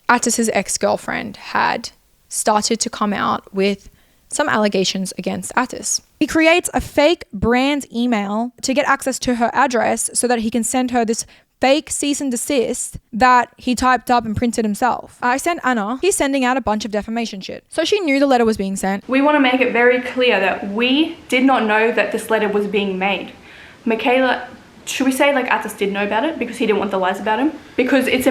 Atis's ex-girlfriend had started to come out with some allegations against Atis. He creates a fake brand email to get access to her address so that he can send her this fake cease and desist that he typed up and printed himself. I sent Anna. He's sending out a bunch of defamation shit. So she knew the letter was being sent. We want to make it very clear that we did not know that this letter was being made. Mikaela, should we say like Atis did know about it because he didn't want the lies about him? Because it's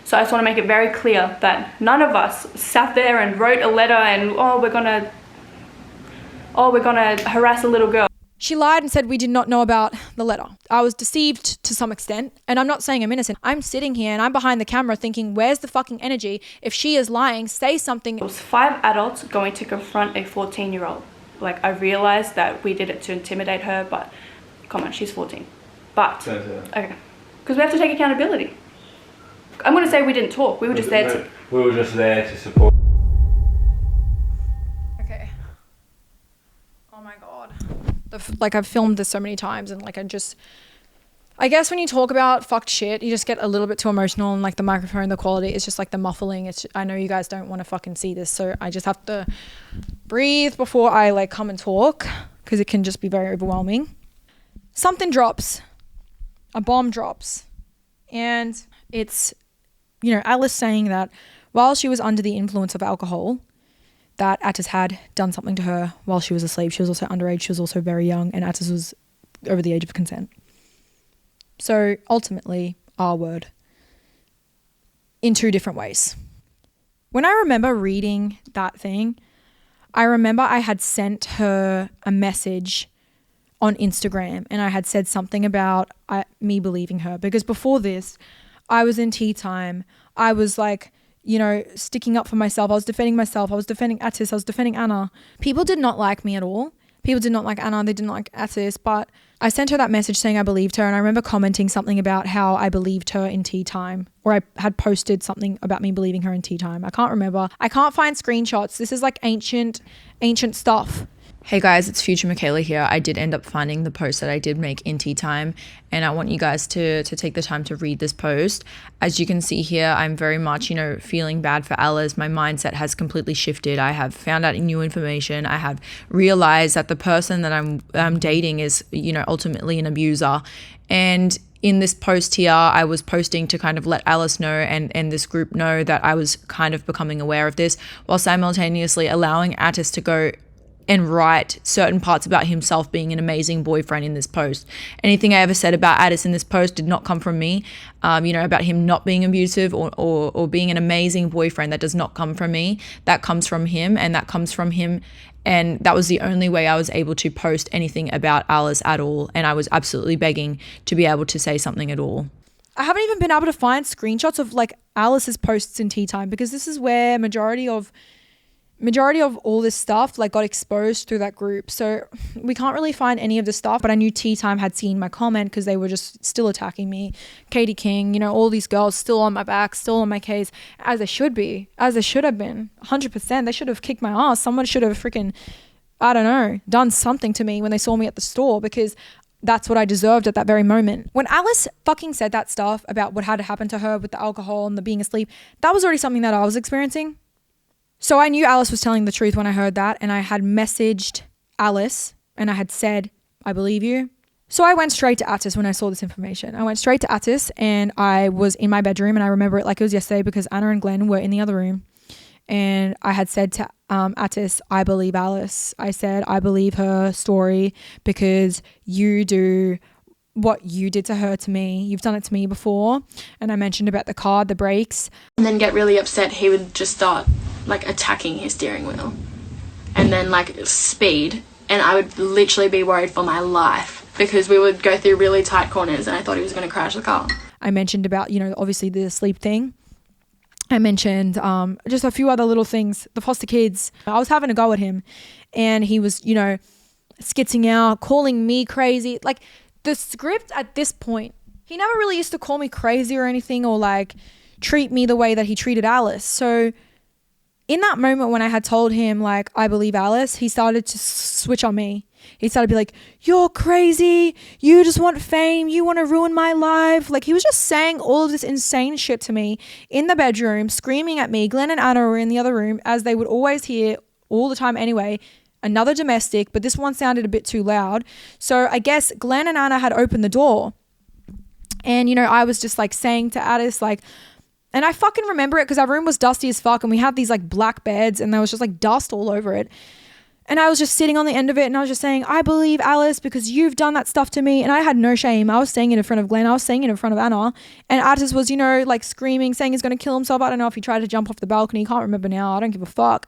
so I just want to make it very clear that none of us sat there and wrote a letter and we're gonna harass a little girl. She lied and said we did not know about the letter. I was deceived to some extent, and I'm not saying I'm innocent. I'm sitting here and I'm behind the camera thinking, where's the fucking energy? If she is lying, say something. It was 5 adults going to confront a 14-year-old. Like, I realized that we did it to intimidate her, but come on, she's 14. But, okay, because we have to take accountability. I'm going to say we didn't talk. We were just there to support. Okay. Oh my God. Like, I've filmed this so many times, and like I guess when you talk about fucked shit, you just get a little bit too emotional, and like the microphone, the quality, it's just like the muffling. I know you guys don't want to fucking see this, so I just have to breathe before I like come and talk, because it can just be very overwhelming. Something drops. A bomb drops. And it's, Alice saying that while she was under the influence of alcohol, that Atis had done something to her while she was asleep. She was also underage. She was also very young, and Atis was over the age of consent. So ultimately, R word in 2 different ways. When I remember reading that thing, I remember I had sent her a message on Instagram, and I had said something about me believing her, because before this, I was in tea time. I was like, sticking up for myself. I was defending myself. I was defending Atis. I was defending Anna. People did not like me at all. People did not like Anna. They didn't like Atis. But I sent her that message saying I believed her. And I remember commenting something about how I believed her in tea time. Or I had posted something about me believing her in tea time. I can't remember. I can't find screenshots. This is like ancient stuff. Hey guys, it's Future Mikaela here. I did end up finding the post that I did make in tea time, and I want you guys to take the time to read this post. As you can see here, I'm very much, feeling bad for Alice. My mindset has completely shifted. I have found out new information. I have realized that the person that I'm dating is, ultimately an abuser. And in this post here, I was posting to kind of let Alice know and this group know that I was kind of becoming aware of this, while simultaneously allowing Atis to go and write certain parts about himself being an amazing boyfriend in this post. Anything I ever said about Atis in this post did not come from me. About him not being abusive or being an amazing boyfriend, that does not come from me. That comes from him, and that comes from him. And that was the only way I was able to post anything about Alice at all. And I was absolutely begging to be able to say something at all. I haven't even been able to find screenshots of like Alice's posts in tea time, because this is where majority of all this stuff like got exposed through that group. So we can't really find any of this stuff, but I knew Tea Time had seen my comment because they were just still attacking me. Katie King, all these girls still on my back, still on my case, as they should be, as they should have been, 100%. They should have kicked my ass. Someone should have freaking, I don't know, done something to me when they saw me at the store, because that's what I deserved at that very moment. When Alice fucking said that stuff about what had happened to her with the alcohol and the being asleep, that was already something that I was experiencing. So I knew Alice was telling the truth when I heard that, and I had messaged Alice and I had said, I believe you. So I went straight to Atis when I saw this information. I went straight to Atis, and I was in my bedroom, and I remember it like it was yesterday because Anna and Glenn were in the other room. And I had said to Atis, I believe Alice. I said, I believe her story because you do what you did to her to me. You've done it to me before. And I mentioned about the car, the brakes. And then get really upset. He would just start like attacking his steering wheel and then like speed. And I would literally be worried for my life because we would go through really tight corners and I thought he was going to crash the car. I mentioned about, obviously the sleep thing. I mentioned just a few other little things. The foster kids. I was having a go at him and he was, skitzing out, calling me crazy. Like the script at this point, he never really used to call me crazy or anything or like treat me the way that he treated Alice. So in that moment when I had told him like, I believe Alice, he started to switch on me. He started to be like, you're crazy. You just want fame. You want to ruin my life. Like, he was just saying all of this insane shit to me in the bedroom, screaming at me. Glenn and Anna were in the other room, as they would always hear all the time anyway. Another domestic, but this one sounded a bit too loud. So I guess Glenn and Anna had opened the door. And, you know, I was just like saying to Atis, like, and I fucking remember it because our room was dusty as fuck, and we had these like black beds and there was just like dust all over it. And I was just sitting on the end of it and I was just saying, I believe Alice because you've done that stuff to me. And I had no shame. I was saying it in front of Glenn. I was saying it in front of Anna. And Atis was, you know, like screaming, saying he's going to kill himself. I don't know if he tried to jump off the balcony. Can't remember now. I don't give a fuck.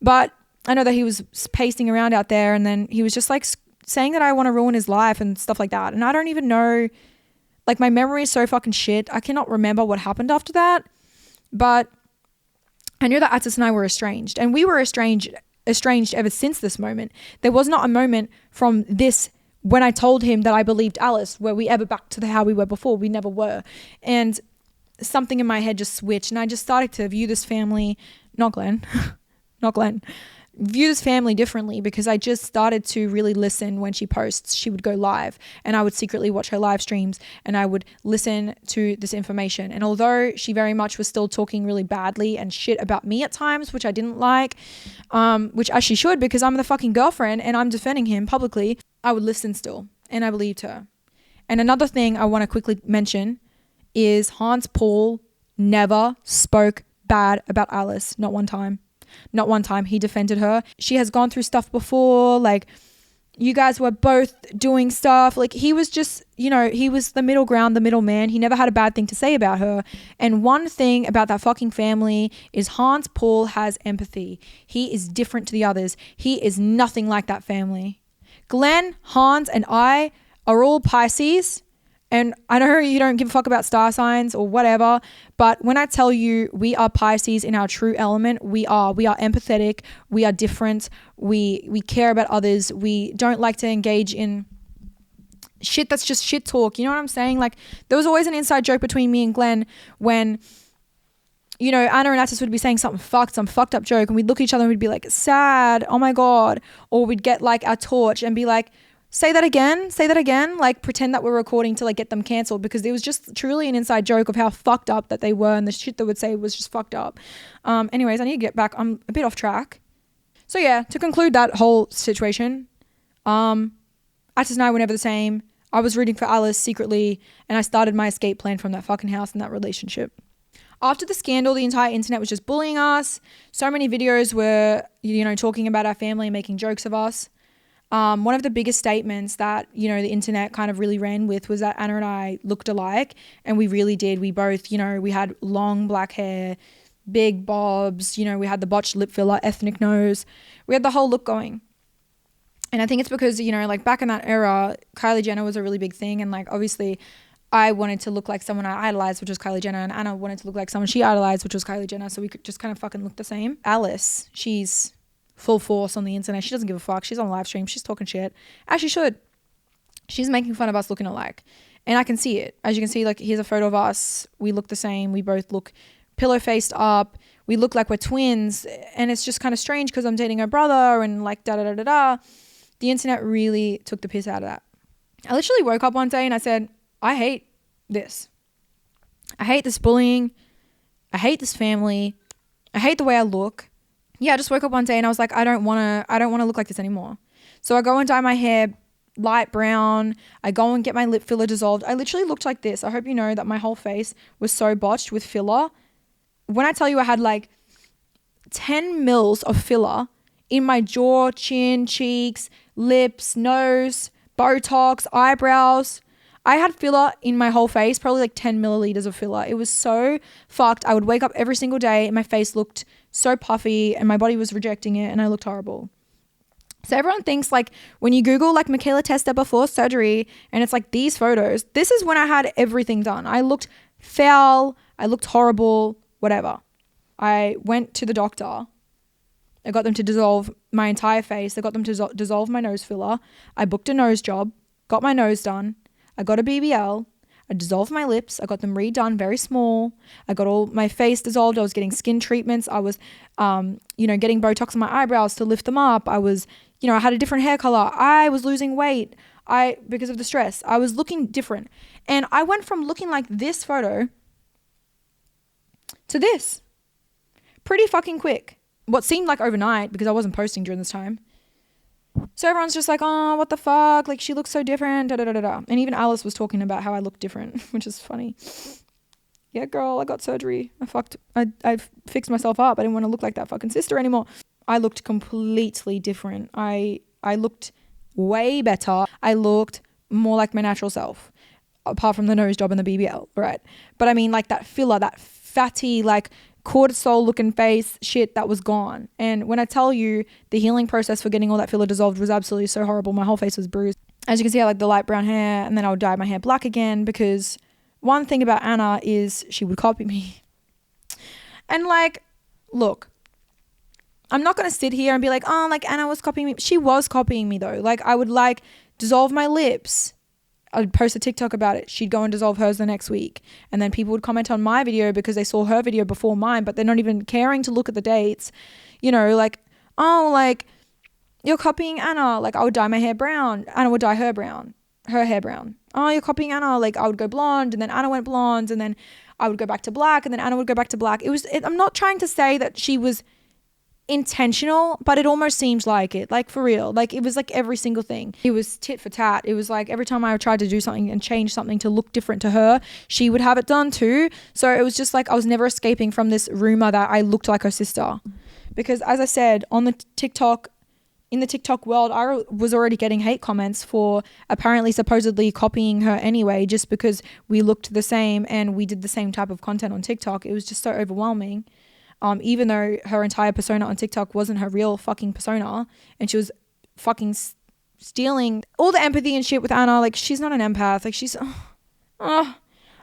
But I know that he was pacing around out there, and then he was just like saying that I want to ruin his life and stuff like that. And I don't even know, like, my memory is so fucking shit. I cannot remember what happened after that. But I knew that Atis and I were estranged, and we were estranged ever since this moment. There was not a moment from this when I told him that I believed Alice where we ever back to how we were before. We never were. And something in my head just switched, and I just started to view this family, not Glenn, view this family differently, because I just started to really listen. When she posts, she would go live and I would secretly watch her live streams and I would listen to this information. And although she very much was still talking really badly and shit about me at times, which I didn't like, which as she should, because I'm the fucking girlfriend and I'm defending him publicly, I would listen still, and I believed her. And another thing I want to quickly mention is Hans Paul never spoke bad about Alice. Not one time. Not one time. He defended her. She has gone through stuff before. Like, you guys were both doing stuff. Like, he was just, you know, he was the middle ground, the middle man. He never had a bad thing to say about her. And one thing about that fucking family is Hans Paul has empathy. He is different to the others. He is nothing like that family. Glenn, Hans, and I are all Pisces. And I know you don't give a fuck about star signs or whatever, but when I tell you we are Pisces in our true element, we are empathetic, we are different, we care about others, we don't like to engage in shit that's just shit talk. You know what I'm saying? Like, there was always an inside joke between me and Glenn when, you know, Anna and Atis would be saying some fucked up joke, and we'd look at each other and we'd be like, sad, oh my God. Or we'd get like our torch and be like, say that again, like pretend that we're recording to like get them cancelled, because it was just truly an inside joke of how fucked up that they were, and the shit they would say was just fucked up. Anyways, I need to get back. I'm a bit off track. So yeah, to conclude that whole situation, Atis and I were never the same. I was rooting for Alice secretly, and I started my escape plan from that fucking house and that relationship. After the scandal, the entire internet was just bullying us. So many videos were, you know, talking about our family and making jokes of us. One of the biggest statements that, you know, the internet kind of really ran with was that Anna and I looked alike, and we really did. We both, you know, we had long black hair, big bobs, you know, we had the botched lip filler, ethnic nose. We had the whole look going. And I think it's because, you know, like back in that era, Kylie Jenner was a really big thing. And like, obviously I wanted to look like someone I idolized, which was Kylie Jenner, and Anna wanted to look like someone she idolized, which was Kylie Jenner. So we could just kind of fucking look the same. Alice, she's full force on the internet. She doesn't give a fuck. She's on live stream. She's talking shit, as she should. She's making fun of us looking alike, and I can see it. As you can see, like, here's a photo of us. We look the same. We both look pillow faced up. We look like we're twins, and it's just kind of strange because I'm dating her brother and like da da da da da. The internet really took the piss out of that. I literally woke up one day and I said, I hate this. I hate this bullying. I hate this family. I hate the way I look. Yeah, I just woke up one day and I was like, I don't want to look like this anymore. So I go and dye my hair light brown. I go and get my lip filler dissolved. I literally looked like this. I hope you know that my whole face was so botched with filler. When I tell you I had like 10 mils of filler in my jaw, chin, cheeks, lips, nose, Botox, eyebrows. I had filler in my whole face, probably like 10 milliliters of filler. It was so fucked. I would wake up every single day and my face looked so puffy and my body was rejecting it and I looked horrible. So everyone thinks, like, when you Google like Mikaela Testa before surgery and it's like these photos, this is when I had everything done. I looked foul. I looked horrible, whatever. I went to the doctor. I got them to dissolve my entire face. I got them to dissolve my nose filler. I booked a nose job, got my nose done. I got a BBL. I dissolved my lips. I got them redone very small. I got all my face dissolved. I was getting skin treatments. I was, getting Botox in my eyebrows to lift them up. I was, I had a different hair color. I was losing weight. Because of the stress, I was looking different. And I went from looking like this photo to this pretty fucking quick. What seemed like overnight, because I wasn't posting during this time. So everyone's just like, oh, what the fuck? Like, she looks so different, da da da da da. And even Alice was talking about how I look different, which is funny. Yeah, girl, I got surgery. I fixed myself up. I didn't want to look like that fucking sister anymore. I looked completely different. I looked way better. I looked more like my natural self, apart from the nose job and the BBL, right? But I mean, like, that filler, that fatty, like, cortisol looking face shit, that was gone. And when I tell you, the healing process for getting all that filler dissolved was absolutely so horrible. My whole face was bruised. As you can see, I had like the light brown hair, and then I would dye my hair black again, because one thing about Anna is she would copy me. And like, look, I'm not going to sit here and be like, oh, like Anna was copying me. She was copying me though. Like, I would like dissolve my lips. I'd post a TikTok about it. She'd go and dissolve hers the next week. And then people would comment on my video because they saw her video before mine, but they're not even caring to look at the dates. Like, oh, like, you're copying Anna. Like, I would dye my hair brown. Anna would dye her hair brown. Oh, you're copying Anna. Like, I would go blonde, and then Anna went blonde, and then I would go back to black, and then Anna would go back to black. I'm not trying to say that she was intentional, but it almost seems like it, like, for real. Like, it was like every single thing. It was tit for tat. It was like every time I tried to do something and change something to look different to her, she would have it done too. So it was just like I was never escaping from this rumor that I looked like her sister. Because as I said, in the TikTok world, I was already getting hate comments for apparently supposedly copying her anyway, just because we looked the same and we did the same type of content on TikTok. It was just so overwhelming. Even though her entire persona on TikTok wasn't her real fucking persona, and she was fucking stealing all the empathy and shit with Anna. Like, she's not an empath. Like, she's, I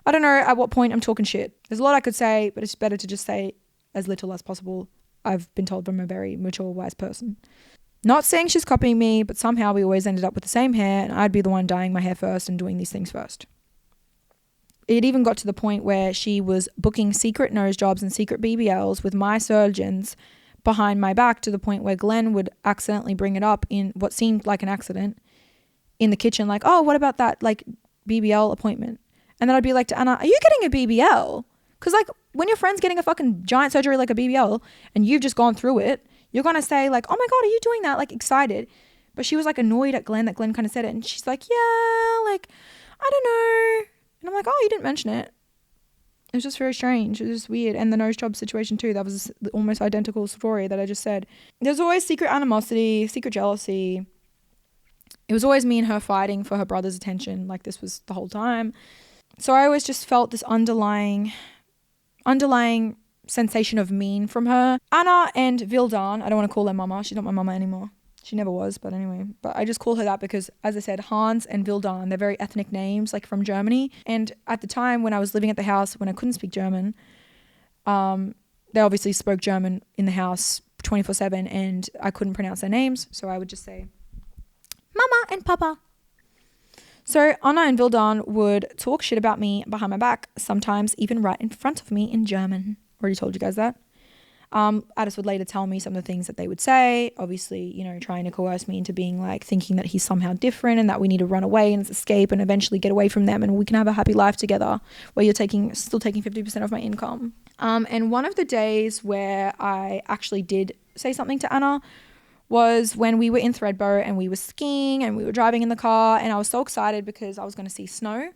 don't know at what point I'm talking shit. There's a lot I could say, but it's better to just say as little as possible. I've been told from a very mature, wise person. Not saying she's copying me, but somehow we always ended up with the same hair, and I'd be the one dyeing my hair first and doing these things first. It even got to the point where she was booking secret nose jobs and secret BBLs with my surgeons behind my back, to the point where Glenn would accidentally bring it up in what seemed like an accident in the kitchen, like, oh, what about that, like, BBL appointment? And then I'd be like to Anna, are you getting a BBL? Because, like, when your friend's getting a fucking giant surgery like a BBL and you've just gone through it, you're going to say, like, oh my God, are you doing that? Like, excited. But she was, like, annoyed at Glenn that Glenn kind of said it. And she's like, yeah, like, I don't know. And I'm like, oh, you didn't mention it. It was just very strange. It was just weird. And the nose job situation too, that was almost identical story that I just said. There's always secret animosity, secret jealousy. It was always me and her fighting for her brother's attention. Like, this was the whole time. So I always just felt this underlying sensation of mean from her. Anna and Vildan, I don't want to call her mama. She's not my mama anymore. She never was, but anyway. But I just call her that because, as I said, Hans and Vildan, they're very ethnic names, like from Germany. And at the time when I was living at the house, when I couldn't speak German, they obviously spoke German in the house 24/7, and I couldn't pronounce their names. So I would just say, Mama and Papa. So Anna and Vildan would talk shit about me behind my back, sometimes even right in front of me in German. Already told you guys that. Atis would later tell me some of the things that they would say, obviously, trying to coerce me into being like, thinking that he's somehow different and that we need to run away and escape and eventually get away from them and we can have a happy life together, where you're still taking 50% of my income. And one of the days where I actually did say something to Anna was when we were in Thredbo and we were skiing and we were driving in the car, and I was so excited because I was going to see snow.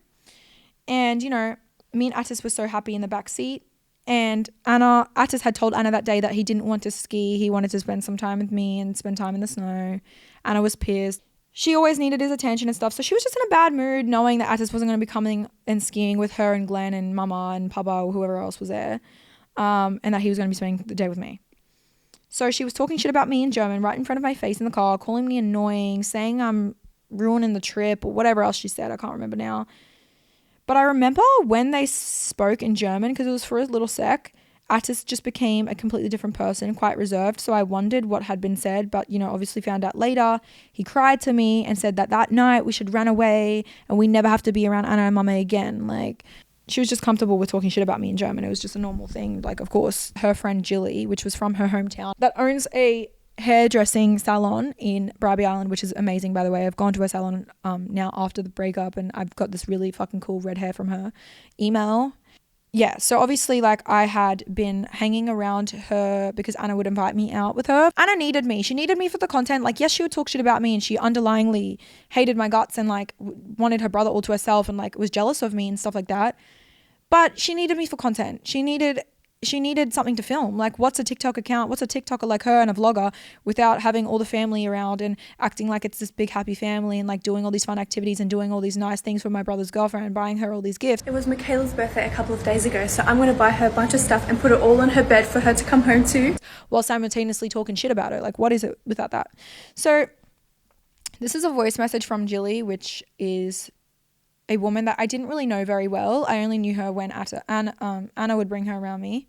And, me and Atis were so happy in the back seat. And Atis had told Anna that day that he didn't want to ski. He wanted to spend some time with me and spend time in the snow. Anna was pissed. She always needed his attention and stuff. So she was just in a bad mood, knowing that Atis wasn't going to be coming and skiing with her and Glenn and Mama and Papa or whoever else was there. And that he was going to be spending the day with me. So she was talking shit about me in German right in front of my face in the car, calling me annoying, saying I'm ruining the trip or whatever else she said. I can't remember now. But I remember when they spoke in German, because it was for a little sec, Atis just became a completely different person, quite reserved. So I wondered what had been said, but, you know, obviously found out later. He cried to me and said that night we should run away and we never have to be around Anna and Mama again. Like, she was just comfortable with talking shit about me in German. It was just a normal thing. Like, of course, her friend Jilly, which was from her hometown, that owns a hairdressing salon in Bribey Island, which is amazing, by the way. I've gone to her salon now after the breakup, and I've got this really fucking cool red hair from her. Email. Yeah, so obviously, like, I had been hanging around her because Anna would invite me out with her. Anna needed me. She needed me for the content. Like, yes, she would talk shit about me and she underlyingly hated my guts and, like, wanted her brother all to herself and, like, was jealous of me and stuff like that. But she needed me for content. She needed something to film. Like, what's a TikTok account? What's a TikToker like her and a vlogger without having all the family around and acting like it's this big happy family and, like, doing all these fun activities and doing all these nice things for my brother's girlfriend and buying her all these gifts. It was Michaela's birthday a couple of days ago, so I'm going to buy her a bunch of stuff and put it all on her bed for her to come home to. While simultaneously talking shit about her. Like, what is it without that? So this is a voice message from Jilly, which is a woman that I didn't really know very well. I only knew her when Anna would bring her around me.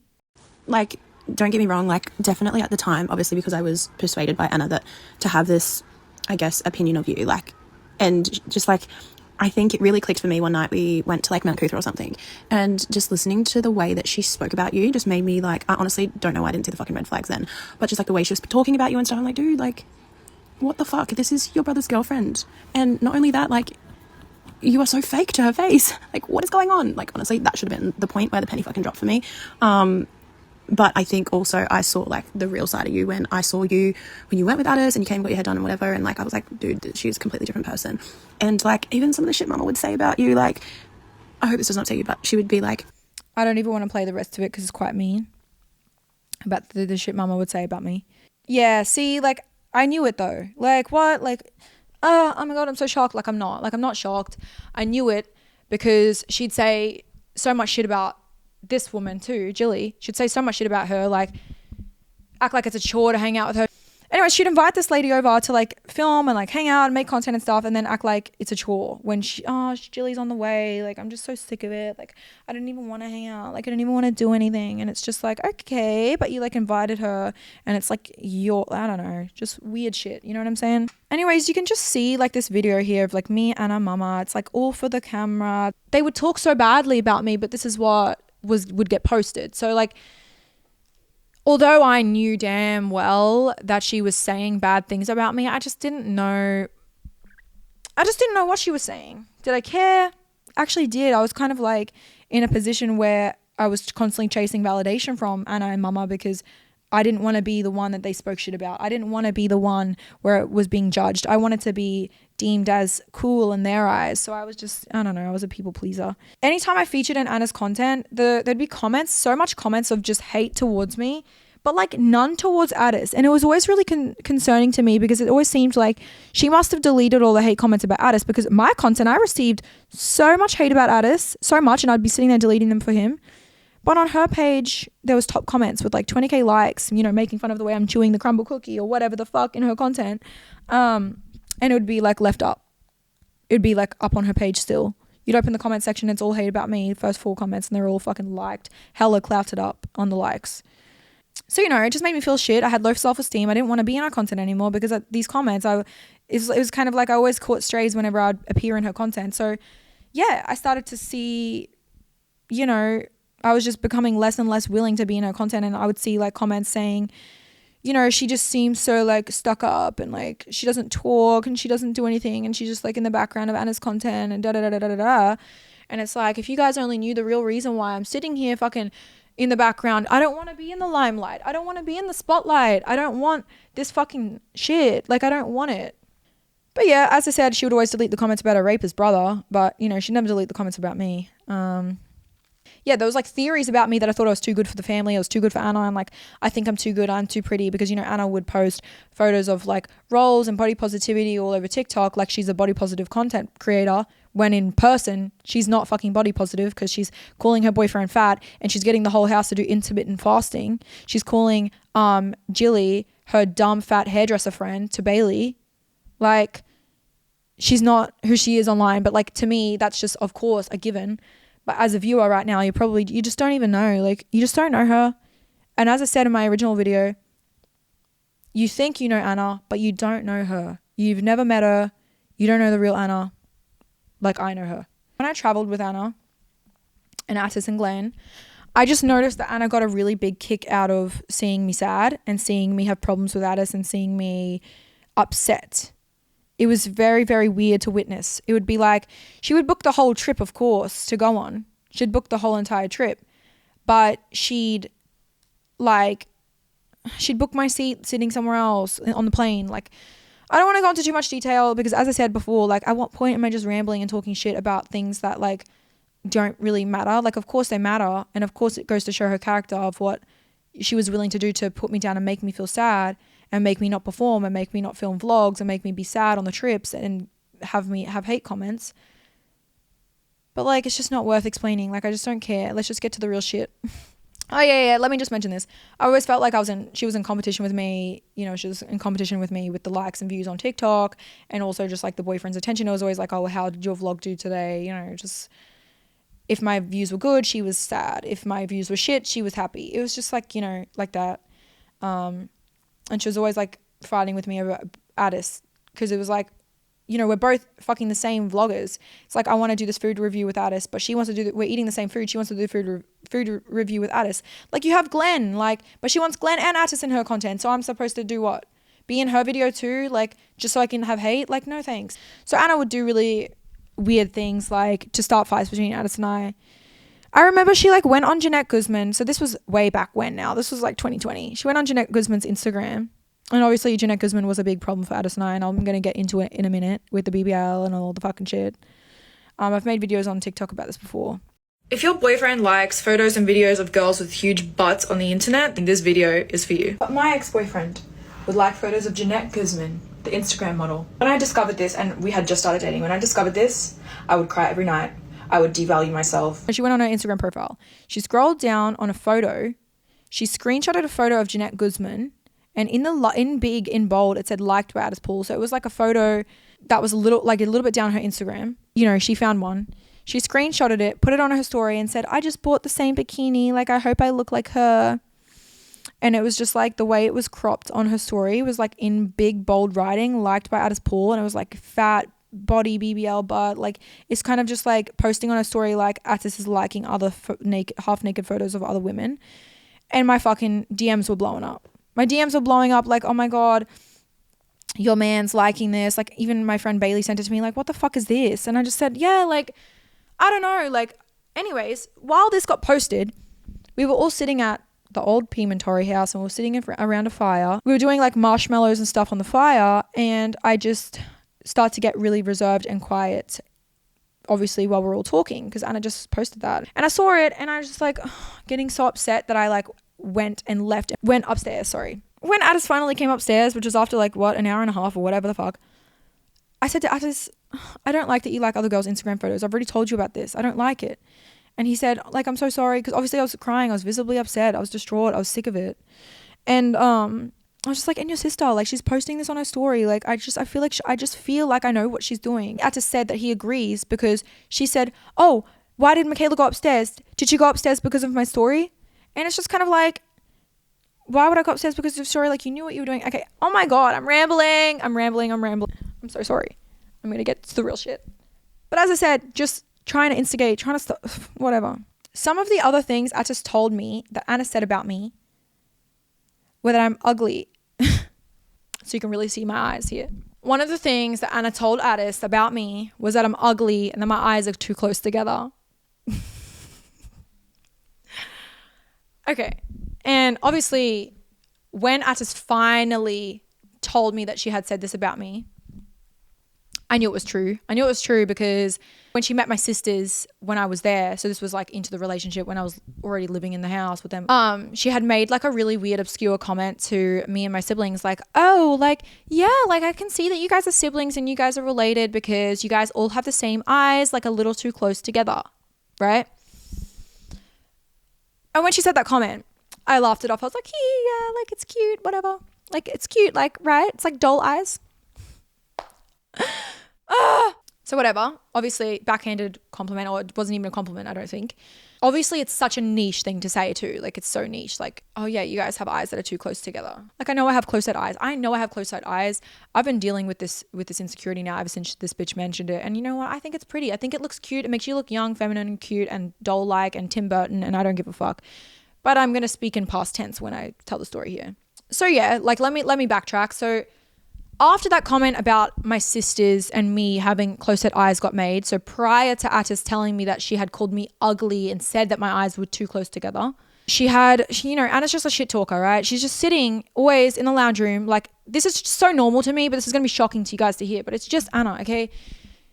Like, don't get me wrong, like, definitely at the time, obviously because I was persuaded by Anna that to have this, I guess, opinion of you, like, and just, like, I think it really clicked for me one night. We went to, like, Mount Cootha or something, and just listening to the way that she spoke about you just made me, like, I honestly don't know why I didn't see the fucking red flags then, but just, like, the way she was talking about you and stuff, I'm like, dude, like, what the fuck? This is your brother's girlfriend. And not only that, like, you are so fake to her face. Like, what is going on? Like, honestly, that should have been the point where the penny fucking dropped for me. But I think also I saw, like, the real side of you when I saw you when you went with Atis and you came and got your hair done and whatever, and, like, I was like, dude, she's a completely different person. And, like, even some of the shit Mama would say about you, like, I hope this does not say you, but she would be like, I don't even want to play the rest of it because it's quite mean about the shit Mama would say about me. Yeah, see, like, I knew it though. Like, what? Like, oh my God, I'm so shocked. Like, I'm not shocked. I knew it because she'd say so much shit about this woman too, Jilly. She'd say so much shit about her, like, act like it's a chore to hang out with her. Anyway, she'd invite this lady over to, like, film and, like, hang out and make content and stuff, and then act like it's a chore when Jilly's on the way. Like, I'm just so sick of it. Like, I don't even want to hang out. Like, I don't even want to do anything. And it's just like, okay, but you, like, invited her, and it's like I don't know, just weird shit. You know what I'm saying? Anyways, you can just see, like, this video here of, like, me, Anna, Mama. It's, like, all for the camera. They would talk so badly about me, but this is what would get posted. So, like, although I knew damn well that she was saying bad things about me, I just didn't know what she was saying. Did I care? Actually did. I was kind of, like, in a position where I was constantly chasing validation from Anna and Mama because I didn't want to be the one that they spoke shit about. I didn't want to be the one where it was being judged. I wanted to be deemed as cool in their eyes. So I was just, I don't know, I was a people pleaser. Anytime I featured in Anna's content, there'd be comments, so much comments of just hate towards me, but, like, none towards Atis. And it was always really concerning to me because it always seemed like she must have deleted all the hate comments about Atis, because my content, I received so much hate about Atis, so much, and I'd be sitting there deleting them for him. But on her page, there was top comments with, like, 20k likes, you know, making fun of the way I'm chewing the crumble cookie or whatever the fuck in her content. And it would be, like, left up. It would be, like, up on her page still. You'd open the comment section, it's all hate about me, first 4 comments, and they're all fucking liked, hella clouted up on the likes. So, you know, it just made me feel shit. I had low self-esteem. I didn't want to be in her content anymore because these comments, it was kind of like I always caught strays whenever I'd appear in her content. So, yeah, I started to see, you know, I was just becoming less and less willing to be in her content, and I would see, like, comments saying, you know, she just seems so, like, stuck up, and, like, she doesn't talk and she doesn't do anything, and she's just, like, in the background of Anna's content and da-da-da-da-da-da. And it's like, if you guys only knew the real reason why I'm sitting here fucking in the background, I don't want to be in the limelight. I don't want to be in the spotlight. I don't want this fucking shit. Like, I don't want it. But yeah, as I said, she would always delete the comments about her rapist brother, but, you know, she'd never delete the comments about me. Yeah, there was, like, theories about me that I thought I was too good for the family. I was too good for Anna. And, like, I think I'm too good. I'm too pretty, because, you know, Anna would post photos of, like, rolls and body positivity all over TikTok. Like, she's a body positive content creator, when in person, she's not fucking body positive, because she's calling her boyfriend fat and she's getting the whole house to do intermittent fasting. She's calling Jilly her dumb fat hairdresser friend to Bailey. Like, she's not who she is online. But, like, to me, that's just, of course, a given. But as a viewer right now, you just don't even know. Like, you just don't know her. And as I said in my original video, you think you know Anna, but you don't know her. You've never met her. You don't know the real Anna like I know her. When I traveled with Anna and Atis and Glenn, I just noticed that Anna got a really big kick out of seeing me sad and seeing me have problems with Atis and seeing me upset. It was very, very weird to witness. It would be like, she would book the whole trip, of course, to go on. She'd book the whole entire trip. But she'd book my seat sitting somewhere else on the plane. Like, I don't want to go into too much detail because, as I said before, like, at what point am I just rambling and talking shit about things that, like, don't really matter? Like, of course they matter. And of course it goes to show her character of what she was willing to do to put me down and make me feel sad and make me not perform and make me not film vlogs and make me be sad on the trips and have me have hate comments. But, like, it's just not worth explaining. Like, I just don't care. Let's just get to the real shit. Oh, yeah. Let me just mention this. I always felt like she was in competition with me. You know, she was in competition with me with the likes and views on TikTok and also just, like, the boyfriend's attention. It was always like, oh, how did your vlog do today? You know, just if my views were good, she was sad. If my views were shit, she was happy. It was just, like, you know, like that. And she was always, like, fighting with me over Atis because it was like, you know, we're both fucking the same vloggers. It's like, I want to do this food review with Atis, but she wants to do we're eating the same food. She wants to do food review with Atis. Like, you have Glenn, like, but she wants Glenn and Atis in her content. So I'm supposed to do what? Be in her video too? Like, just so I can have hate? Like, no thanks. So Anna would do really weird things, like to start fights between Atis and I. I remember she, like, went on Janette Guzman. So this was way back when now. This was like 2020. She went on Janette Guzman's Instagram. And obviously Janette Guzman was a big problem for Atis and I, and I'm going to get into it in a minute with the BBL and all the fucking shit. I've made videos on TikTok about this before. If your boyfriend likes photos and videos of girls with huge butts on the internet, then this video is for you. But my ex-boyfriend would like photos of Janette Guzman, the Instagram model. When I discovered this, and we had just started dating, when I discovered this, I would cry every night. I would devalue myself. She went on her Instagram profile. She scrolled down on a photo. She screenshotted a photo of Janette Guzman. And in big, in bold, it said liked by Atis Pool. So it was like a photo that was a little bit down her Instagram. You know, she found one. She screenshotted it, put it on her story and said, I just bought the same bikini. Like, I hope I look like her. And it was just like the way it was cropped on her story was like in big, bold writing, liked by Atis Pool. And it was like fat body, BBL butt. Like, it's kind of just like posting on her story like Atis is liking other half-naked photos of other women. And my fucking DMs were blowing up. My DMs were blowing up like, oh my God, your man's liking this. Like, even my friend Bailey sent it to me like, what the fuck is this? And I just said, yeah, like, I don't know. Like, anyways, while this got posted, we were all sitting at the old Pimentori house and we were sitting around a fire. We were doing like marshmallows and stuff on the fire, and I just start to get really reserved and quiet, obviously, while we're all talking, because Anna just posted that. And I saw it and I was just like getting so upset that I like went upstairs. When Atis finally came upstairs, which was after like an hour and a half or whatever the fuck, I said to Atis, I don't like that you like other girls' Instagram photos. I've already told you about this. I don't like it. And he said, like, I'm so sorry, because obviously I was crying. I was visibly upset. I was distraught. I was sick of it. And I was just like, and your sister, like, she's posting this on her story. Like, I just feel like I know what she's doing. Atis said that he agrees because she said, oh, why did Mikaela go upstairs? Did she go upstairs because of my story? And it's just kind of like, why would I go upstairs because of your story? Like, you knew what you were doing. Okay. Oh my God. I'm rambling. I'm so sorry. I'm going to get to the real shit. But as I said, just trying to instigate, trying to stop, whatever. Some of the other things Atis told me that Anna said about me were that I'm ugly. So you can really see my eyes here. One of the things that Anna told Atis about me was that I'm ugly and that my eyes are too close together. Okay. And obviously, when Atis finally told me that she had said this about me, I knew it was true. I knew it was true because when she met my sisters when I was there, so this was like into the relationship when I was already living in the house with them, she had made like a really weird, obscure comment to me and my siblings, like, oh, like, yeah, like I can see that you guys are siblings and you guys are related because you guys all have the same eyes, like a little too close together, right? And when she said that comment, I laughed it off. I was like, yeah, like it's cute, whatever. Like it's cute, like, right? It's like doll eyes. So whatever, obviously backhanded compliment, or it wasn't even a compliment, I don't think. obviously it's such a niche thing to say too. Like it's so niche. Like, oh yeah, you guys have eyes that are too close together. Like I know I have close-set eyes. I've been dealing with this insecurity now ever since this bitch mentioned it. And you know what? I think it's pretty. I think it looks cute. It makes you look young, feminine, and cute, and doll-like, and Tim Burton, and I don't give a fuck. But I'm gonna speak in past tense when I tell the story here. So yeah, like let me backtrack. So after that comment about my sisters and me having close-set eyes got made, so prior to Atis telling me that she had called me ugly and said that my eyes were too close together, Anna's just a shit talker, right? She's just sitting always in the lounge room. Like, this is just so normal to me, but this is going to be shocking to you guys to hear, but it's just Anna, okay?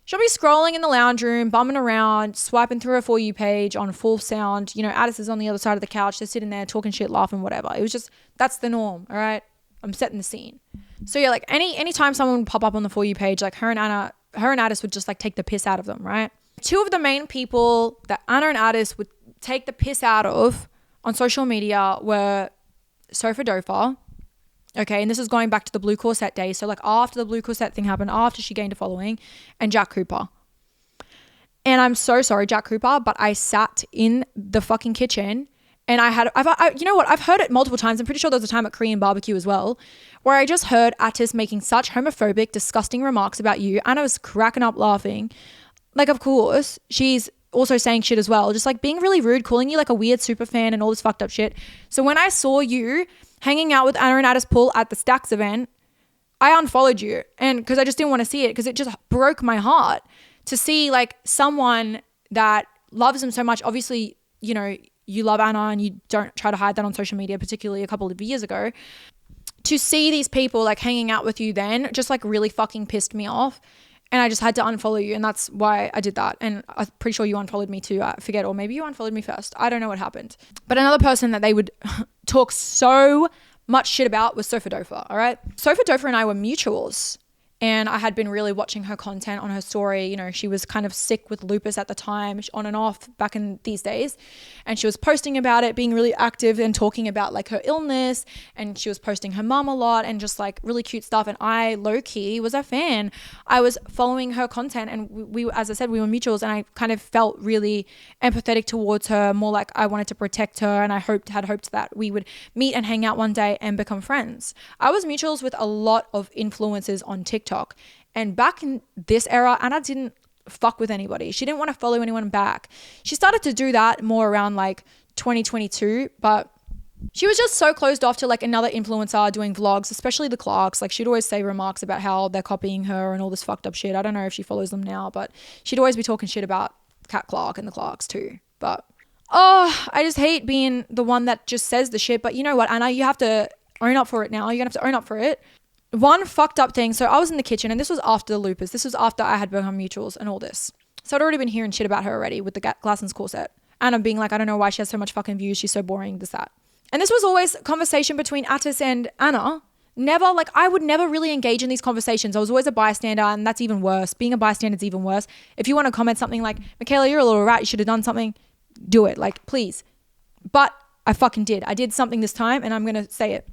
She'll be scrolling in the lounge room, bumming around, swiping through her For You page on full sound. Atis is on the other side of the couch. They're sitting there talking shit, laughing, whatever. It was just, that's the norm, all right? I'm setting the scene. So yeah, like anytime someone would pop up on the For You page, like her and Atis would just like take the piss out of them, right? Two of the main people that Anna and Atis would take the piss out of on social media were Sopha, okay, and this is going back to the blue corset days. So like after the blue corset thing happened, after she gained a following, and Jack Cooper. And I'm so sorry, Jack Cooper, but I sat in the fucking kitchen and you know what? I've heard it multiple times. I'm pretty sure there was a time at Korean barbecue as well, where I just heard Atis making such homophobic, disgusting remarks about you. And I was cracking up laughing. Like, of course, she's also saying shit as well. Just like being really rude, calling you like a weird super fan and all this fucked up shit. So when I saw you hanging out with Anna and Atis Pool at the Stacks event, I unfollowed you. And because I just didn't want to see it, because it just broke my heart to see like someone that loves him so much. Obviously, you love Anna and you don't try to hide that on social media, particularly a couple of years ago. To see these people like hanging out with you then just like really fucking pissed me off. And I just had to unfollow you. And that's why I did that. And I'm pretty sure you unfollowed me too. I forget. Or maybe you unfollowed me first. I don't know what happened. But another person that they would talk so much shit about was Sopha. All right. Sopha and I were mutuals. And I had been really watching her content on her story. She was kind of sick with lupus at the time, on and off back in these days. And she was posting about it, being really active and talking about like her illness. And she was posting her mum a lot and just like really cute stuff. And I low-key was a fan. I was following her content and we, as I said, we were mutuals, and I kind of felt really empathetic towards her, more like I wanted to protect her, and I had hoped that we would meet and hang out one day and become friends. I was mutuals with a lot of influencers on TikTok. And back in this era, Anna didn't fuck with anybody. She didn't want to follow anyone back. She started to do that more around like 2022, but she was just so closed off to like another influencer doing vlogs, especially the Clarks. Like she'd always say remarks about how they're copying her and all this fucked up shit. I don't know if she follows them now, but she'd always be talking shit about Kat Clark and the Clarks too. But I just hate being the one that just says the shit. But you know what, Anna, you have to own up for it now. You're gonna have to own up for it. One fucked up thing. So I was in the kitchen, and this was after the lupus. This was after I had become mutuals and all this. So I'd already been hearing shit about her already with the Glassons corset. Anna being like, I don't know why she has so much fucking views. She's so boring, this, that. And this was always conversation between Atis and Anna. I would never really engage in these conversations. I was always a bystander, and that's even worse. Being a bystander is even worse. If you want to comment something like, Mikaela, you're a little rat, you should have done something, do it. Like, please. But I fucking did. I did something this time, and I'm going to say it.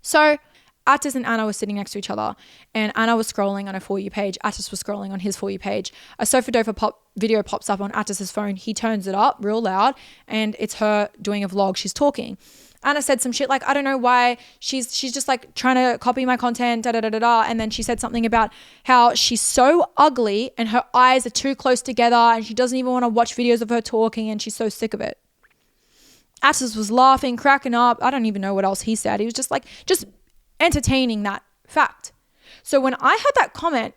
So Atis and Anna were sitting next to each other, and Anna was scrolling on her For You page. Atis was scrolling on his For You page. A Sopha video pops up on Atis's phone. He turns it up real loud, and it's her doing a vlog. She's talking. Anna said some shit like, I don't know why she's just like trying to copy my content, And then she said something about how she's so ugly and her eyes are too close together and she doesn't even want to watch videos of her talking and she's so sick of it. Atis was laughing, cracking up. I don't even know what else he said. He was just entertaining that fact. So when I had that comment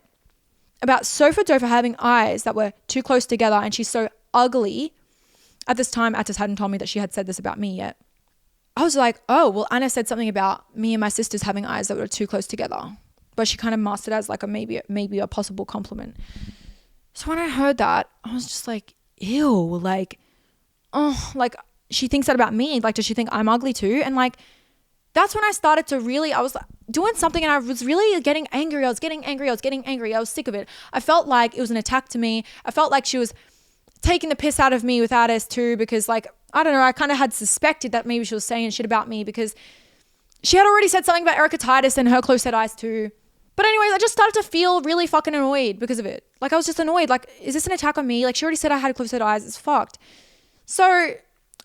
about Sopha having eyes that were too close together and she's so ugly, at this time Atis hadn't told me that she had said this about me yet. I was like, oh, well, Anna said something about me and my sisters having eyes that were too close together, but she kind of masked it as like maybe a possible compliment. So when I heard that, I was just like, ew, she thinks that about me. Like, does she think I'm ugly too? And like, that's when I started to I was doing something and I was really getting angry. I was sick of it. I felt like it was an attack to me. I felt like she was taking the piss out of me with Atis too, because like, I don't know, I kind of had suspected that maybe she was saying shit about me because she had already said something about Titus and her close-set eyes too. But anyways, I just started to feel really fucking annoyed because of it. Like, I was just annoyed. Like, is this an attack on me? Like, she already said I had close-set eyes. It's fucked. So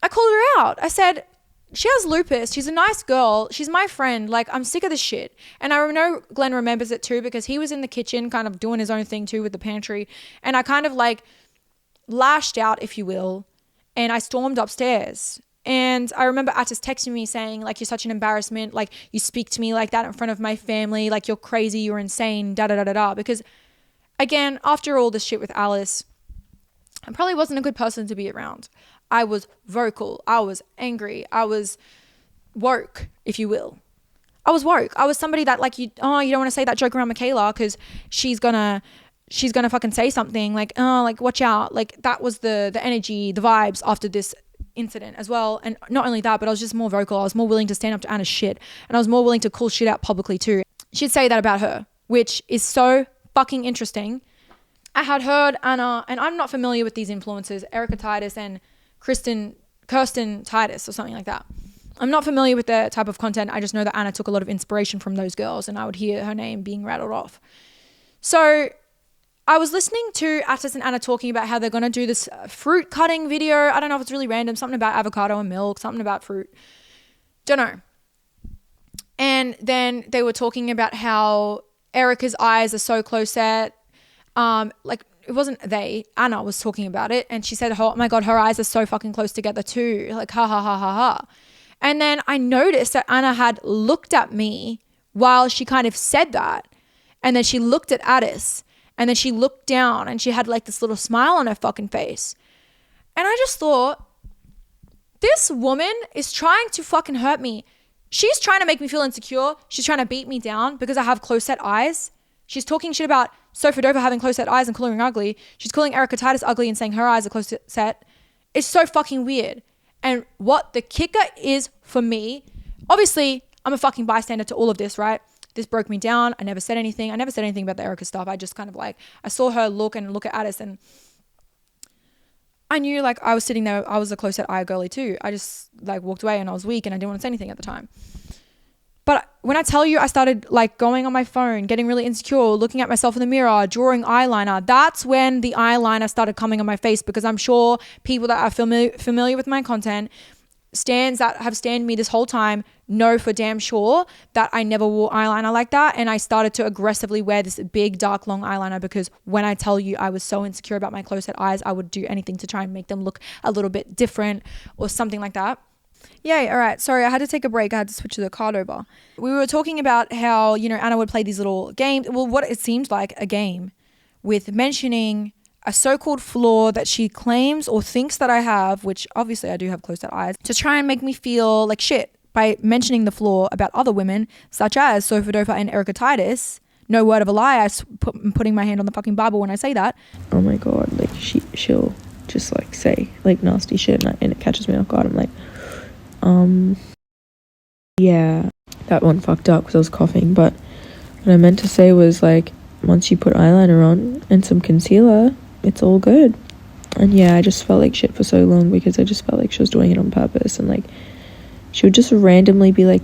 I called her out. I said, she has lupus. She's a nice girl. She's my friend. Like, I'm sick of this shit. And I know Glenn remembers it too, because he was in the kitchen kind of doing his own thing too with the pantry. And I kind of like lashed out, if you will. And I stormed upstairs. And I remember Atis texting me saying, like, you're such an embarrassment. Like, you speak to me like that in front of my family. Like, you're crazy. You're insane. Da da da da da. Because again, after all this shit with Alice, I probably wasn't a good person to be around. I was vocal. I was angry. I was woke, if you will. I was woke. I was somebody that like, you don't want to say that joke around Mikaela because she's gonna fucking say something like, oh, like watch out. Like that was the energy, the vibes after this incident as well. And not only that, but I was just more vocal. I was more willing to stand up to Anna's shit, and I was more willing to call shit out publicly too. She'd say that about her, which is so fucking interesting. I had heard Anna, and I'm not familiar with these influencers, Erica Titus and Kirsten Titus or something like that. I'm not familiar with their type of content. I just know that Anna took a lot of inspiration from those girls, and I would hear her name being rattled off. So I was listening to Atis and Anna talking about how they're going to do this fruit cutting video. I don't know if it's really random, something about avocado and milk, something about fruit. Don't know. And then they were talking about how Erica's eyes are so close set. Like, it wasn't they, Anna was talking about it, and she said, oh my God, her eyes are so fucking close together too. Like, ha ha ha ha ha. And then I noticed that Anna had looked at me while she kind of said that. And then she looked at Atis, and then she looked down, and she had like this little smile on her fucking face. And I just thought, this woman is trying to fucking hurt me. She's trying to make me feel insecure. She's trying to beat me down because I have close set eyes. She's talking shit about Sopha having close set eyes and calling her ugly. She's calling Erica Titus ugly and saying her eyes are close set. It's so fucking weird. And what the kicker is for me, obviously, I'm a fucking bystander to all of this, right? This broke me down. I never said anything. I never said anything about the Erica stuff. I just kind of like, I saw her look at Atis, and I knew like I was sitting there. I was a close set eye girly too. I just like walked away, and I was weak, and I didn't want to say anything at the time. But when I tell you, I started like going on my phone, getting really insecure, looking at myself in the mirror, drawing eyeliner. That's when the eyeliner started coming on my face, because I'm sure people that are familiar with my content, stans that have stanned me this whole time, know for damn sure that I never wore eyeliner like that. And I started to aggressively wear this big, dark, long eyeliner, because when I tell you I was so insecure about my close set eyes, I would do anything to try and make them look a little bit different or something like that. Yay, all right. Sorry, I had to take a break. I had to switch the card over. We were talking about how, Anna would play these little games. Well, what it seems like a game with mentioning a so-called flaw that she claims or thinks that I have, which obviously I do have close-set eyes, to try and make me feel like shit by mentioning the flaw about other women, such as Sopha and Erica Titus. No word of a lie. I'm putting my hand on the fucking Bible when I say that. Oh my God, like she'll just like say like nasty shit, and it catches me off guard. I'm like, yeah, that one fucked up because I was coughing. But what I meant to say was like, once you put eyeliner on and some concealer, it's all good. And yeah, I just felt like shit for so long because I just felt like she was doing it on purpose. And like, she would just randomly be like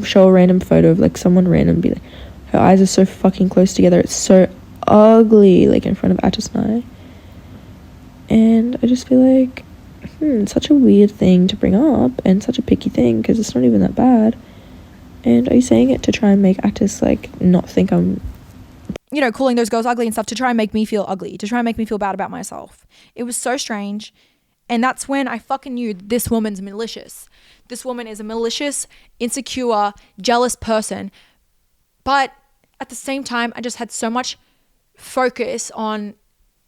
show a random photo of like someone random, be like, her eyes are so fucking close together, it's so ugly, like in front of Atis and I. And I just feel like, such a weird thing to bring up, and such a picky thing, because it's not even that bad. And are you saying it to try and make Atis like not think I'm, calling those girls ugly and stuff, to try and make me feel ugly, to try and make me feel bad about myself? It was so strange. And that's when I fucking knew this woman's malicious. This woman is a malicious, insecure, jealous person. But at the same time, I just had so much focus on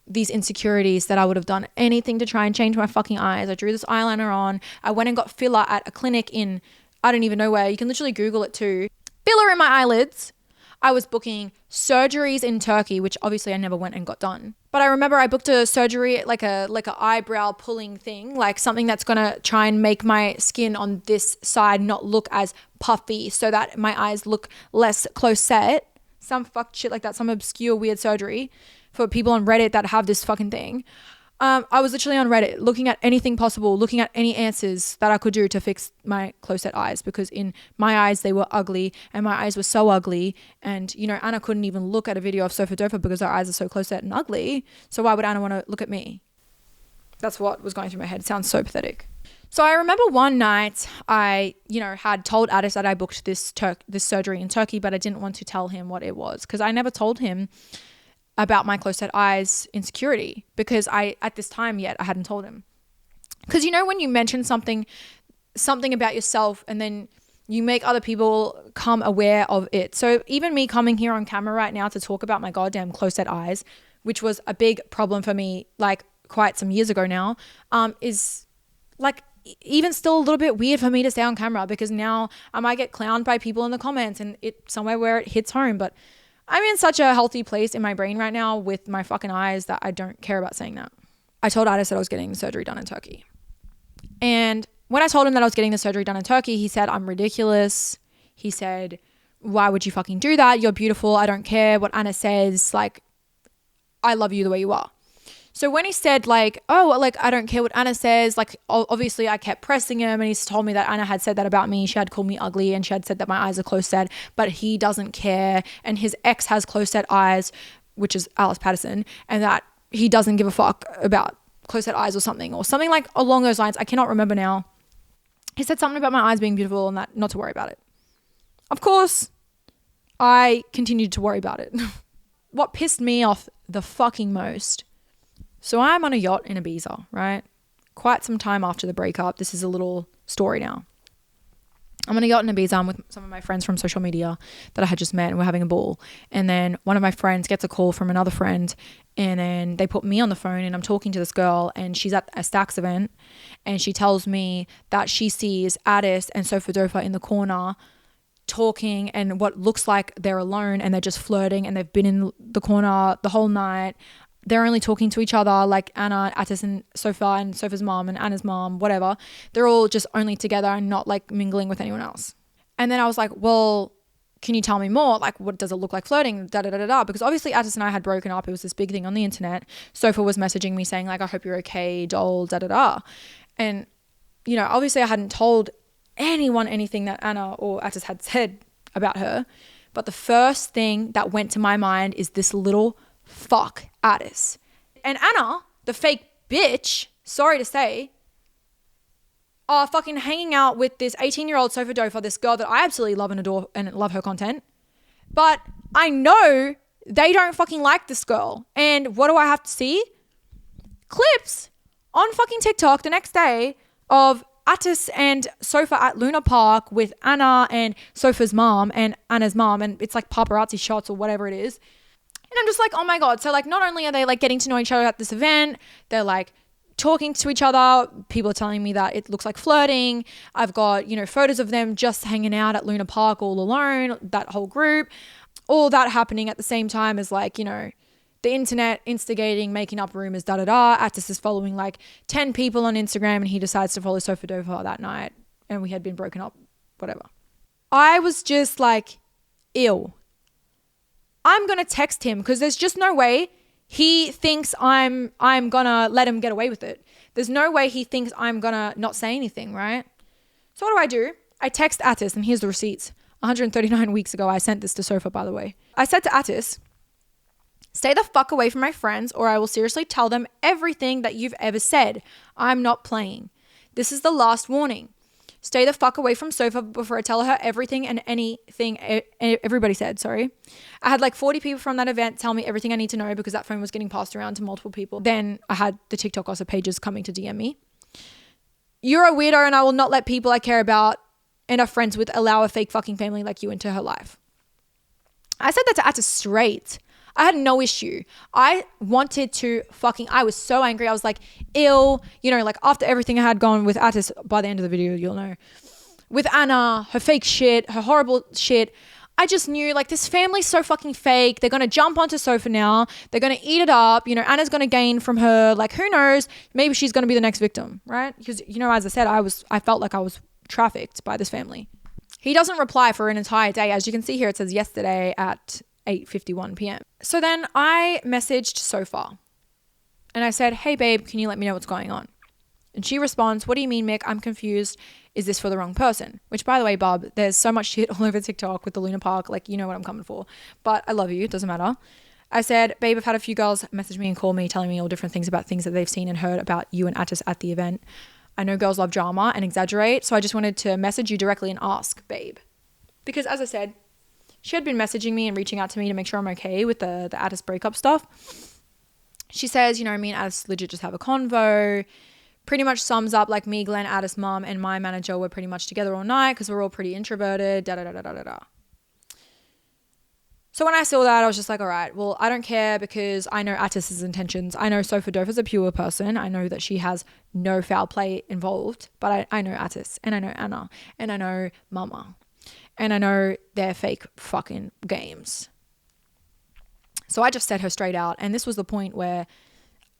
these insecurities that I would have done anything to try and change my fucking eyes. I drew this eyeliner on. I went and got filler at a clinic in, I don't even know where. You can literally Google it too. Filler in my eyelids. I was booking surgeries in Turkey, which obviously I never went and got done. But I remember I booked a surgery, like a eyebrow pulling thing, like something that's going to try and make my skin on this side not look as puffy so that my eyes look less close set. Some fucked shit like that, some obscure weird surgery for people on Reddit that have this fucking thing. I was literally on Reddit looking at anything possible, looking at any answers that I could do to fix my close-set eyes, because in my eyes, they were ugly, and my eyes were so ugly. And, Anna couldn't even look at a video of Sopha because her eyes are so close-set and ugly. So why would Anna want to look at me? That's what was going through my head. It sounds so pathetic. So I remember one night I, had told Atis that I booked this surgery in Turkey, but I didn't want to tell him what it was because I never told him about my close set eyes insecurity because at this time yet, I hadn't told him. Because when you mention something about yourself and then you make other people come aware of it. So even me coming here on camera right now to talk about my goddamn close set eyes, which was a big problem for me like quite some years ago now, is like even still a little bit weird for me to stay on camera because now I might get clowned by people in the comments and it's somewhere where it hits home. But I'm in such a healthy place in my brain right now with my fucking eyes that I don't care about saying that. I told Atis that I was getting the surgery done in Turkey. And when I told him that I was getting the surgery done in Turkey, he said, I'm ridiculous. He said, why would you fucking do that? You're beautiful. I don't care what Anna says. Like, I love you the way you are. So when he said like, oh, like, I don't care what Anna says, like, obviously I kept pressing him and he's told me that Anna had said that about me. She had called me ugly and she had said that my eyes are close set, but he doesn't care. And his ex has close set eyes, which is Alice Patterson, and that he doesn't give a fuck about close set eyes or something like along those lines. I cannot remember now. He said something about my eyes being beautiful and that not to worry about it. Of course, I continued to worry about it. What pissed me off the fucking most. So I'm on a yacht in Ibiza, right? Quite some time after the breakup. This is a little story now. I'm on a yacht in Ibiza. I'm with some of my friends from social media that I had just met and we're having a ball. And then one of my friends gets a call from another friend and then they put me on the phone and I'm talking to this girl and she's at a Stacks event and she tells me that she sees Atis and Sopha in the corner talking and what looks like they're alone and they're just flirting and they've been in the corner the whole night. They're only talking to each other, like Anna, Atis and Sopha and Sopha's mom and Anna's mom, whatever. They're all just only together and not like mingling with anyone else. And then I was like, well, can you tell me more? Like, what does it look like flirting? Da da da da da. Because obviously Atis and I had broken up. It was this big thing on the internet. Sopha was messaging me saying like, I hope you're okay, doll, da da da. And, obviously I hadn't told anyone anything that Anna or Atis had said about her. But the first thing that went to my mind is this little fuck Atis. And Anna, the fake bitch, sorry to say, are fucking hanging out with this 18-year-old Sopha, this girl that I absolutely love and adore and love her content. But I know they don't fucking like this girl. And what do I have to see? Clips on fucking TikTok the next day of Atis and Sopha at Luna Park with Anna and Sopha's mom and Anna's mom. And it's like paparazzi shots or whatever it is. And I'm just like, oh my God. So like, not only are they like getting to know each other at this event, they're like talking to each other. People are telling me that it looks like flirting. I've got, photos of them just hanging out at Luna Park all alone, that whole group, all that happening at the same time as like, the internet instigating, making up rumors, da da da. Atis is following like 10 people on Instagram and he decides to follow Sopha that night and we had been broken up, whatever. I was just like, ew. I'm going to text him because there's just no way he thinks I'm going to let him get away with it. There's no way he thinks I'm going to not say anything, right? So what do? I text Atis and here's the receipts. 139 weeks ago, I sent this to Sopha, by the way. I said to Atis, stay the fuck away from my friends or I will seriously tell them everything that you've ever said. I'm not playing. This is the last warning. Stay the fuck away from Sopha before I tell her everything and anything everybody said, sorry. I had like 40 people from that event tell me everything I need to know because that phone was getting passed around to multiple people. Then I had the TikTok gossip pages coming to DM me. You're a weirdo and I will not let people I care about and are friends with allow a fake fucking family like you into her life. I said that to Atis straight. I had no issue. I wanted to I was so angry. I was like, ill, like after everything I had gone with Atis, by the end of the video, you'll know, with Anna, her fake shit, her horrible shit. I just knew like this family's so fucking fake. They're going to jump onto Sopha now. They're going to eat it up. Anna's going to gain from her. Like, who knows? Maybe she's going to be the next victim, right? Because, as I said, I felt like I was trafficked by this family. He doesn't reply for an entire day. As you can see here, it says yesterday at 8:51 p.m. So then I messaged Sopha and I said, hey babe, can you let me know what's going on? And she responds, what do you mean, Mick? I'm confused. Is this for the wrong person? Which, by the way, Bob, there's so much shit all over TikTok with the Luna Park. Like, you know what I'm coming for. But I love you. It doesn't matter. I said, babe, I've had a few girls message me and call me telling me all different things about things that they've seen and heard about you and Atis at the event. I know girls love drama and exaggerate, so I just wanted to message you directly and ask, babe. Because as I said, she had been messaging me and reaching out to me to make sure I'm okay with the Atis breakup stuff. She says, you know, me and Atis legit just have a convo. Pretty much sums up like me, Glenn, Atis' mum, and my manager were pretty much together all night because we're all pretty introverted, da-da-da-da-da-da. So when I saw that, I was just like, all right, well, I don't care because I know Atis' intentions. I know Sopha is a pure person. I know that she has no foul play involved, but I know Atis and I know Anna and I know Mama and I know they're fake fucking games. So I just said her straight out. And this was the point where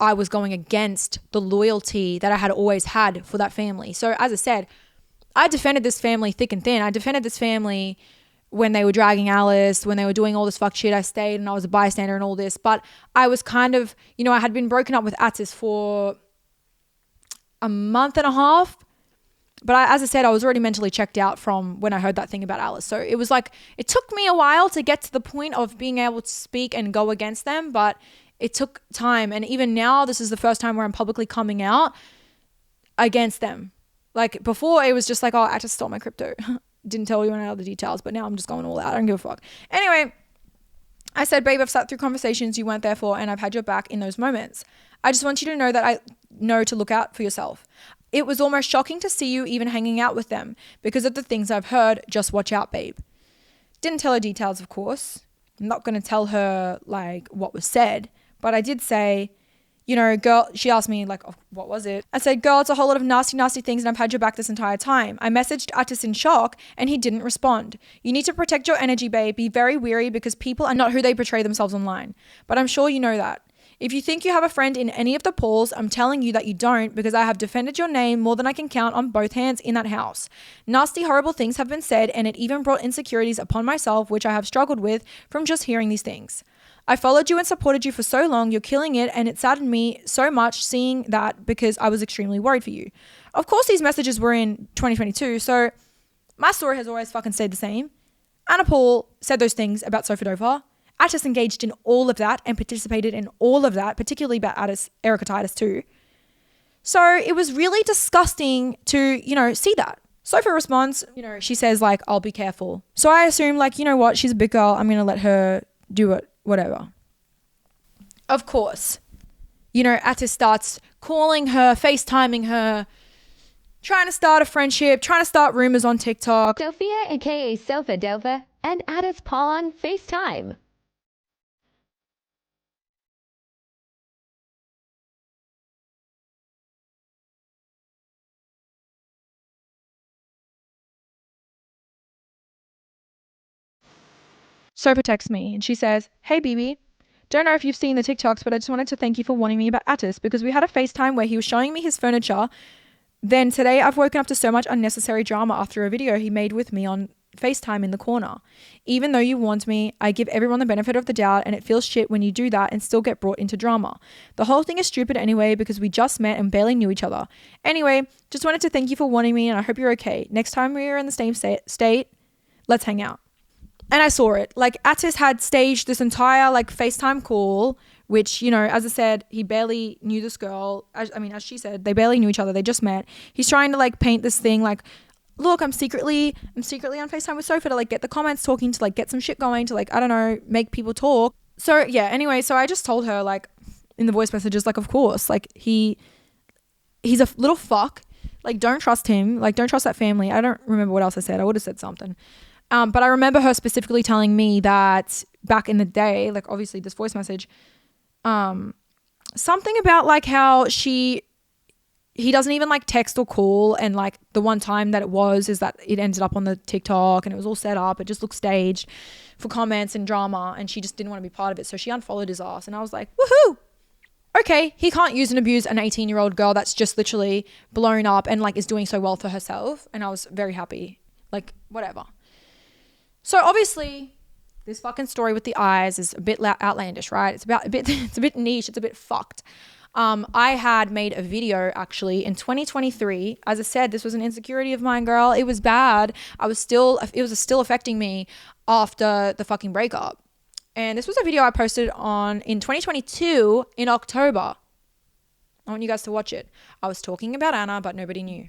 I was going against the loyalty that I had always had for that family. So as I said, I defended this family thick and thin. I defended this family when they were dragging Alice, when they were doing all this fuck shit. I stayed and I was a bystander and all this. But I was kind of, you know, I had been broken up with Atis for a month and a half. But as I said, I was already mentally checked out from when I heard that thing about Alice. So it was like, it took me a while to get to the point of being able to speak and go against them. But it took time. And even now, this is the first time where I'm publicly coming out against them. Like before, it was just like, oh, Atis stole my crypto. Didn't tell you any other details, but now I'm just going all out. I don't give a fuck. Anyway, I said, babe, I've sat through conversations you weren't there for and I've had your back in those moments. I just want you to know that I know to look out for yourself. It was almost shocking to see you even hanging out with them because of the things I've heard. Just watch out, babe. Didn't tell her details, of course. I'm not going to tell her like what was said, but I did say, you know, girl, she asked me like, oh, what was it? I said, girl, it's a whole lot of nasty, nasty things and I've had your back this entire time. I messaged Atis in shock and he didn't respond. You need to protect your energy, babe. Be very wary because people are not who they portray themselves online. But I'm sure you know that. If you think you have a friend in any of the polls, I'm telling you that you don't because I have defended your name more than I can count on both hands in that house. Nasty, horrible things have been said and it even brought insecurities upon myself, which I have struggled with from just hearing these things. I followed you and supported you for so long, you're killing it, and it saddened me so much seeing that because I was extremely worried for you. Of course, these messages were in 2022, so my story has always fucking stayed the same. Anna Paul said those things about Sopha. Atis engaged in all of that and participated in all of that, particularly about Atis, Titus too. So it was really disgusting to, you know, see that. Sopha responds, you know, she says like, I'll be careful. So I assume like, you know what, she's a big girl, I'm going to let her do it. Whatever. Of course, you know, Atis starts calling her, FaceTiming her, trying to start a friendship, trying to start rumors on TikTok. Sophia, aka Sopha Delva, and Atis Paul on FaceTime. Sopha texts me and she says, hey, BB. Don't know if you've seen the TikToks, but I just wanted to thank you for warning me about Atis because we had a FaceTime where he was showing me his furniture. Then today I've woken up to so much unnecessary drama after a video he made with me on FaceTime in the corner. Even though you warned me, I give everyone the benefit of the doubt and it feels shit when you do that and still get brought into drama. The whole thing is stupid anyway because we just met and barely knew each other. Anyway, just wanted to thank you for warning me and I hope you're okay. Next time we are in the same state, let's hang out. And I saw it. Like Atis had staged this entire like FaceTime call, which, you know, as I said, he barely knew this girl. As she said, they barely knew each other. They just met. He's trying to like paint this thing like, look, I'm secretly on FaceTime with Sopha to like get the comments talking, to like get some shit going, to like, I don't know, make people talk. So yeah, anyway, so I just told her like in the voice messages, like, of course, like he's a little fuck. Like, don't trust him. Like, don't trust that family. I don't remember what else I said. I would have said something. But I remember her specifically telling me that back in the day, like obviously this voice message, something about like how he doesn't even like text or call. And like the one time that is that it ended up on the TikTok and it was all set up. It just looked staged for comments and drama and she just didn't want to be part of it. So she unfollowed his ass and I was like, woohoo! Okay, he can't use and abuse an 18-year-old girl that's just literally blown up and like is doing so well for herself. And I was very happy. Like, whatever. So obviously, this fucking story with the eyes is a bit outlandish, right? It's a bit niche. It's a bit fucked. I had made a video actually in 2023. As I said, this was an insecurity of mine, girl. It was bad. It was still affecting me after the fucking breakup. And this was a video I posted in 2022 in October. I want you guys to watch it. I was talking about Anna, but nobody knew.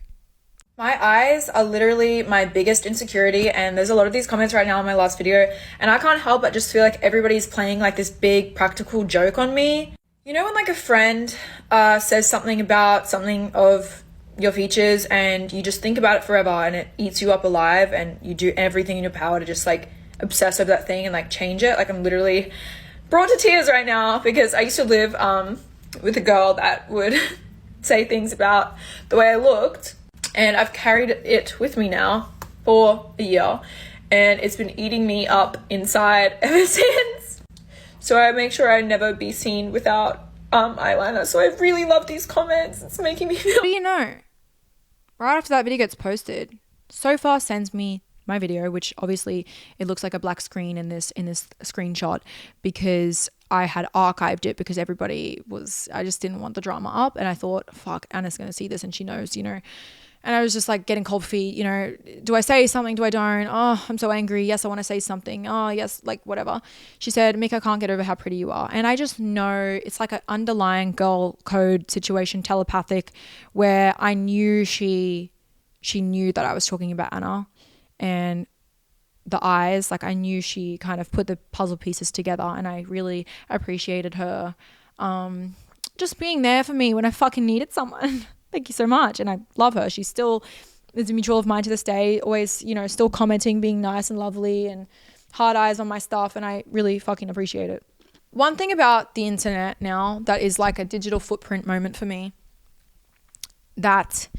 My eyes are literally my biggest insecurity, and there's a lot of these comments right now on my last video, and I can't help but just feel like everybody's playing like this big practical joke on me. You know when like a friend says something about something of your features and you just think about it forever and it eats you up alive, and you do everything in your power to just like obsess over that thing and like change it. Like I'm literally brought to tears right now because I used to live with a girl that would say things about the way I looked, and I've carried it with me now for a year, and it's been eating me up inside ever since. So I make sure I never be seen without eyeliner. So I really love these comments. It's making me feel... What do you know? Right after that video gets posted, Sopha sends me my video, which obviously it looks like a black screen in this screenshot because I had archived it because I just didn't want the drama up, and I thought, fuck, Anna's gonna see this and she knows, you know. And I was just like getting cold feet, you know, do I say something? Do I don't? Oh, I'm so angry. Yes, I want to say something. Oh, yes, like whatever. She said, Mika, can't get over how pretty you are. And I just know it's like an underlying girl code situation, telepathic, where I knew she knew that I was talking about Anna, and the eyes, like I knew she kind of put the puzzle pieces together, and I really appreciated her just being there for me when I fucking needed someone. Thank you so much. And I love her. She still is a mutual of mine to this day, always, you know, still commenting, being nice and lovely and hard eyes on my stuff, and I really fucking appreciate it. One thing about the internet now that is like a digital footprint moment for me that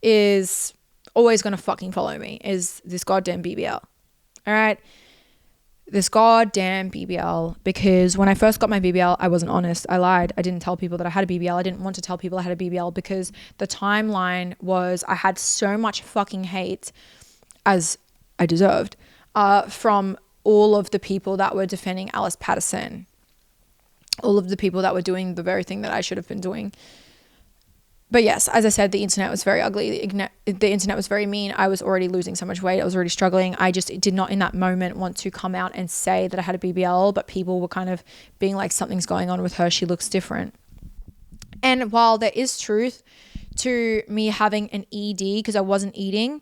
is always going to fucking follow me is this goddamn BBL. All right? This goddamn BBL, because when I first got my BBL, I wasn't honest. I lied. I didn't tell people that I had a BBL. I didn't want to tell people I had a BBL because the timeline was I had so much fucking hate, as I deserved, from all of the people that were defending Alice Patterson, all of the people that were doing the very thing that I should have been doing. But yes, as I said, the internet was very ugly. The internet was very mean. I was already losing so much weight. I was already struggling. I just did not in that moment want to come out and say that I had a BBL, but people were kind of being like, something's going on with her. She looks different. And while there is truth to me having an ED because I wasn't eating,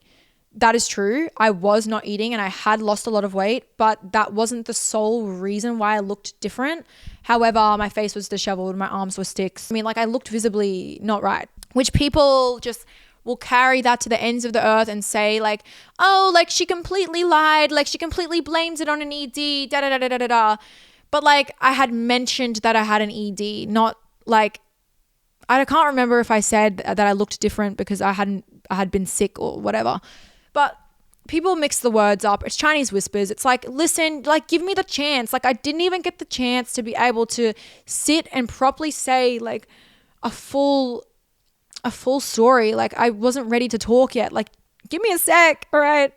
that is true. I was not eating and I had lost a lot of weight, but that wasn't the sole reason why I looked different. However, my face was disheveled, my arms were sticks. I mean, like I looked visibly not right, which people just will carry that to the ends of the earth and say like, oh, like she completely lied, like she completely blames it on an ED, da da da da da da. But like I had mentioned that I had an ED, not like, I can't remember if I said that I looked different because I had been sick or whatever. But people mix the words up. It's Chinese whispers. It's like, listen, like give me the chance. Like I didn't even get the chance to be able to sit and properly say like a full story. Like I wasn't ready to talk yet. Like give me a sec, all right?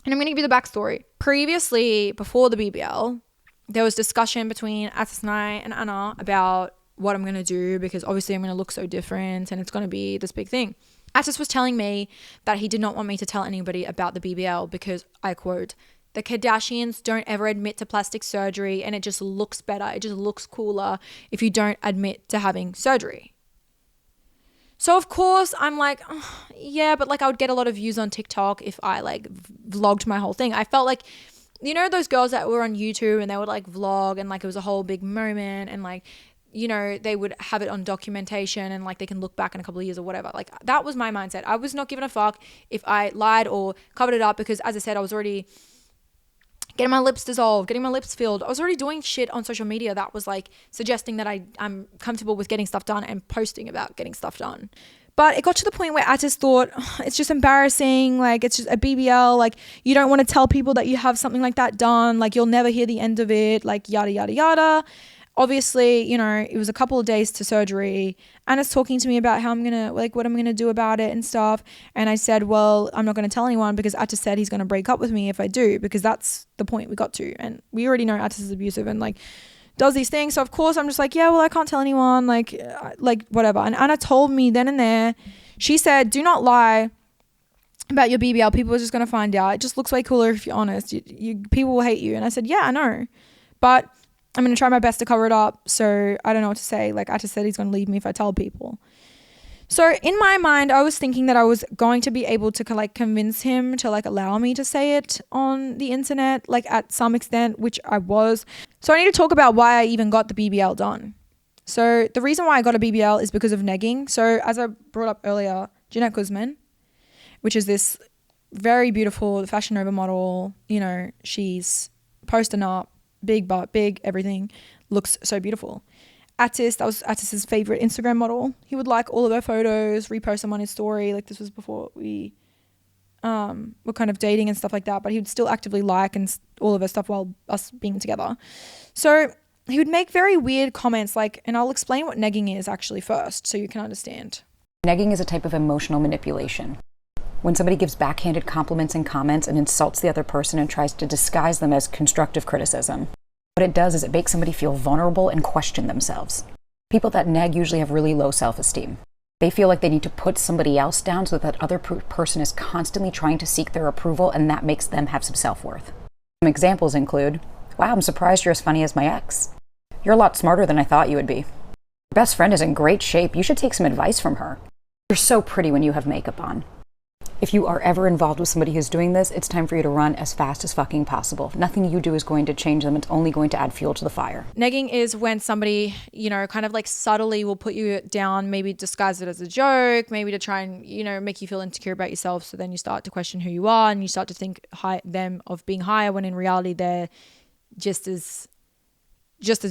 And I'm going to give you the backstory. Previously, before the BBL, there was discussion between Atis and Anna about what I'm going to do because obviously I'm going to look so different and it's going to be this big thing. Atis was telling me that he did not want me to tell anybody about the BBL because, I quote, the Kardashians don't ever admit to plastic surgery and it just looks better. It just looks cooler if you don't admit to having surgery. So, of course, I'm like, oh, yeah, but like I would get a lot of views on TikTok if I like vlogged my whole thing. I felt like, you know, those girls that were on YouTube and they would like vlog and like it was a whole big moment and like, you know, they would have it on documentation and like they can look back in a couple of years or whatever. Like that was my mindset. I was not giving a fuck if I lied or covered it up because, as I said, I was already getting my lips dissolved, getting my lips filled. I was already doing shit on social media that was like suggesting that I'm comfortable with getting stuff done and posting about getting stuff done. But it got to the point where I just thought, oh, it's just embarrassing. Like it's just a BBL. Like you don't want to tell people that you have something like that done. Like you'll never hear the end of it. Like yada, yada, yada. Obviously, you know, it was a couple of days to surgery. Anna's talking to me about how I'm going to, like, what I'm going to do about it and stuff. And I said, well, I'm not going to tell anyone because Atis said he's going to break up with me if I do, because that's the point we got to. And we already know Atis is abusive and, like, does these things. So, of course, I'm just like, yeah, well, I can't tell anyone, like whatever. And Anna told me then and there, she said, do not lie about your BBL, people are just going to find out. It just looks way cooler if you're honest. People will hate you. And I said, yeah, I know. But I'm going to try my best to cover it up. So I don't know what to say. Like, Atis said he's going to leave me if I tell people. So in my mind, I was thinking that I was going to be able to like convince him to like allow me to say it on the internet, like at some extent, which I was. So I need to talk about why I even got the BBL done. So the reason why I got a BBL is because of negging. So as I brought up earlier, Janette Guzman, which is this very beautiful Fashion Nova model, you know, she's posting up, big butt, big everything, looks so beautiful. Atis, that was Atis's favorite Instagram model. He would like all of her photos, repost them on his story. Like, this was before we were kind of dating and stuff like that, but he would still actively like and all of her stuff while us being together. So he would make very weird comments, like, and I'll explain what negging is actually first so you can understand. Negging is a type of emotional manipulation. When somebody gives backhanded compliments and comments and insults the other person and tries to disguise them as constructive criticism. What it does is it makes somebody feel vulnerable and question themselves. People that neg usually have really low self-esteem. They feel like they need to put somebody else down so that other person is constantly trying to seek their approval, and that makes them have some self-worth. Some examples include, wow, I'm surprised you're as funny as my ex. You're a lot smarter than I thought you would be. Your best friend is in great shape. You should take some advice from her. You're so pretty when you have makeup on. If you are ever involved with somebody who's doing this, it's time for you to run as fast as fucking possible. Nothing you do is going to change them. It's only going to add fuel to the fire. Negging is when somebody, you know, kind of like subtly will put you down, maybe disguise it as a joke, maybe to try and, you know, make you feel insecure about yourself. So then you start to question who you are and you start to think them of being higher when in reality they're just as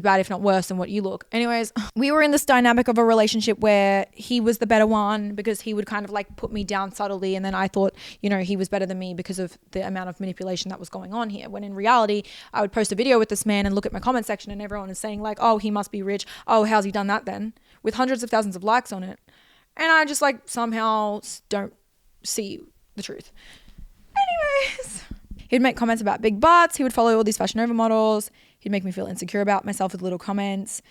bad, if not worse, than what you look. Anyways, we were in this dynamic of a relationship where he was the better one because he would kind of like put me down subtly, and then I thought, you know, he was better than me because of the amount of manipulation that was going on here. When in reality, I would post a video with this man and look at my comment section and everyone is saying like, oh, he must be rich. Oh, how's he done that then? With hundreds of thousands of likes on it. And I just like somehow don't see the truth. Anyways, he'd make comments about big butts. He would follow all these Fashion Nova models. He'd make me feel insecure about myself with little comments.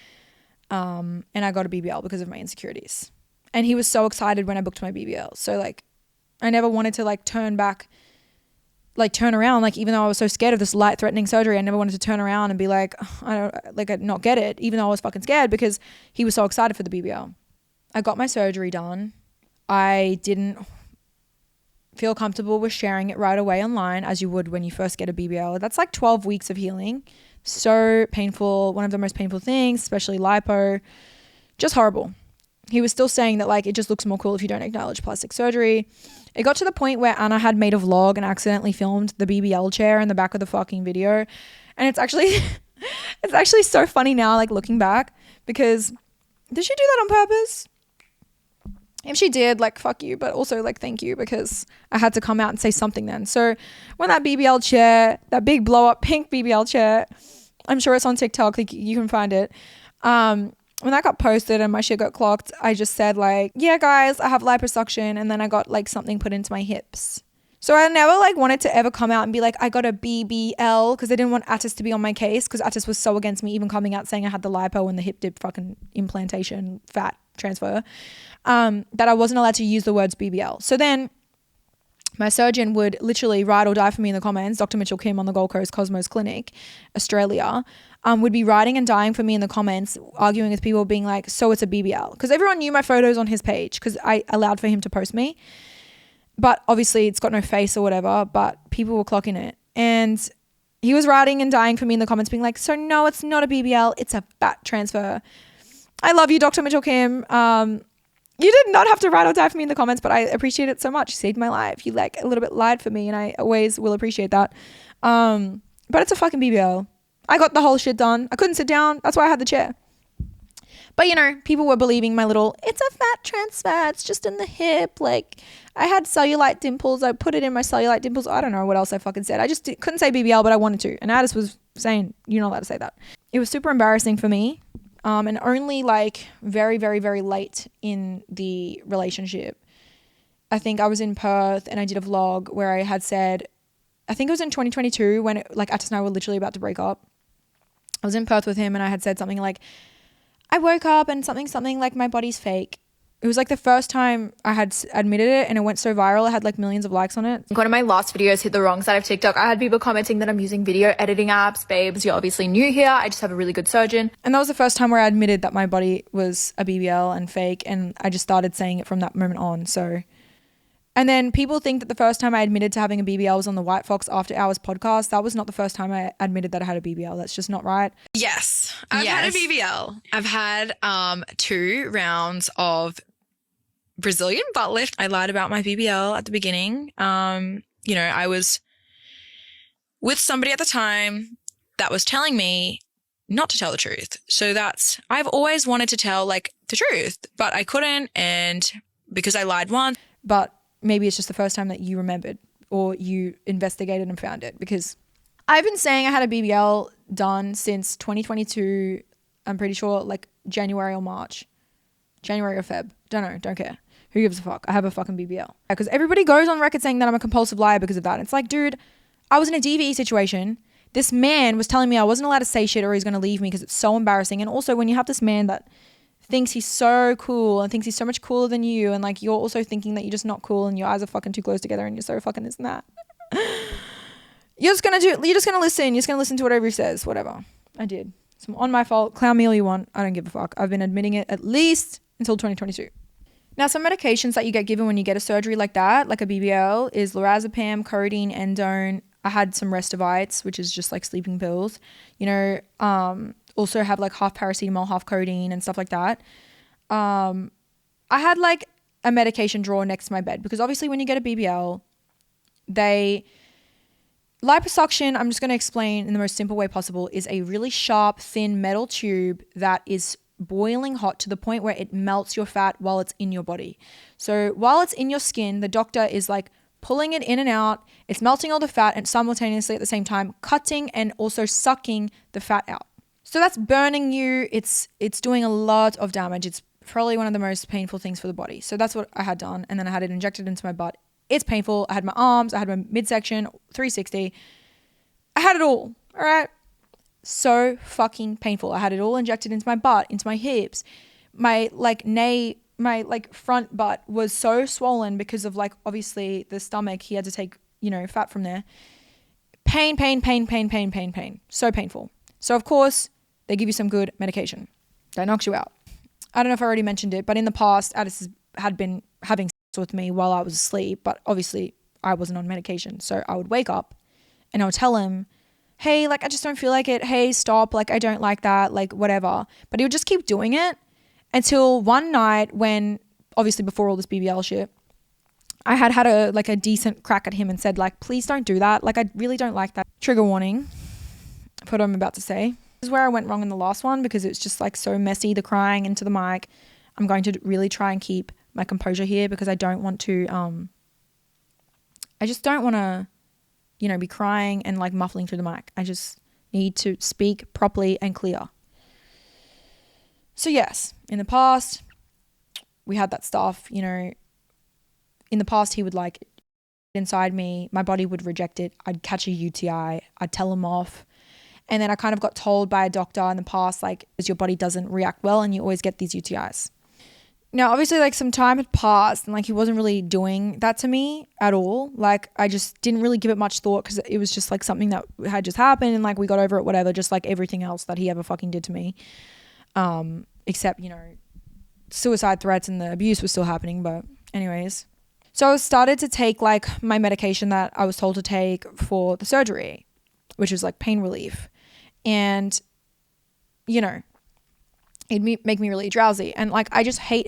And I got a BBL because of my insecurities. And he was so excited when I booked my BBL. So like, I never wanted to like turn around. Like, even though I was so scared of this light threatening surgery, I never wanted to turn around and be like, I'd not get it, even though I was fucking scared because he was so excited for the BBL. I got my surgery done. I didn't feel comfortable with sharing it right away online as you would when you first get a BBL. That's like 12 weeks of healing. So painful, one of the most painful things, especially lipo, just horrible. He was still saying that like it just looks more cool if you don't acknowledge plastic surgery. It got to the point where Anna had made a vlog and accidentally filmed the BBL chair in the back of the fucking video, and it's actually so funny now, like looking back, because did she do that on purpose? If she did, like, fuck you, but also like thank you, because I had to come out and say something then. So when that BBL chair, that big blow up pink BBL chair, I'm sure it's on TikTok, like you can find it. When that got posted and my shit got clocked, I just said like, yeah guys, I have liposuction, and then I got like something put into my hips. So I never like wanted to ever come out and be like, I got a BBL, because I didn't want Atis to be on my case, because Atis was so against me even coming out saying I had the lipo and the hip dip fucking implantation fat transfer, that I wasn't allowed to use the words BBL. So then my surgeon would literally ride or die for me in the comments. Dr. Mitchell Kim on the Gold Coast Cosmos Clinic, Australia, would be riding and dying for me in the comments, arguing with people, being like, so it's a BBL. Because everyone knew my photos on his page because I allowed for him to post me. But obviously it's got no face or whatever, but people were clocking it. And he was riding and dying for me in the comments, being like, so no, it's not a BBL, it's a fat transfer. I love you, Dr. Mitchell Kim. You did not have to ride or die for me in the comments, but I appreciate it so much. You saved my life. You like a little bit lied for me, and I always will appreciate that. But it's a fucking BBL. I got the whole shit done. I couldn't sit down. That's why I had the chair. But you know, people were believing my little, it's a fat transfer, it's just in the hip. Like, I had cellulite dimples. I put it in my cellulite dimples. I don't know what else I fucking said. I just couldn't say BBL, but I wanted to. And Atis was saying, you're not allowed to say that. It was super embarrassing for me. And only like very, very, very late in the relationship, I think I was in Perth and I did a vlog where I had said, I think it was in 2022 when like Atis and I were literally about to break up. I was in Perth with him and I had said something like, I woke up and something like my body's fake. It was like the first time I had admitted it, and it went so viral. It had like millions of likes on it. One of my last videos hit the wrong side of TikTok. I had people commenting that I'm using video editing apps. Babes, you're obviously new here. I just have a really good surgeon. And that was the first time where I admitted that my body was a BBL and fake, and I just started saying it from that moment on. So, and then people think that the first time I admitted to having a BBL was on the White Fox After Hours podcast. That was not the first time I admitted that I had a BBL. That's just not right. Yes, I've had a BBL. I've had 2 rounds of Brazilian butt lift. I lied about my BBL at the beginning. You know, I was with somebody at the time that was telling me not to tell the truth. So I've always wanted to tell like the truth, but I couldn't, and because I lied once. But maybe it's just the first time that you remembered or you investigated and found it, because I've been saying I had a BBL done since 2022. I'm pretty sure like January or March. January or Feb. Don't know. Don't care. Who gives a fuck? I have a fucking BBL. Because everybody goes on record saying that I'm a compulsive liar because of that. It's like, dude, I was in a DV situation. This man was telling me I wasn't allowed to say shit or he's going to leave me because it's so embarrassing. And also when you have this man that thinks he's so cool and thinks he's so much cooler than you, and like you're also thinking that you're just not cool and your eyes are fucking too close together and you're so fucking this and that. You're just going to listen. You're just going to listen to whatever he says. Whatever. I did. It's on my fault. Clown me all you want. I don't give a fuck. I've been admitting it at least until 2022. Now, some medications that you get given when you get a surgery like that, like a BBL, is lorazepam, codeine, endone. I had some Restovites, which is just like sleeping pills. You know, also have like half paracetamol, half codeine and stuff like that. I had like a medication drawer next to my bed because obviously when you get a BBL, liposuction, I'm just going to explain in the most simple way possible, is a really sharp, thin metal tube that is boiling hot to the point where it melts your fat while it's in your body. So while it's in your skin, the doctor is like pulling it in and out. It's melting all the fat and simultaneously at the same time cutting and also sucking the fat out. So that's burning you. It's doing a lot of damage. It's probably one of the most painful things for the body. So that's what I had done. And then I had it injected into my butt. It's painful. I had my arms. I had my midsection, 360. I had it all. All right. So fucking painful. I had it all injected into my butt, into my hips. My front butt was so swollen because of like obviously the stomach. He had to take, you know, fat from there. Pain. So painful. So of course they give you some good medication that knocks you out. I don't know if I already mentioned it, but in the past, Atis had been having sex with me while I was asleep, but obviously I wasn't on medication. So I would wake up and I would tell him, hey, like, I just don't feel like it. Hey, stop. Like, I don't like that. Like, whatever. But he would just keep doing it until one night when, obviously before all this BBL shit, I had a decent crack at him and said, like, please don't do that. Like, I really don't like that. Trigger warning for what I'm about to say. This is where I went wrong in the last one because it's just like so messy, the crying into the mic. I'm going to really try and keep my composure here because I don't want to, I just don't want to, you know, be crying and like muffling through the mic. I just need to speak properly and clear. So yes, in the past, we had that stuff, you know, in the past he would like inside me, my body would reject it. I'd catch a UTI, I'd tell him off. And then I kind of got told by a doctor in the past, like, because your body doesn't react well and you always get these UTIs. Now, obviously, like some time had passed and like he wasn't really doing that to me at all. Like I just didn't really give it much thought because it was just like something that had just happened and like we got over it, whatever, just like everything else that he ever fucking did to me. Except, you know, suicide threats and the abuse was still happening. But anyways, so I started to take like my medication that I was told to take for the surgery, which was like pain relief. And, you know, it'd make me really drowsy. And like, I just hate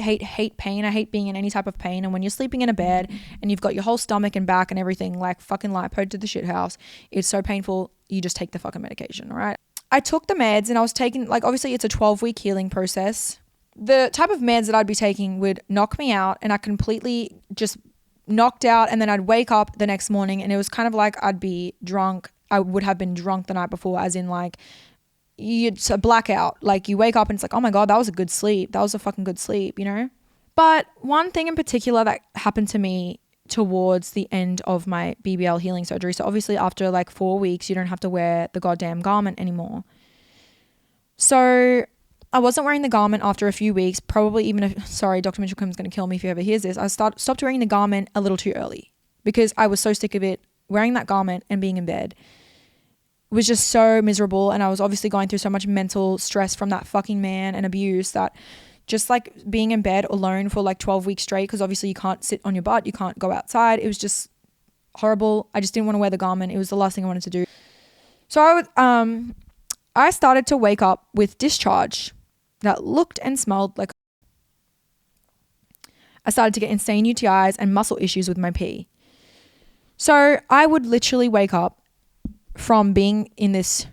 pain. I hate being in any type of pain. And when you're sleeping in a bed and you've got your whole stomach and back and everything like fucking lipo to the shit house, it's so painful. You just take the fucking medication. All right. I took the meds and I was taking, like, obviously it's a 12-week healing process. The type of meds that I'd be taking would knock me out and I completely just knocked out. And then I'd wake up the next morning and it was kind of like I'd be drunk. I would have been drunk the night before, as in like, it's a blackout. Like you wake up and it's like, oh my God, that was a good sleep. That was a fucking good sleep, you know? But one thing in particular that happened to me towards the end of my BBL healing surgery. So obviously after like 4 weeks, you don't have to wear the goddamn garment anymore. So I wasn't wearing the garment after a few weeks, probably even if, sorry, Dr. Mitchell Combs going to kill me if he ever hears this. I stopped wearing the garment a little too early because I was so sick of it. Wearing that garment and being in bed was just so miserable. And I was obviously going through so much mental stress from that fucking man and abuse that just like being in bed alone for like 12 weeks straight, because obviously you can't sit on your butt, you can't go outside. It was just horrible. I just didn't want to wear the garment. It was the last thing I wanted to do. So I started to wake up with discharge that looked and smelled like. I started to get insane UTIs and muscle issues with my pee. So I would literally wake up from being in this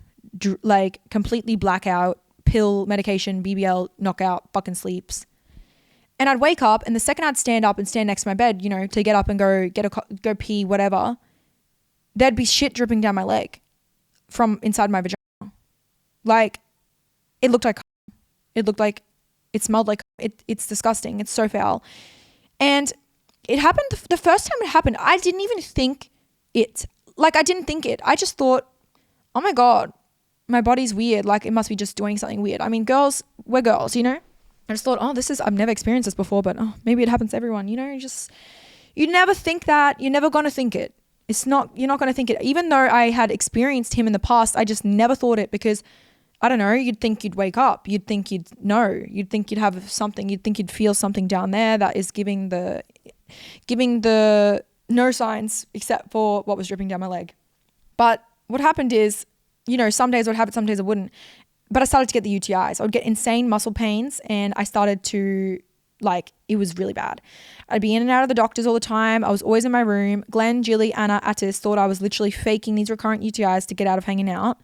like completely blackout, pill, medication, BBL, knockout, fucking sleeps. And I'd wake up, and the second I'd stand up and stand next to my bed, you know, to get up and go pee, whatever, there'd be shit dripping down my leg from inside my vagina. Like, it looked like, it smelled like, it's disgusting. It's so foul. And it happened, the first time it happened, I didn't even think it. Like, I didn't think it. I just thought, oh my God, my body's weird. Like, it must be just doing something weird. I mean, girls, we're girls, you know? I just thought, oh, I've never experienced this before, but maybe it happens to everyone, you know? You never think that. You're never going to think it. You're not going to think it. Even though I had experienced him in the past, I just never thought it because, I don't know, you'd think you'd wake up. You'd think you'd know. You'd think you'd have something. You'd think you'd feel something down there that is giving the no signs except for what was dripping down my leg. But what happened is, you know, some days I would have it, some days I wouldn't. But I started to get the UTIs. I would get insane muscle pains, and I started to, like, it was really bad. I'd be in and out of the doctors all the time. I was always in my room. Glenn, Jilly, Anna, Atis thought I was literally faking these recurrent UTIs to get out of hanging out,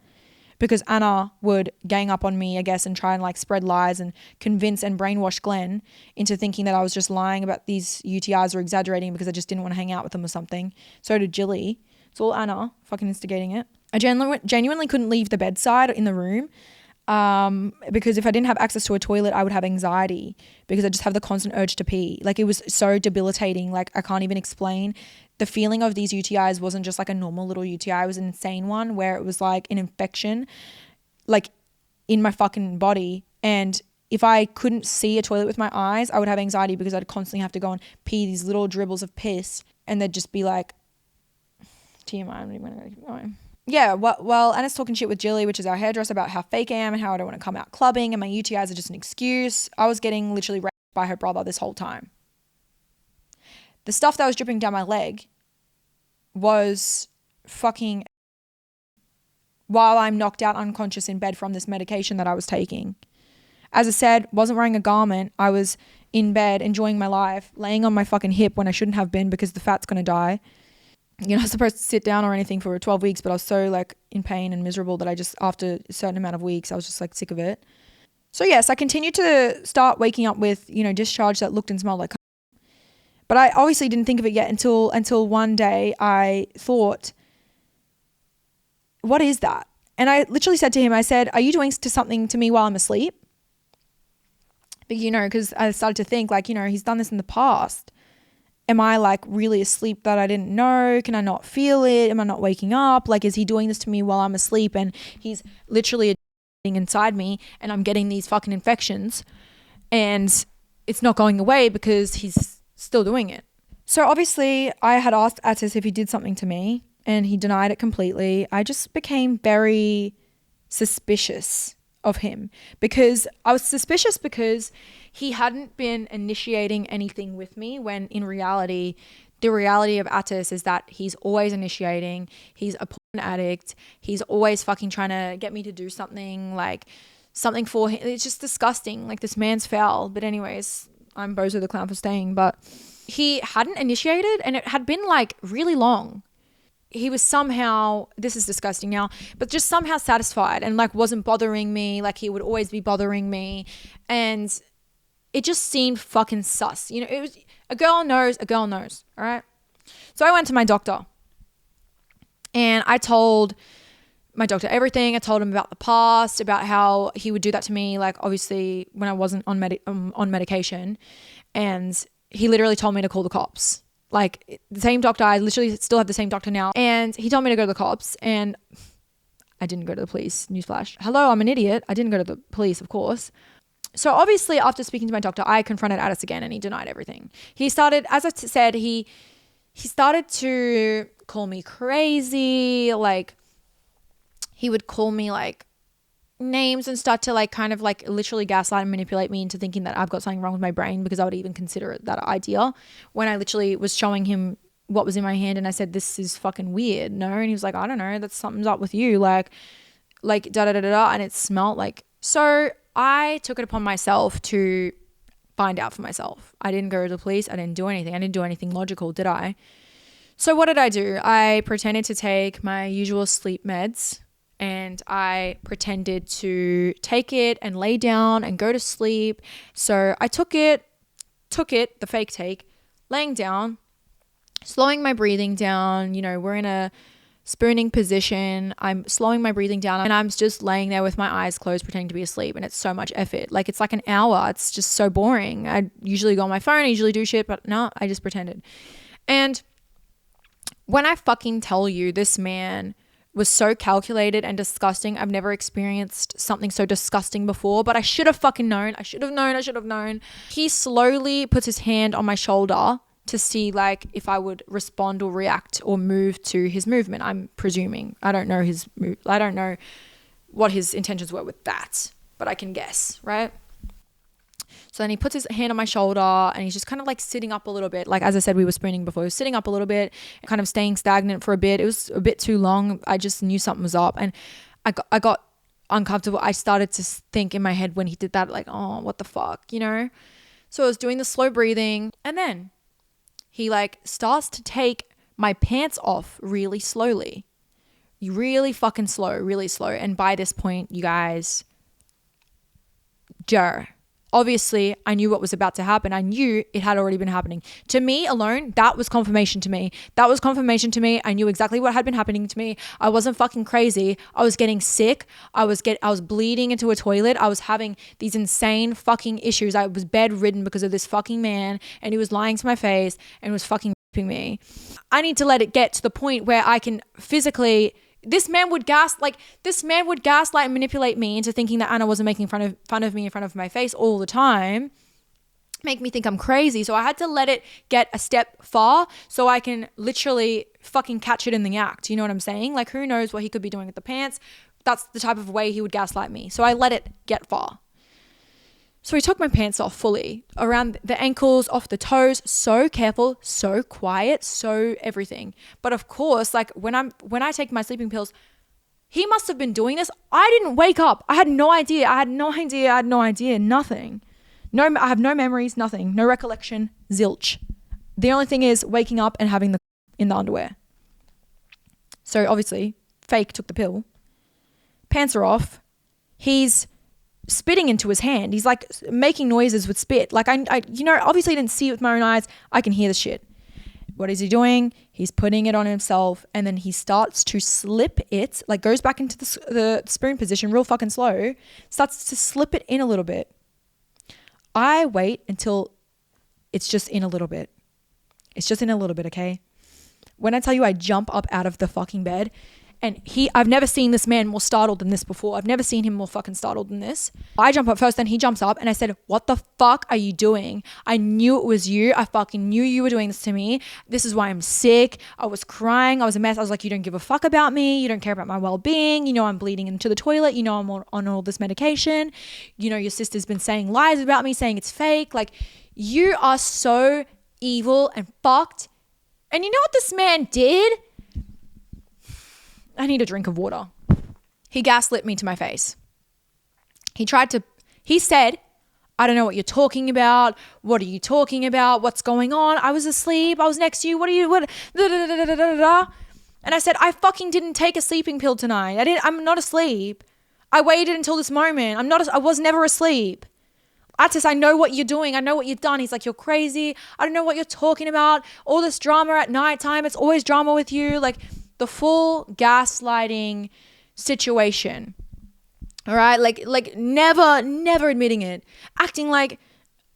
because Anna would gang up on me, I guess, and try and like spread lies and convince and brainwash Glenn into thinking that I was just lying about these UTIs or exaggerating because I just didn't want to hang out with them or something. So did Jilly. It's all Anna fucking instigating it. I genuinely couldn't leave the bedside in the room because if I didn't have access to a toilet, I would have anxiety because I just have the constant urge to pee. Like, it was so debilitating. Like, I can't even explain. The feeling of these UTIs wasn't just like a normal little UTI. It was an insane one where it was like an infection, like, in my fucking body. And if I couldn't see a toilet with my eyes, I would have anxiety because I'd constantly have to go and pee these little dribbles of piss, and they'd just be like, TMI, I'm not even going to keep going. Yeah, well, Anna's talking shit with Jilly, which is our hairdresser, about how fake I am and how I don't want to come out clubbing and my UTIs are just an excuse. I was getting literally raped by her brother this whole time. The stuff that was dripping down my leg was fucking while I'm knocked out unconscious in bed from this medication that I was taking. As I said, wasn't wearing a garment. I was in bed enjoying my life, laying on my fucking hip when I shouldn't have been because the fat's going to die. You're not supposed to sit down or anything for 12 weeks, but I was so like in pain and miserable that I just, after a certain amount of weeks, I was just like sick of it. So yes, I continued to start waking up with, you know, discharge that looked and smelled like, but I obviously didn't think of it yet until one day I thought, what is that? And I literally said to him, I said, are you doing something to me while I'm asleep? But, you know, because I started to think like, you know, he's done this in the past. Am I like really asleep that I didn't know? Can I not feel it? Am I not waking up? Like, is he doing this to me while I'm asleep and he's literally inside me and I'm getting these fucking infections and it's not going away because he's still doing it? So obviously I had asked Atis if he did something to me and he denied it completely. I just became very suspicious of him because I was suspicious because he hadn't been initiating anything with me, when in reality, the reality of Atis is that he's always initiating. He's a porn addict. He's always fucking trying to get me to do something, like something for him. It's just disgusting. Like, this man's foul. But anyways, I'm Bozo the Clown for staying. But he hadn't initiated and it had been like really long. He was somehow, this is disgusting now, but just somehow satisfied and like wasn't bothering me. Like, he would always be bothering me. And it just seemed fucking sus. You know, it was, a girl knows, all right? So I went to my doctor and I told my doctor everything. I told him about the past, about how he would do that to me, like obviously when I wasn't on medication. And he literally told me to call the cops. Like, the same doctor, I literally still have the same doctor now. And he told me to go to the cops and I didn't go to the police. Newsflash. Hello, I'm an idiot. I didn't go to the police, of course. So obviously after speaking to my doctor, I confronted Atis again and he denied everything. He started, as I said, he started to call me crazy. Like he would call me like names and start to like kind of like literally gaslight and manipulate me into thinking that I've got something wrong with my brain because I would even consider it that idea when I literally was showing him what was in my hand and I said, this is fucking weird. No. And he was like, I don't know, that's something's up with you. Like da da da da. And it smelled like, so I took it upon myself to find out for myself. I didn't go to the police. I didn't do anything. I didn't do anything logical, did I? So what did I do? I pretended to take my usual sleep meds and I pretended to take it and lay down and go to sleep. So I took it, the fake take, laying down, slowing my breathing down. You know, we're in a spooning position. I'm slowing my breathing down and I'm just laying there with my eyes closed pretending to be asleep, and it's so much effort. Like it's like an hour. It's just so boring. I usually go on my phone, I usually do shit, but no, I just pretended. And when I fucking tell you this man was so calculated and disgusting, I've never experienced something so disgusting before, but I should have fucking known. I should have known. He slowly puts his hand on my shoulder to see like if I would respond or react or move to his movement. I'm presuming. I don't know I don't know what his intentions were with that, but I can guess, right? So then he puts his hand on my shoulder and he's just kind of like sitting up a little bit. Like, as I said, we were spooning before. He was sitting up a little bit and kind of staying stagnant for a bit. It was a bit too long. I just knew something was up and I got uncomfortable. I started to think in my head when he did that, like, oh, what the fuck, you know? So I was doing the slow breathing and then he like starts to take my pants off really slowly. Really fucking slow, really slow. And by this point, you guys, obviously, I knew what was about to happen. I knew it had already been happening. To me alone, that was confirmation to me. I knew exactly what had been happening to me. I wasn't fucking crazy. I was getting sick. I was bleeding into a toilet. I was having these insane fucking issues. I was bedridden because of this fucking man, and he was lying to my face and was fucking raping me. I need to let it get to the point where I can physically... This man would gaslight and manipulate me into thinking that Anna wasn't making fun of me in front of my face all the time, make me think I'm crazy. So I had to let it get a step far so I can literally fucking catch it in the act. You know what I'm saying? Like, who knows what he could be doing with the pants? That's the type of way he would gaslight me. So I let it get far. So he took my pants off fully, around the ankles, off the toes, so careful, so quiet, so everything. But of course, like when I take my sleeping pills, he must have been doing this. I didn't wake up. I had no idea, nothing. No, I have no memories, nothing, no recollection, zilch. The only thing is waking up and having in the underwear. So obviously, fake took the pill. Pants are off. He's spitting into his hand. He's like making noises with spit. Like I you know, obviously I didn't see it with my own eyes. I can hear the shit. What is he doing? He's putting it on himself and then he starts to slip it, like goes back into the spoon position real fucking slow, starts to slip it in a little bit. I wait until it's just in a little bit. It's just in a little bit, okay? When I tell you I jump up out of the fucking bed, and I've never seen this man more startled than this before. I've never seen him more fucking startled than this. I jump up first, then he jumps up and I said, what the fuck are you doing? I knew it was you. I fucking knew you were doing this to me. This is why I'm sick. I was crying. I was a mess. I was like, you don't give a fuck about me. You don't care about my well-being. You know, I'm bleeding into the toilet. You know, I'm on all this medication. You know, your sister's been saying lies about me, saying it's fake. Like, you are so evil and fucked. And you know what this man did? I need a drink of water. He gaslit me to my face. He said, I don't know what you're talking about. What are you talking about? What's going on? I was asleep. I was next to you. What? And I said, I fucking didn't take a sleeping pill tonight. I'm not asleep. I waited until this moment. I was never asleep. Atis, I know what you're doing. I know what you've done. He's like, you're crazy. I don't know what you're talking about. All this drama at nighttime. It's always drama with you. Like, the full gaslighting situation. All right? Like never admitting it. Acting like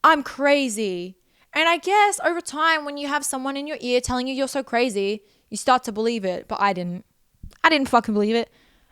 I'm crazy. And I guess over time when you have someone in your ear telling you you're so crazy, you start to believe it. But I didn't fucking believe it.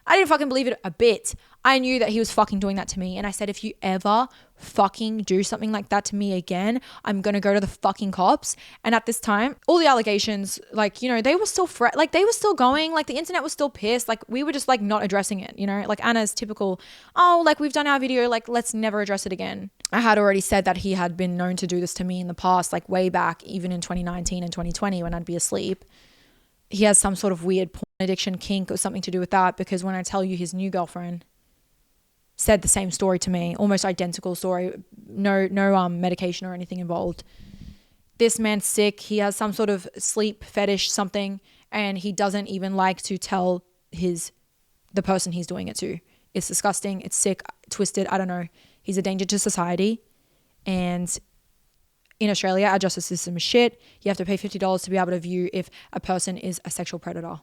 I didn't fucking believe it a bit. I knew that he was fucking doing that to me. And I said, if you ever fucking do something like that to me again, I'm going to go to the fucking cops. And at this time, all the allegations, like, you know, they were still like they were still going, like the internet was still pissed. Like we were just like not addressing it, you know, like Anna's typical, oh, like we've done our video, like let's never address it again. I had already said that he had been known to do this to me in the past, like way back, even in 2019 and 2020 when I'd be asleep. He has some sort of weird porn addiction kink or something to do with that, because when I tell you his new girlfriend said the same story to me, almost identical story, no medication or anything involved. This man's sick. He has some sort of sleep fetish something, and he doesn't even like to tell the person he's doing it to. It's disgusting. It's sick, twisted. I don't know. He's a danger to society. And in Australia, our justice system is shit. You have to pay $50 to be able to view if a person is a sexual predator.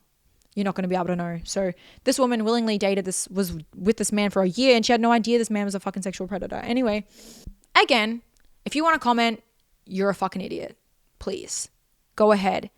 You're not going to be able to know. So this woman willingly was with this man for a year, and she had no idea this man was a fucking sexual predator. Anyway, again, if you want to comment, you're a fucking idiot. Please. Go ahead.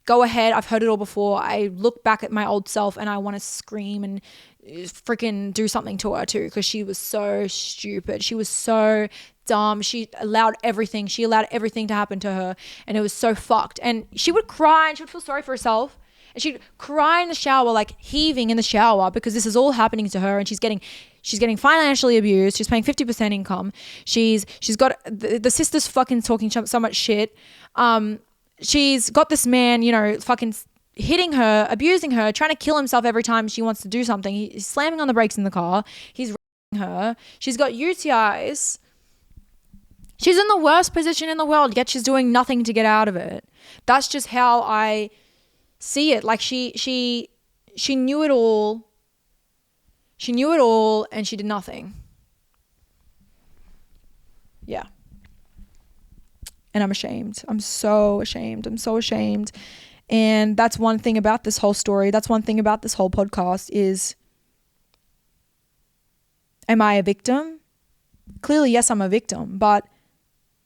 Go ahead. I've heard it all before. I look back at my old self and I want to scream and freaking do something to her too, because she was so stupid. She was so dumb. She allowed everything to happen to her, and it was so fucked. And she would cry and she would feel sorry for herself. And she'd cry in the shower, like heaving in the shower, because this is all happening to her, and she's getting financially abused. She's paying 50% income. She's got the sister's fucking talking so much shit. She's got this man, you know, fucking hitting her, abusing her, trying to kill himself every time she wants to do something. He's slamming on the brakes in the car. He's raping her. She's got UTIs. She's in the worst position in the world, yet she's doing nothing to get out of it. That's just how I see it. Like she knew it all. She knew it all, and she did nothing. Yeah. And I'm ashamed. I'm so ashamed. I'm so ashamed. And that's one thing about this whole story. That's one thing about this whole podcast is, am I a victim? Clearly, yes, I'm a victim. But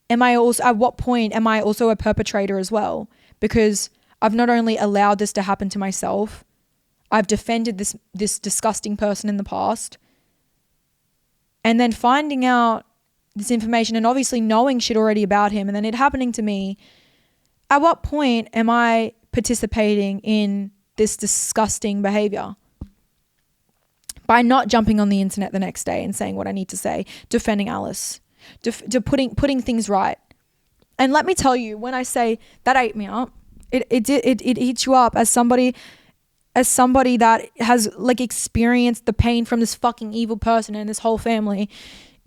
am I also, at what point am I also a perpetrator as well? Because I've not only allowed this to happen to myself, I've defended this disgusting person in the past. And then finding out this information and obviously knowing shit already about him and then it happening to me, at what point am I participating in this disgusting behavior? By not jumping on the internet the next day and saying what I need to say, defending Alice, putting things right. And let me tell you, when I say that ate me up, it eats you up as somebody that has like experienced the pain from this fucking evil person and this whole family.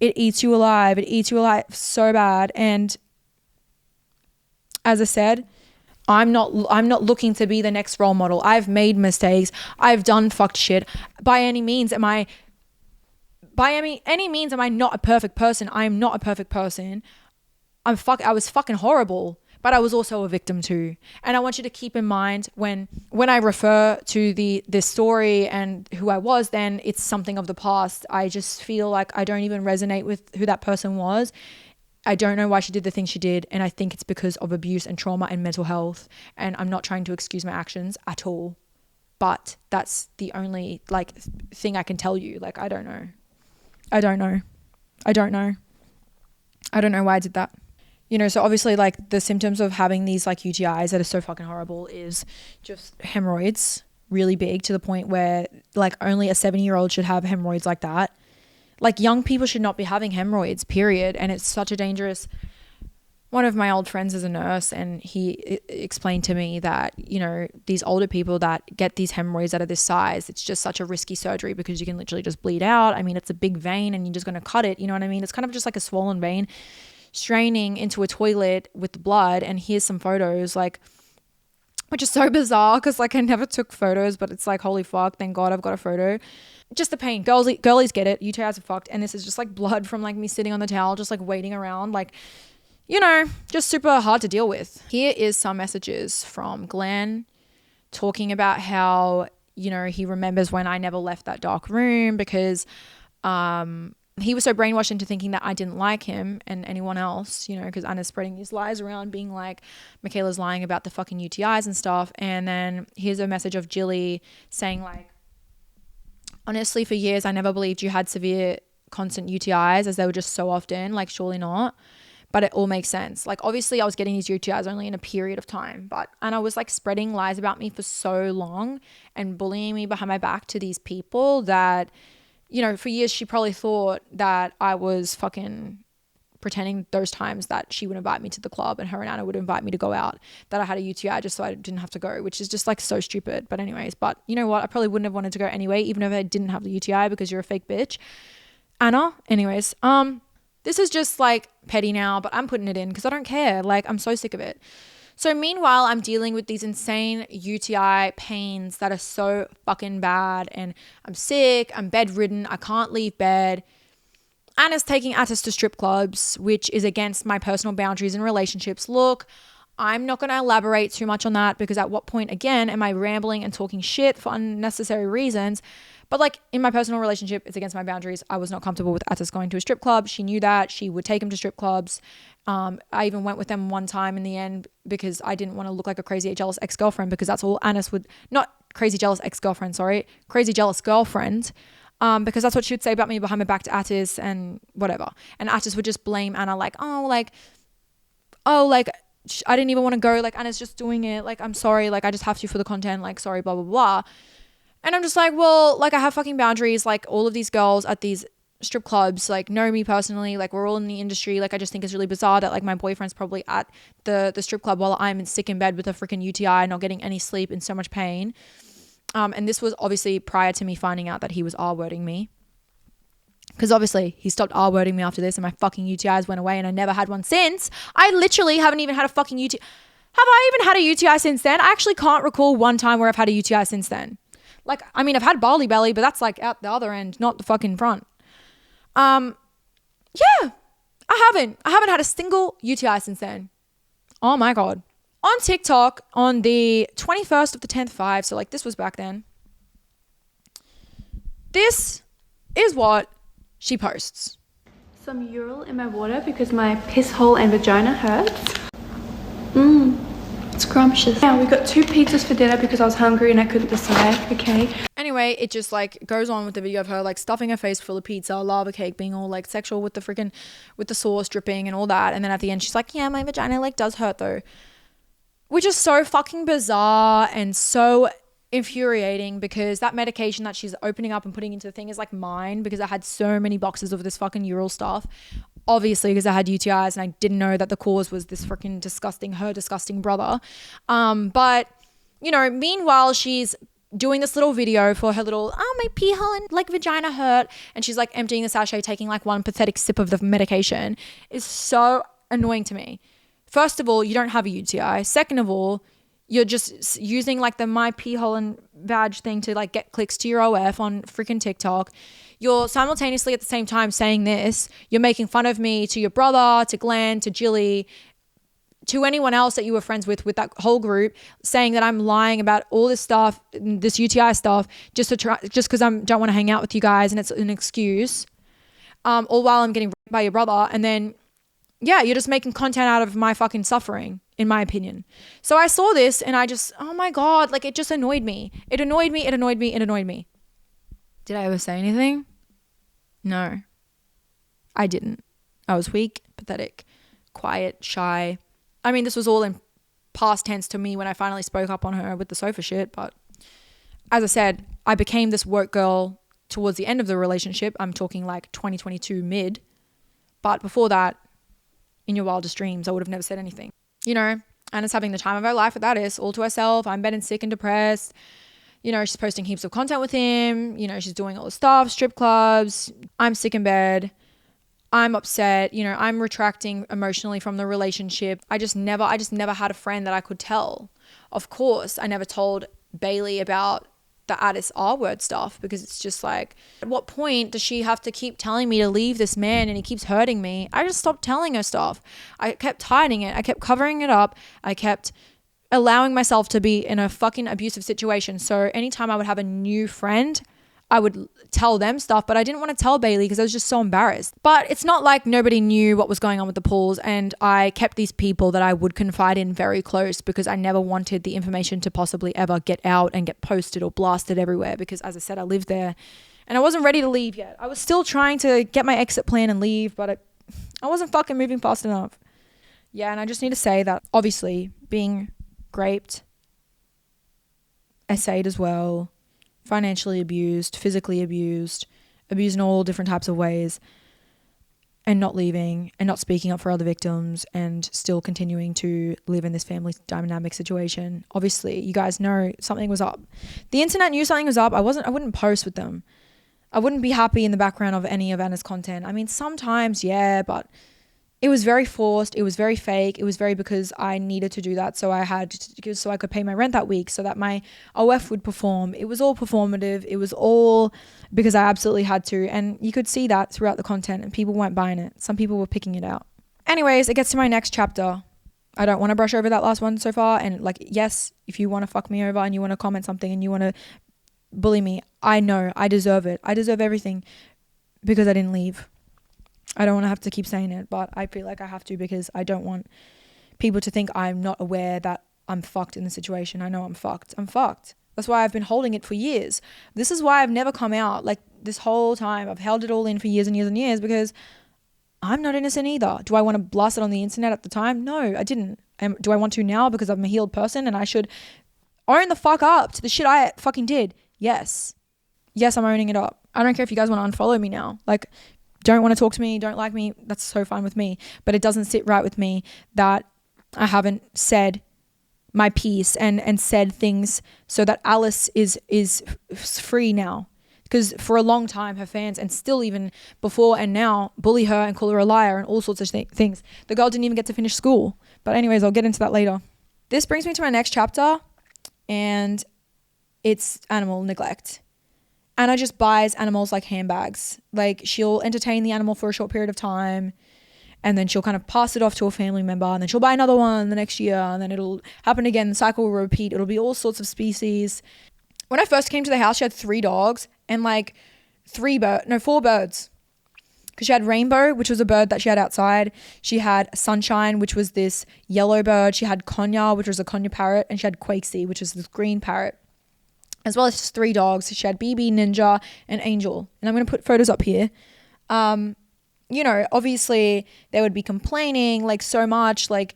It eats you alive. It eats you alive so bad. And as I said, I'm not looking to be the next role model. I've made mistakes. I've done fucked shit. By any means am I not a perfect person. I am not a perfect person. I was fucking horrible, but I was also a victim too. And I want you to keep in mind when I refer to this story and who I was then, it's something of the past. I just feel like I don't even resonate with who that person was. I don't know why she did the thing she did. And I think it's because of abuse and trauma and mental health. And I'm not trying to excuse my actions at all. But that's the only like thing I can tell you. Like, I don't know. I don't know why I did that. You know, so obviously like the symptoms of having these like UTIs that are so fucking horrible is just hemorrhoids, really big, to the point where like only a 70-year-old should have hemorrhoids like that. Like young people should not be having hemorrhoids, period. And it's such a dangerous. One of my old friends is a nurse, and he explained to me that, you know, these older people that get these hemorrhoids that are this size, it's just such a risky surgery because you can literally just bleed out. I mean, it's a big vein and you're just going to cut it. You know what I mean? It's kind of just like a swollen vein straining into a toilet with the blood. And here's some photos, like, which is so bizarre because like I never took photos, but it's like, holy fuck, thank God I've got a photo. Just the pain. Girlies get it. UTIs are fucked. And this is just like blood from like me sitting on the towel, just like waiting around, like, you know, just super hard to deal with. Here is some messages from Glenn talking about how, you know, he remembers when I never left that dark room because he was so brainwashed into thinking that I didn't like him and anyone else, you know, because Anna's spreading these lies around being like, Mikaela's lying about the fucking UTIs and stuff. And then here's a message of Jilly saying like, Honestly, for years, I never believed you had severe constant UTIs, as they were just so often. Like, surely not. But it all makes sense. Like, obviously, I was getting these UTIs only in a period of time. But Anna was like spreading lies about me for so long and bullying me behind my back to these people that, you know, for years she probably thought that I was fucking pretending those times that she would invite me to the club and her and Anna would invite me to go out, that I had a UTI just so I didn't have to go, which is just like so stupid. But anyways, but you know what? I probably wouldn't have wanted to go anyway, even if I didn't have the UTI, because you're a fake bitch, Anna. Anyways, this is just like petty now, but I'm putting it in because I don't care. Like, I'm so sick of it. So meanwhile, I'm dealing with these insane UTI pains that are so fucking bad, and I'm sick, I'm bedridden, I can't leave bed. Anna's taking Atis to strip clubs, which is against my personal boundaries and relationships. Look, I'm not going to elaborate too much on that, because at what point, again, am I rambling and talking shit for unnecessary reasons? But like, in my personal relationship, it's against my boundaries. I was not comfortable with Atis going to a strip club. She knew that. She would take him to strip clubs. I even went with them one time in the end because I didn't want to look like a crazy jealous ex-girlfriend, because that's all Anis would, not crazy jealous ex-girlfriend, sorry, crazy jealous girlfriend. Because that's what she would say about me behind my back to Atis and whatever. And Atis would just blame Anna like, I didn't even want to go. Like, Anna's just doing it. Like, I'm sorry. Like, I just have to for the content. Like, sorry, blah, blah, blah. And I'm just like, well, like, I have fucking boundaries. Like, all of these girls at these strip clubs, like, know me personally. Like, we're all in the industry. Like, I just think it's really bizarre that, like, my boyfriend's probably at the strip club while I'm sick in bed with a freaking UTI, not getting any sleep, in so much pain. And this was obviously prior to me finding out that he was R-wording me. Because obviously he stopped R-wording me after this and my fucking UTIs went away and I never had one since. I literally haven't even had a fucking UTI. Have I even had a UTI since then? I actually can't recall one time where I've had a UTI since then. Like, I mean, I've had barley belly, but that's like out the other end, not the fucking front. Yeah, I haven't had a single UTI since then. Oh my God. On TikTok on the 21st of the 10th 5, so like this was back then. This is what she posts. Some Ural in my water because my piss hole and vagina hurts. It's scrumptious. Now we got 2 pizzas for dinner because I was hungry and I couldn't decide, okay? Anyway, it just like goes on with the video of her like stuffing her face full of pizza, lava cake, being all like sexual with the sauce dripping and all that. And then at the end she's like, yeah, my vagina like does hurt though. Which is so fucking bizarre and so infuriating, because that medication that she's opening up and putting into the thing is like mine, because I had so many boxes of this fucking Ural stuff. Obviously, because I had UTIs and I didn't know that the cause was this freaking her disgusting brother. But, you know, meanwhile, she's doing this little video for her little, my pee hole and like vagina hurt. And she's like emptying the sachet, taking like one pathetic sip of the medication. Is so annoying to me. First of all, you don't have a UTI. Second of all, you're just using like the my pee hole and vag thing to like get clicks to your OF on freaking TikTok. You're simultaneously at the same time saying this. You're making fun of me to your brother, to Glenn, to Jilly, to anyone else that you were friends with that whole group, saying that I'm lying about all this stuff, this UTI stuff, just because I don't want to hang out with you guys and it's an excuse. All while I'm getting raped by your brother, and then yeah, you're just making content out of my fucking suffering, in my opinion. So I saw this and I just, oh my God, like it just annoyed me. It annoyed me. Did I ever say anything? No, I didn't. I was weak, pathetic, quiet, shy. I mean, this was all in past tense to me when I finally spoke up on her with the Sopha shit. But as I said, I became this woke girl towards the end of the relationship. I'm talking like 2022 mid. But before that, in your wildest dreams, I would have never said anything. You know, Anna's having the time of her life with Atis, all to herself. I'm beding sick and depressed. You know, she's posting heaps of content with him. You know, she's doing all the stuff, strip clubs. I'm sick in bed. I'm upset. You know, I'm retracting emotionally from the relationship. I just never had a friend that I could tell. Of course, I never told Bailey about the Atis R-word stuff, because it's just like, at what point does she have to keep telling me to leave this man and he keeps hurting me? I just stopped telling her stuff. I kept hiding it. I kept covering it up. I kept allowing myself to be in a fucking abusive situation. So anytime I would have a new friend, I would tell them stuff, but I didn't want to tell Bailey because I was just so embarrassed. But it's not like nobody knew what was going on with the pools, and I kept these people that I would confide in very close, because I never wanted the information to possibly ever get out and get posted or blasted everywhere, because as I said, I lived there And I wasn't ready to leave yet. I was still trying to get my exit plan and leave, but I wasn't fucking moving fast enough. Yeah, and I just need to say that obviously being raped, essayed as well, financially abused, physically abused in all different types of ways, and not leaving and not speaking up for other victims and still continuing to live in this family dynamic situation. Obviously, you guys know something was up. The internet knew something was up. I wouldn't post with them. I wouldn't be happy in the background of any of Anna's content. I mean, sometimes, yeah, but it was very forced. It was very fake. It was very because I needed to do that. So I could pay my rent that week so that my OF would perform. It was all performative. It was all because I absolutely had to. And you could see that throughout the content and people weren't buying it. Some people were picking it out. Anyways, it gets to my next chapter. I don't want to brush over that last one so far. And like, yes, if you want to fuck me over and you want to comment something and you want to bully me, I know I deserve it. I deserve everything because I didn't leave. I don't want to have to keep saying it, but I feel like I have to because I don't want people to think I'm not aware that I'm fucked in the situation. I know I'm fucked. I'm fucked. That's why I've been holding it for years. This is why I've never come out. Like this whole time, I've held it all in for years and years and years because I'm not innocent either. Do I want to blast it on the internet at the time? No, I didn't. Do I want to now because I'm a healed person and I should own the fuck up to the shit I fucking did? Yes. Yes, I'm owning it up. I don't care if you guys want to unfollow me now. Like, don't want to talk to me, don't like me, that's so fine with me. But it doesn't sit right with me that I haven't said my piece and said things so that Alice is free now. Because for a long time, her fans, and still even before and now, bully her and call her a liar and all sorts of things. The girl didn't even get to finish school. But anyways, I'll get into that later. This brings me to my next chapter, and it's animal neglect. Anna just buys animals like handbags. Like she'll entertain the animal for a short period of time and then she'll kind of pass it off to a family member and then she'll buy another one the next year and then it'll happen again. The cycle will repeat. It'll be all sorts of species. When I first came to the house, she had 3 dogs and like 4 birds. Because she had Rainbow, which was a bird that she had outside. She had Sunshine, which was this yellow bird. She had Konya, which was a Konya parrot. And she had Quakesy, which is this green parrot. As well as just 3 dogs. She had BB, Ninja, and Angel. And I'm going to put photos up here. You know, obviously they would be complaining like so much, like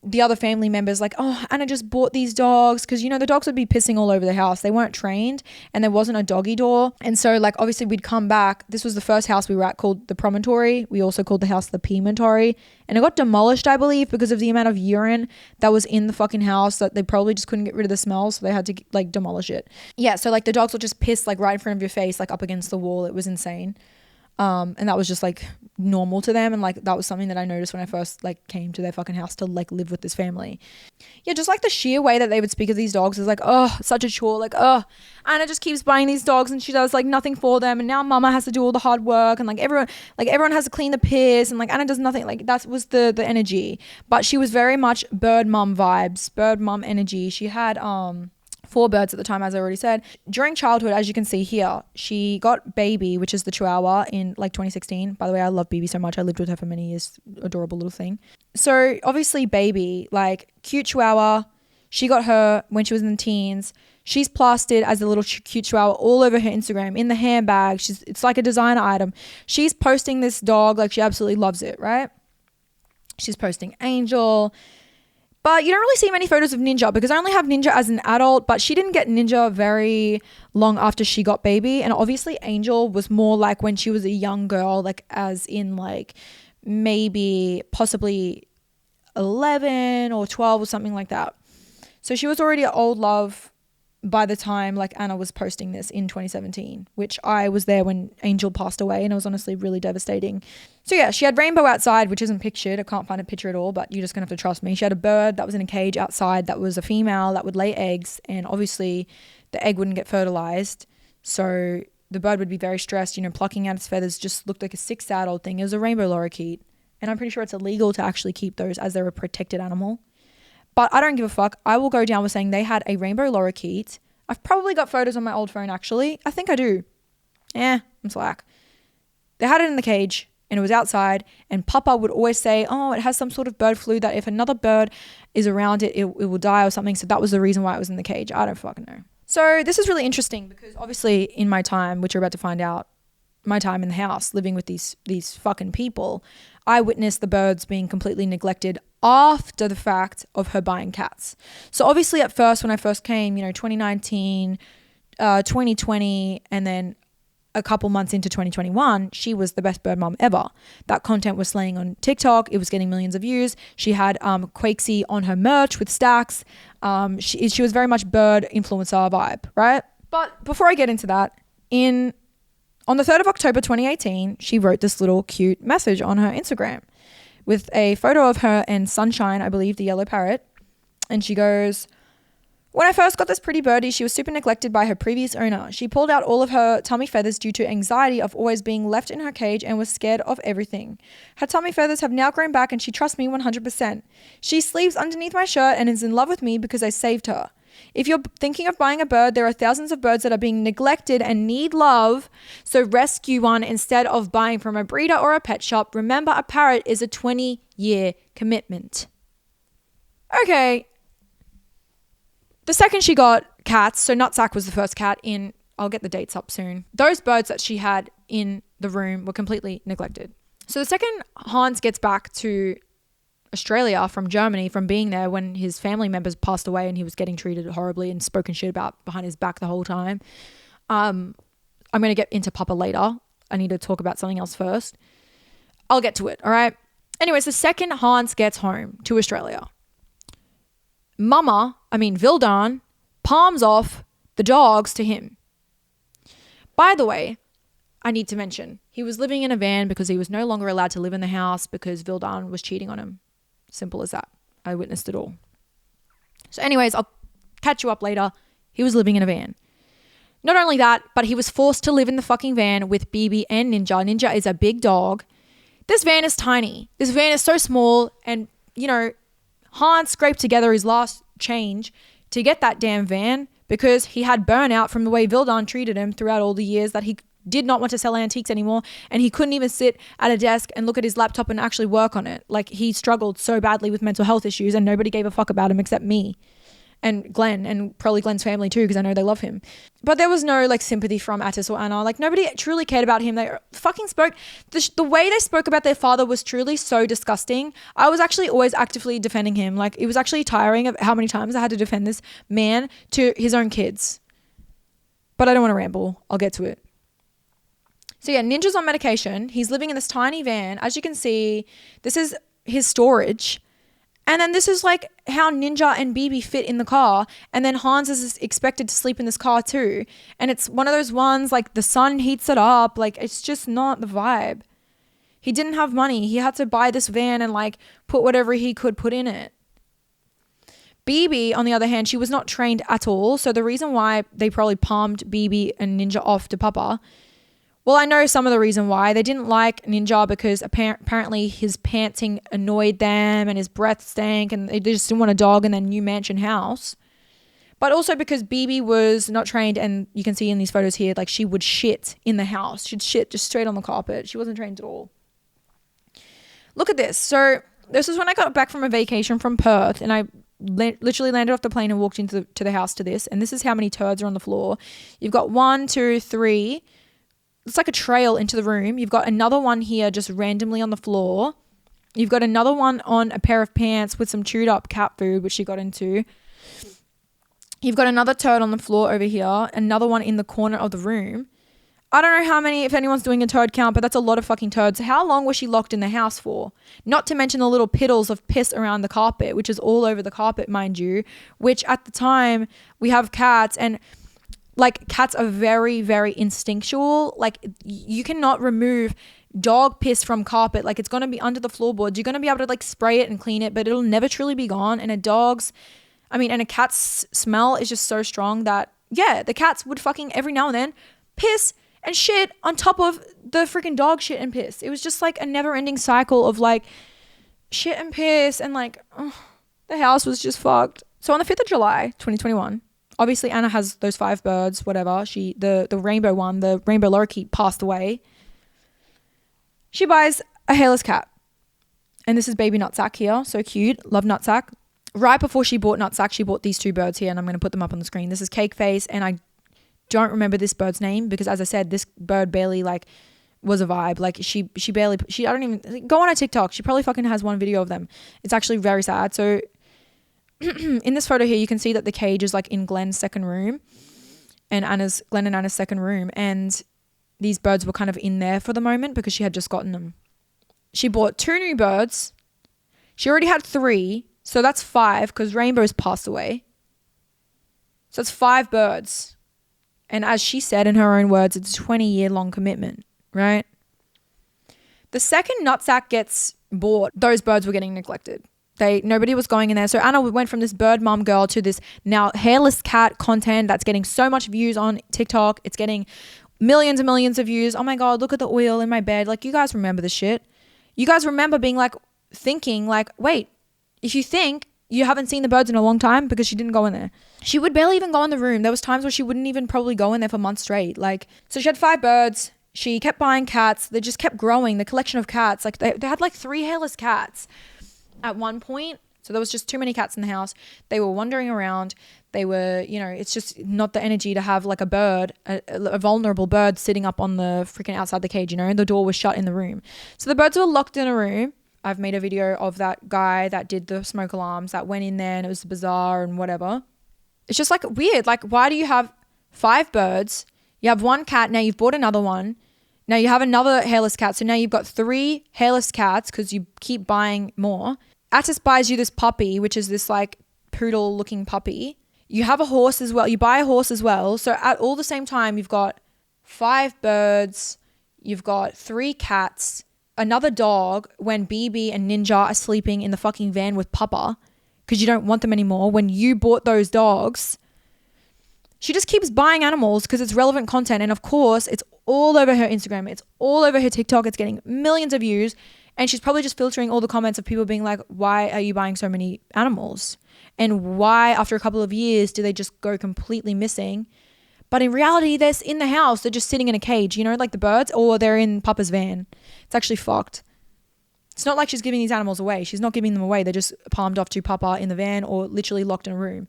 the other family members like, oh, Anna just bought these dogs. Because, you know, the dogs would be pissing all over the house. They weren't trained and there wasn't a doggy door. And so like, obviously we'd come back. This was the first house we were at called the Promontory. We also called the house the Pimentory. And it got demolished, I believe, because of the amount of urine that was in the fucking house that they probably just couldn't get rid of the smell. So they had to like demolish it. Yeah. So like the dogs would just piss like right in front of your face, like up against the wall. It was insane. And that was just like normal to them. And like, that was something that I noticed when I first like came to their fucking house to like live with this family. Yeah. Just like the sheer way that they would speak of these dogs is like, oh, such a chore. Like, oh, Anna just keeps buying these dogs and she does like nothing for them. And now mama has to do all the hard work. And like everyone has to clean the piss and like Anna does nothing. Like that was the energy, but she was very much bird mum vibes, bird mum energy. She had, 4 birds at the time, as I already said. During childhood, as you can see here, she got Baby, which is the Chihuahua, in like 2016. By the way, I love Baby so much. I lived with her for many years. Adorable little thing. So obviously Baby, like cute Chihuahua, she got her when she was in the teens. She's plastered as a little cute Chihuahua all over her Instagram, in the handbag. It's like a designer item. She's posting this dog like she absolutely loves it, right? She's posting Angel. But you don't really see many photos of Ninja because I only have Ninja as an adult, but she didn't get Ninja very long after she got Baby. And obviously Angel was more like when she was a young girl, like as in like maybe possibly 11 or 12 or something like that. So she was already an old love by the time like Anna was posting this in 2017, which I was there when Angel passed away and it was honestly really devastating. So yeah, she had Rainbow outside, which isn't pictured. I can't find a picture at all, but you're just gonna have to trust me. She had a bird that was in a cage outside that was a female that would lay eggs, and obviously the egg wouldn't get fertilized. So the bird would be very stressed, you know, plucking out its feathers just looked like a 6 sad old thing. It was a rainbow lorikeet. And I'm pretty sure it's illegal to actually keep those as they're a protected animal. But I don't give a fuck. I will go down with saying they had a rainbow lorikeet. I've probably got photos on my old phone, actually. I think I do. I'm slack. They had it in the cage and it was outside, and Papa would always say, oh, it has some sort of bird flu that if another bird is around it, it will die or something. So that was the reason why it was in the cage. I don't fucking know. So this is really interesting because obviously in my time, which you're about to find out, my time in the house living with these fucking people, I witnessed the birds being completely neglected after the fact of her buying cats. So obviously at first, when I first came, 2019, 2020, and then a couple months into 2021, she was the best bird mom ever. That content was slaying on TikTok. It was getting millions of views. She had Quakesy on her merch with stacks. She was very much bird influencer vibe, right? But before I get into that, on the 3rd of October 2018, she wrote this little cute message on her Instagram with a photo of her and Sunshine, I believe, the yellow parrot. And she goes, "When I first got this pretty birdie, she was super neglected by her previous owner. She pulled out all of her tummy feathers due to anxiety of always being left in her cage and was scared of everything. Her tummy feathers have now grown back and she trusts me 100%. She sleeps underneath my shirt and is in love with me because I saved her. If you're thinking of buying a bird, there are thousands of birds that are being neglected and need love, so rescue one instead of buying from a breeder or a pet shop. Remember, a parrot is a 20-year commitment." Okay. The second she got cats, so Nutsack was the first cat in, I'll get the dates up soon. Those birds that she had in the room were completely neglected. So the second Hans gets back to Australia from Germany, from being there when his family members passed away and he was getting treated horribly and spoken shit about behind his back the whole time. I'm going to get into Papa later. I need to talk about something else first. I'll get to it, all right? Anyways, the second Hans gets home to Australia, Vildan palms off the dogs to him. By the way, I need to mention, he was living in a van because he was no longer allowed to live in the house because Vildan was cheating on him. Simple as that. I witnessed it all. So anyways, I'll catch you up later. He was living in a van. Not only that, but he was forced to live in the fucking van with BB and Ninja. Ninja is a big dog. This van is tiny. This van is so small, and, Hans scraped together his last change to get that damn van because he had burnout from the way Vildan treated him throughout all the years that he did not want to sell antiques anymore, and he couldn't even sit at a desk and look at his laptop and actually work on it. Like, he struggled so badly with mental health issues and nobody gave a fuck about him except me and Glenn, and probably Glenn's family too, because I know they love him. But there was no sympathy from Atis or Anna. Nobody truly cared about him. They fucking spoke, the way they spoke about their father was truly so disgusting. I was actually always actively defending him. It was actually tiring of how many times I had to defend this man to his own kids. But I don't want to ramble. I'll get to it. So yeah, Ninja's on medication. He's living in this tiny van. As you can see, this is his storage. And then this is how Ninja and BB fit in the car. And then Hans is expected to sleep in this car too. And it's one of those ones, the sun heats it up. It's just not the vibe. He didn't have money. He had to buy this van and put whatever he could put in it. BB, on the other hand, she was not trained at all. So the reason why they probably palmed BB and Ninja off to Papa, well, I know some of the reason why. They didn't like Ninja because apparently his panting annoyed them and his breath stank, and they just didn't want a dog in their new mansion house. But also because BB was not trained, and you can see in these photos here, she would shit in the house. She'd shit just straight on the carpet. She wasn't trained at all. Look at this. So this is when I got back from a vacation from Perth, and I literally landed off the plane and walked into the house to this. And this is how many turds are on the floor. You've got 1, 2, 3... It's like a trail into the room. You've got another one here just randomly on the floor. You've got another one on a pair of pants with some chewed up cat food, which she got into. You've got another turd on the floor over here. Another one in the corner of the room. I don't know how many, if anyone's doing a turd count, but that's a lot of fucking turds. How long was she locked in the house for? Not to mention the little piddles of piss around the carpet, which is all over the carpet, mind you, which at the time we have cats, and cats are very, very instinctual. You cannot remove dog piss from carpet. It's going to be under the floorboards. You're going to be able to spray it and clean it, but it'll never truly be gone. And a cat's smell is just so strong that, yeah, the cats would fucking every now and then piss and shit on top of the freaking dog shit and piss. It was just a never ending cycle of shit and piss, and the house was just fucked. So on the 5th of July, 2021, obviously, Anna has those 5 birds, whatever. The rainbow one, the rainbow lorikeet, passed away. She buys a hairless cat. And this is baby Nutsack here. So cute. Love Nutsack. right before she bought Nutsack, she bought these two birds here, and I'm going to put them up on the screen. This is Cake Face, and I don't remember this bird's name because, as I said, this bird barely like was a vibe. Like she barely, I don't even, go on her TikTok. She probably fucking has one video of them. It's actually very sad. So in this photo here, you can see that the cage is like in Glenn's second room and Glenn and Anna's second room. And these birds were kind of in there for the moment because she had just gotten them. She bought 2 new birds. She already had 3. So that's 5 because Rainbow's passed away. So that's 5 birds. And as she said in her own words, it's a 20-year-long commitment, right? The second Nutsack gets bought, those birds were getting neglected. Nobody was going in there. So Anna went from this bird mom girl to this now hairless cat content that's getting so much views on TikTok. It's getting millions and millions of views. Oh my God, look at the oil in my bed. Like, you guys remember this shit. You guys remember being like, thinking like, wait, if you think you haven't seen the birds in a long time because she didn't go in there. She would barely even go in the room. There was times where she wouldn't even probably go in there for months straight. Like, so she had 5 birds. She kept buying cats. They just kept growing. The collection of cats, like they had like 3 hairless cats at one point. So there was just too many cats in the house. They were wandering around. They were, you know, it's just not the energy to have like a bird, a vulnerable bird sitting up on the freaking outside the cage, you know, the door was shut in the room. So the birds were locked in a room. I've made a video of that guy that did the smoke alarms that went in there and it was bizarre and whatever. It's just like weird. Like, why do you have 5 birds? You have 1 cat. Now you've bought another one. Now you have another hairless cat. So now you've got 3 hairless cats because you keep buying more. Atis buys you this puppy, which is this like poodle looking puppy. You have a horse as well. You buy a horse as well. So at all the same time, you've got 5 birds. You've got 3 cats. Another dog when BB and Ninja are sleeping in the fucking van with Papa because you don't want them anymore when you bought those dogs. She just keeps buying animals because it's relevant content. And of course, it's all over her Instagram. It's all over her TikTok. It's getting millions of views. And she's probably just filtering all the comments of people being like, why are you buying so many animals? And why, after a couple of years, do they just go completely missing? But in reality, they're in the house. They're just sitting in a cage, you know, like the birds, or they're in Papa's van. It's actually fucked. It's not like she's giving these animals away. She's not giving them away. They're just palmed off to Papa in the van or literally locked in a room.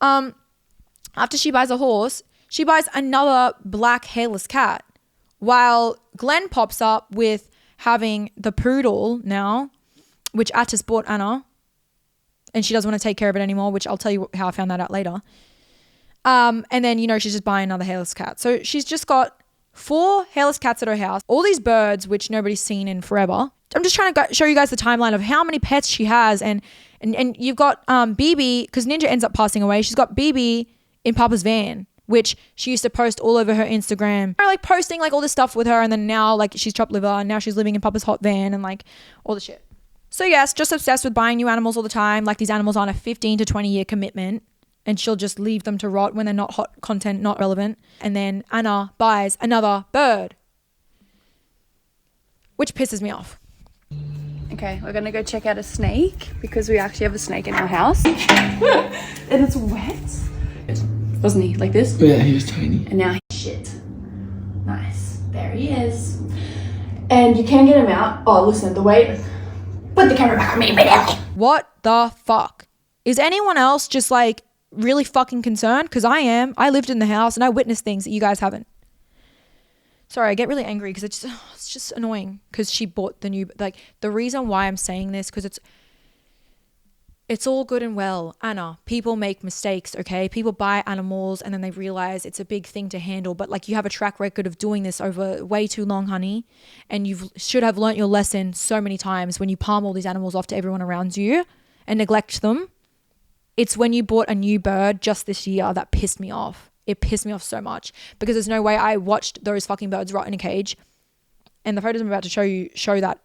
After she buys a horse, she buys another black hairless cat. While Glenn pops up with having the poodle now, which Atis bought Anna. And she doesn't want to take care of it anymore, which I'll tell you how I found that out later. And then, you know, she's just buying another hairless cat. So she's just got 4 hairless cats at her house. All these birds, which nobody's seen in forever. I'm just trying to show you guys the timeline of how many pets she has. And you've got BB, because Ninja ends up passing away. She's got BB in Papa's van, which she used to post all over her Instagram. Like posting like all this stuff with her. And then now like she's chopped liver and now she's living in Papa's hot van and like all the shit. So yes, just obsessed with buying new animals all the time. Like these animals on a 15 to 20 year commitment. And she'll just leave them to rot when they're not hot content, not relevant. And then Anna buys another bird, which pisses me off. Okay, we're gonna go check out a snake because we actually have a snake in our house. And it's wet. Wasn't he like this? Yeah, he was tiny. And now he's shit. Nice. There he is. And you can get him out. Oh, listen, the way... Put the camera back on me. What the fuck? Is anyone else just like really fucking concerned? Because I am. I lived in the house and I witnessed things that you guys haven't. Sorry, I get really angry because it's just annoying because she bought the new, like the reason why I'm saying this, because it's all good and well. Anna, people make mistakes, okay? People buy animals and then they realize it's a big thing to handle. But like you have a track record of doing this over way too long, honey. And you should have learnt your lesson so many times when you palm all these animals off to everyone around you and neglect them. It's when you bought a new bird just this year that pissed me off. It pissed me off so much because there's no way I watched those fucking birds rot in a cage. And the photos I'm about to show you show that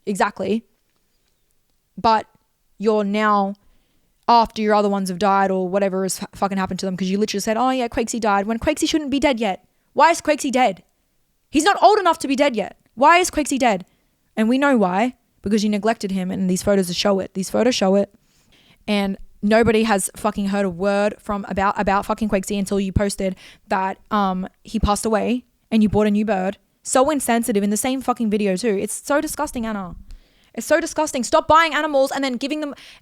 exactly. But you're now, after your other ones have died or whatever has fucking happened to them, because you literally said, oh yeah, Quakesy died, when Quakesy shouldn't be dead yet. Why is Quakesy dead? He's not old enough to be dead yet. Why is Quakesy dead? And we know why, because you neglected him and these photos show it. These photos show it. And nobody has fucking heard a word from about fucking Quakesy until you posted that he passed away and you bought a new bird. So insensitive in the same fucking video too. It's so disgusting, Anna. It's so disgusting. Stop buying animals and then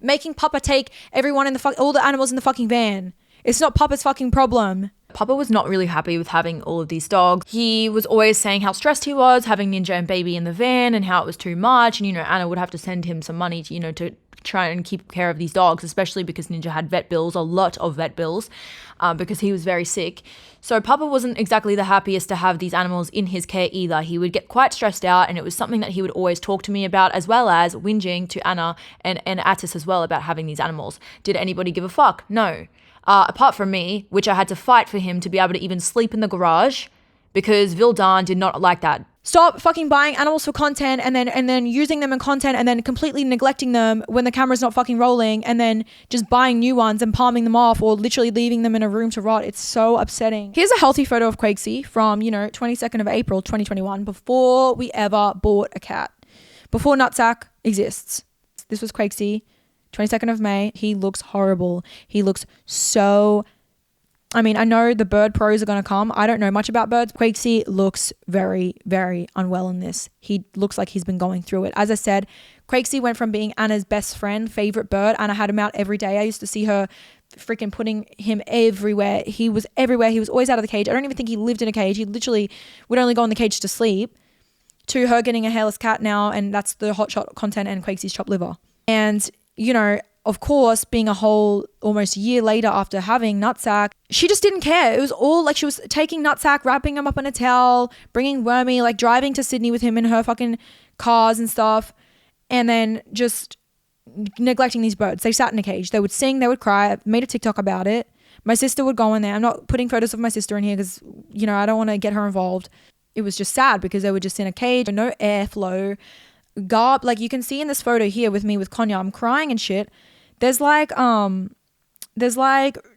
making Papa take everyone all the animals in the fucking van. It's not Papa's fucking problem. Papa was not really happy with having all of these dogs. He was always saying how stressed he was having Ninja and Baby in the van and how it was too much. And, Anna would have to send him some money to, to try and keep care of these dogs, especially because Ninja had vet bills, a lot of vet bills, because he was very sick. So Papa wasn't exactly the happiest to have these animals in his care either. He would get quite stressed out, and it was something that he would always talk to me about, as well as whinging to Anna and Atis as well about having these animals. Did anybody give a fuck? No. Apart from me, which I had to fight for him to be able to even sleep in the garage, because Vildan did not like that. Stop fucking buying animals for content and then using them in content and then completely neglecting them when the camera's not fucking rolling, and then just buying new ones and palming them off or literally leaving them in a room to rot. It's so upsetting. Here's a healthy photo of Quakesy from, 22nd of April, 2021, before we ever bought a cat. Before Nutsack exists. This was Quakesy, 22nd of May. He looks horrible. He looks so... I know the bird pros are going to come. I don't know much about birds. Quakesy looks very, very unwell in this. He looks like he's been going through it. As I said, Quakesy went from being Anna's best friend, favorite bird. Anna had him out every day. I used to see her freaking putting him everywhere. He was everywhere. He was always out of the cage. I don't even think he lived in a cage. He literally would only go in the cage to sleep. To her getting a hairless cat now, and that's the hot shot content and Quakesy's chopped liver. And, of course, being a whole almost year later after having Nutsack, she just didn't care. It was all like she was taking Nutsack, wrapping him up in a towel, bringing Wormy, like driving to Sydney with him in her fucking cars and stuff, and then just neglecting these birds. They sat in a cage. They would sing, they would cry. I made a TikTok about it. My sister would go in there. I'm not putting photos of my sister in here because, I don't want to get her involved. It was just sad because they were just in a cage, no airflow. Garb, like you can see in this photo here with me with Konya, I'm crying and shit. There's like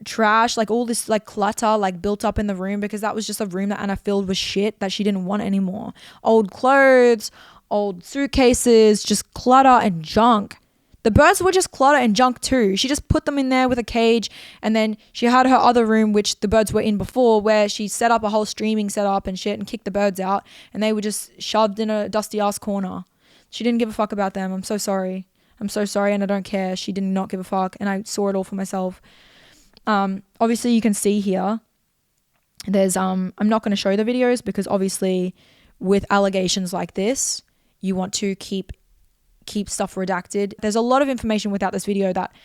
trash, like all this like clutter like built up in the room because that was just a room that Anna filled with shit that she didn't want anymore. Old clothes, old suitcases, just clutter and junk. The birds were just clutter and junk too. She just put them in there with a cage, and then she had her other room, which the birds were in before, where she set up a whole streaming setup and shit and kicked the birds out, and they were just shoved in a dusty ass corner. She didn't give a fuck about them. I'm so sorry. I'm so sorry, and I don't care. She did not give a fuck, and I saw it all for myself. Obviously, you can see here, there's, I'm not going to show the videos because obviously with allegations like this, you want to keep stuff redacted. There's a lot of information without this video that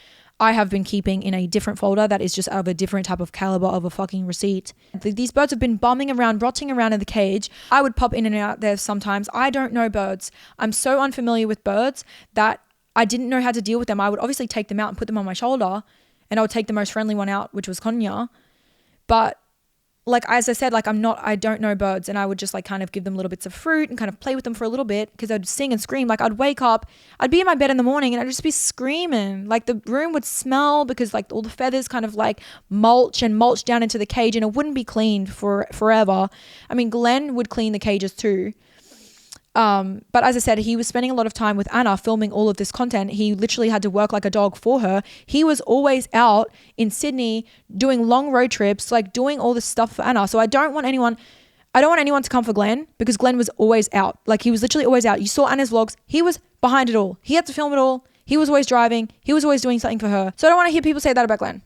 I have been keeping in a different folder that is just of a different type of caliber of a fucking receipt. These birds have been bumming around, rotting around in the cage. I would pop in and out there sometimes. I don't know birds. I'm so unfamiliar with birds that I didn't know how to deal with them. I would obviously take them out and put them on my shoulder, and I would take the most friendly one out, which was Konya. But like, as I said, like I don't know birds, and I would just like kind of give them little bits of fruit and kind of play with them for a little bit because I'd sing and scream. Like I'd wake up, I'd be in my bed in the morning and I'd just be screaming. Like the room would smell because like all the feathers kind of like mulch down into the cage, and it wouldn't be cleaned for forever. I mean, Glenn would clean the cages too. But as I said, he was spending a lot of time with Anna filming all of this content. He literally had to work like a dog for her. He was always out in Sydney doing long road trips, like doing all this stuff for Anna. So I don't want anyone to come for Glenn because Glenn was always out. Like he was literally always out. You saw Anna's vlogs. He was behind it all. He had to film it all. He was always driving. He was always doing something for her. So I don't want to hear people say that about Glenn.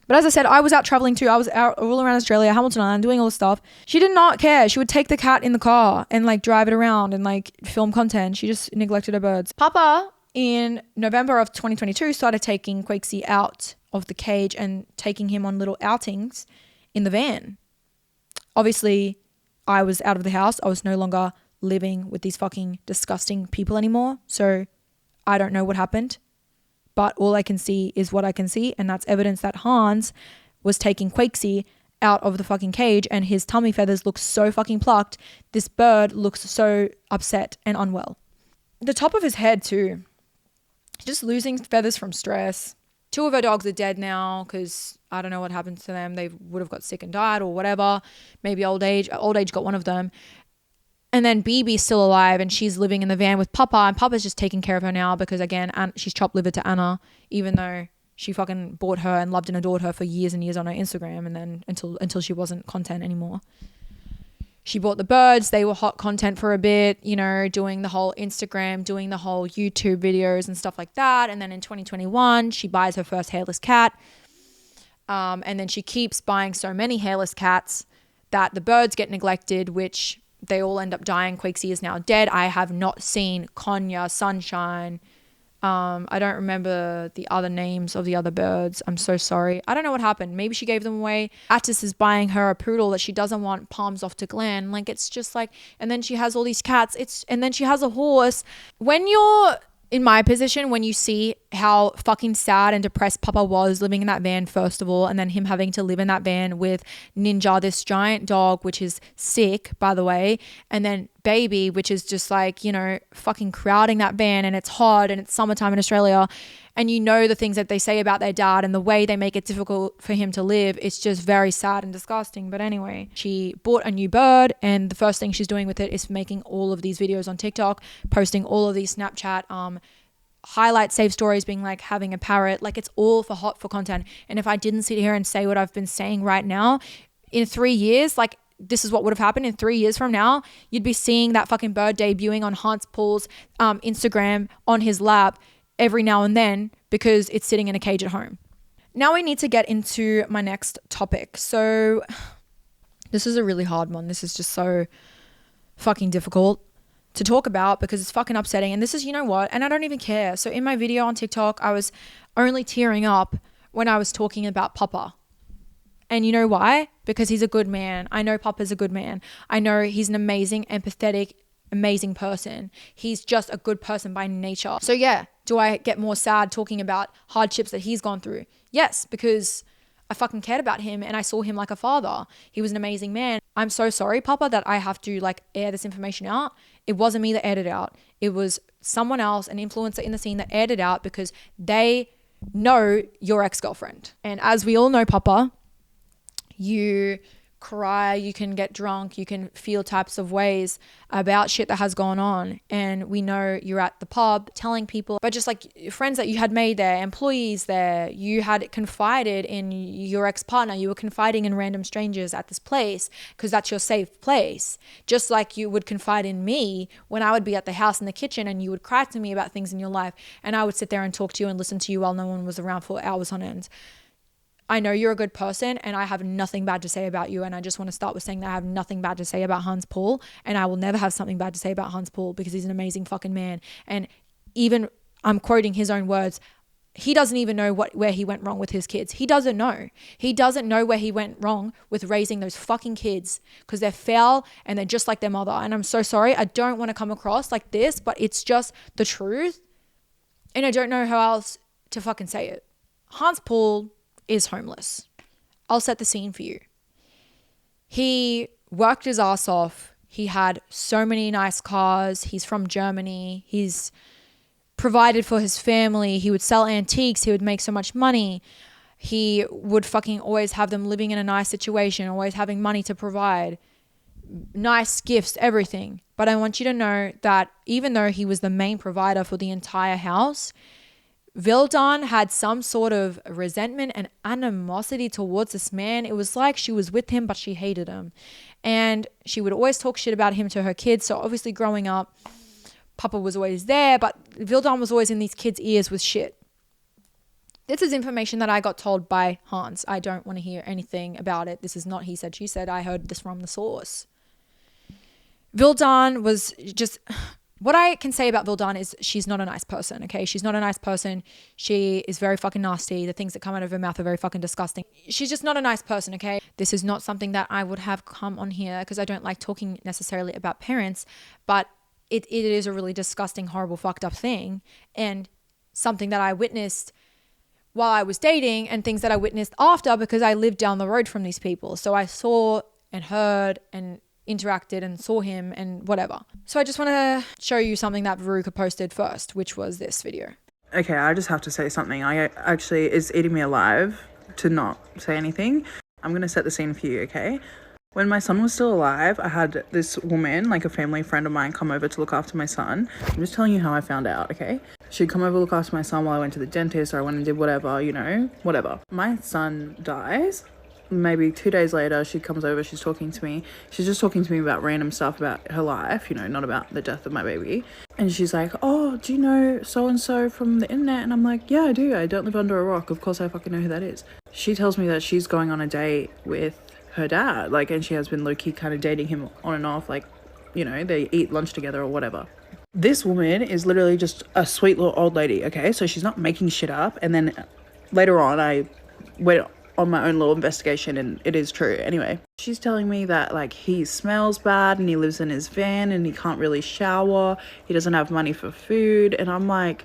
But as I said, I was out traveling too. I was out all around Australia, Hamilton Island, doing all this stuff. She did not care. She would take the cat in the car and like drive it around and like film content. She just neglected her birds. Papa, in November of 2022, started taking Quakesy out of the cage and taking him on little outings in the van. Obviously, I was out of the house. I was no longer living with these fucking disgusting people anymore. So I don't know what happened. But all I can see is what I can see, and that's evidence that Hans was taking Quakesy out of the fucking cage, and his tummy feathers look so fucking plucked. This bird looks so upset and unwell. The top of his head too, just losing feathers from stress. 2 of her dogs are dead now because I don't know what happened to them. They would have got sick and died or whatever. Maybe old age got one of them. And then BB's still alive and she's living in the van with Papa, and Papa's just taking care of her now because again, she's chopped liver to Anna, even though she fucking bought her and loved and adored her for years and years on her Instagram, and then until she wasn't content anymore. She bought the birds. They were hot content for a bit, you know, doing the whole Instagram, doing the whole YouTube videos and stuff like that. And then in 2021, she buys her first hairless cat. And then she keeps buying so many hairless cats that the birds get neglected, which they all end up dying. Queeksy is now dead. I have not seen Konya, Sunshine. I don't remember the other names of the other birds. I'm so sorry. I don't know what happened. Maybe she gave them away. Atis is buying her a poodle that she doesn't want, palms off to Glenn. Like, it's just like, and then she has all these cats. And then she has a horse. When you're in my position, when you see how fucking sad and depressed Papa was living in that van, first of all, and then him having to live in that van with Ninja, this giant dog, which is sick, by the way, and then Baby, which is just like, you know, fucking crowding that van, and it's hot and it's summertime in Australia, and you know the things that they say about their dad and the way they make it difficult for him to live. It's just very sad and disgusting. But anyway, she bought a new bird, and the first thing she's doing with it is making all of these videos on TikTok, posting all of these Snapchat highlight save stories, being like having a parrot. Like, it's all for content. And if I didn't sit here and say what I've been saying right now, in 3 years, like, this is what would have happened in 3 years from now. You'd be seeing that fucking bird debuting on Hans Paul's Instagram on his lap every now and then, because it's sitting in a cage at home. Now we need to get into my next topic. So this is a really hard one. This is just so fucking difficult to talk about because it's fucking upsetting. And this is, you know what? And I don't even care. So in my video on TikTok, I was only tearing up when I was talking about Papa. And you know why? Because he's a good man. I know Papa's a good man. I know he's an amazing, empathetic, amazing person. He's just a good person by nature. So yeah, do I get more sad talking about hardships that he's gone through? Yes, because I fucking cared about him and I saw him like a father. He was an amazing man. I'm so sorry, Papa, that I have to like air this information out. It wasn't me that aired it out. It was someone else, an influencer in the scene, that aired it out because they know your ex-girlfriend. And as we all know, Papa, you cry, you can get drunk, you can feel types of ways about shit that has gone on. And we know you're at the pub telling people, but just like friends that you had made there, employees there, you had confided in your ex-partner, you were confiding in random strangers at this place because that's your safe place. Just like you would confide in me when I would be at the house in the kitchen and you would cry to me about things in your life and I would sit there and talk to you and listen to you while no one was around for hours on end. I know you're a good person and I have nothing bad to say about you. And I just want to start with saying that I have nothing bad to say about Hans Paul, and I will never have something bad to say about Hans Paul because he's an amazing fucking man. And even, I'm quoting his own words, he doesn't even know where he went wrong with his kids. He doesn't know. He doesn't know where he went wrong with raising those fucking kids because they're foul and they're just like their mother. And I'm so sorry. I don't want to come across like this, but it's just the truth. And I don't know how else to fucking say it. Hans Paul is homeless. I'll set the scene for you. He worked his ass off. He had so many nice cars. He's from Germany. He's provided for his family. He would sell antiques. He would make so much money. He would fucking always have them living in a nice situation, always having money to provide, nice gifts, everything. But I want you to know that even though he was the main provider for the entire house, Vildan had some sort of resentment and animosity towards this man. It was like she was with him, but she hated him. And she would always talk shit about him to her kids. So obviously growing up, Papa was always there, but Vildan was always in these kids' ears with shit. This is information that I got told by Hans. I don't want to hear anything about it. This is not he said, she said. I heard this from the source. Vildan was just... What I can say about Vildan is she's not a nice person, okay? She's not a nice person. She is very fucking nasty. The things that come out of her mouth are very fucking disgusting. She's just not a nice person, okay? This is not something that I would have come on here because I don't like talking necessarily about parents, but it is a really disgusting, horrible, fucked up thing, and something that I witnessed while I was dating and things that I witnessed after because I lived down the road from these people. So I saw and heard and interacted and saw him and whatever. So I just want to show you something that Veruka posted first, which was this video. Okay, I just have to say something. It's eating me alive to not say anything. I'm going to set the scene for you, okay? When my son was still alive, I had this woman, like a family friend of mine, come over to look after my son. I'm just telling you how I found out, okay? She'd come over to look after my son while I went to the dentist or I went and did whatever, you know, whatever. My son dies maybe 2 days later, she comes over, she's talking to me. She's just talking to me about random stuff about her life, you know, not about the death of my baby. And she's like, oh, do you know so-and-so from the internet? And I'm like, yeah, I do. I don't live under a rock. Of course I fucking know who that is. She tells me that she's going on a date with her dad, like, and she has been low-key kind of dating him on and off, like, you know, they eat lunch together or whatever. This woman is literally just a sweet little old lady, okay? So she's not making shit up. And then later on, I went on my own little investigation and it is true. Anyway, she's telling me that, like, he smells bad and he lives in his van and he can't really shower. He doesn't have money for food. And I'm like,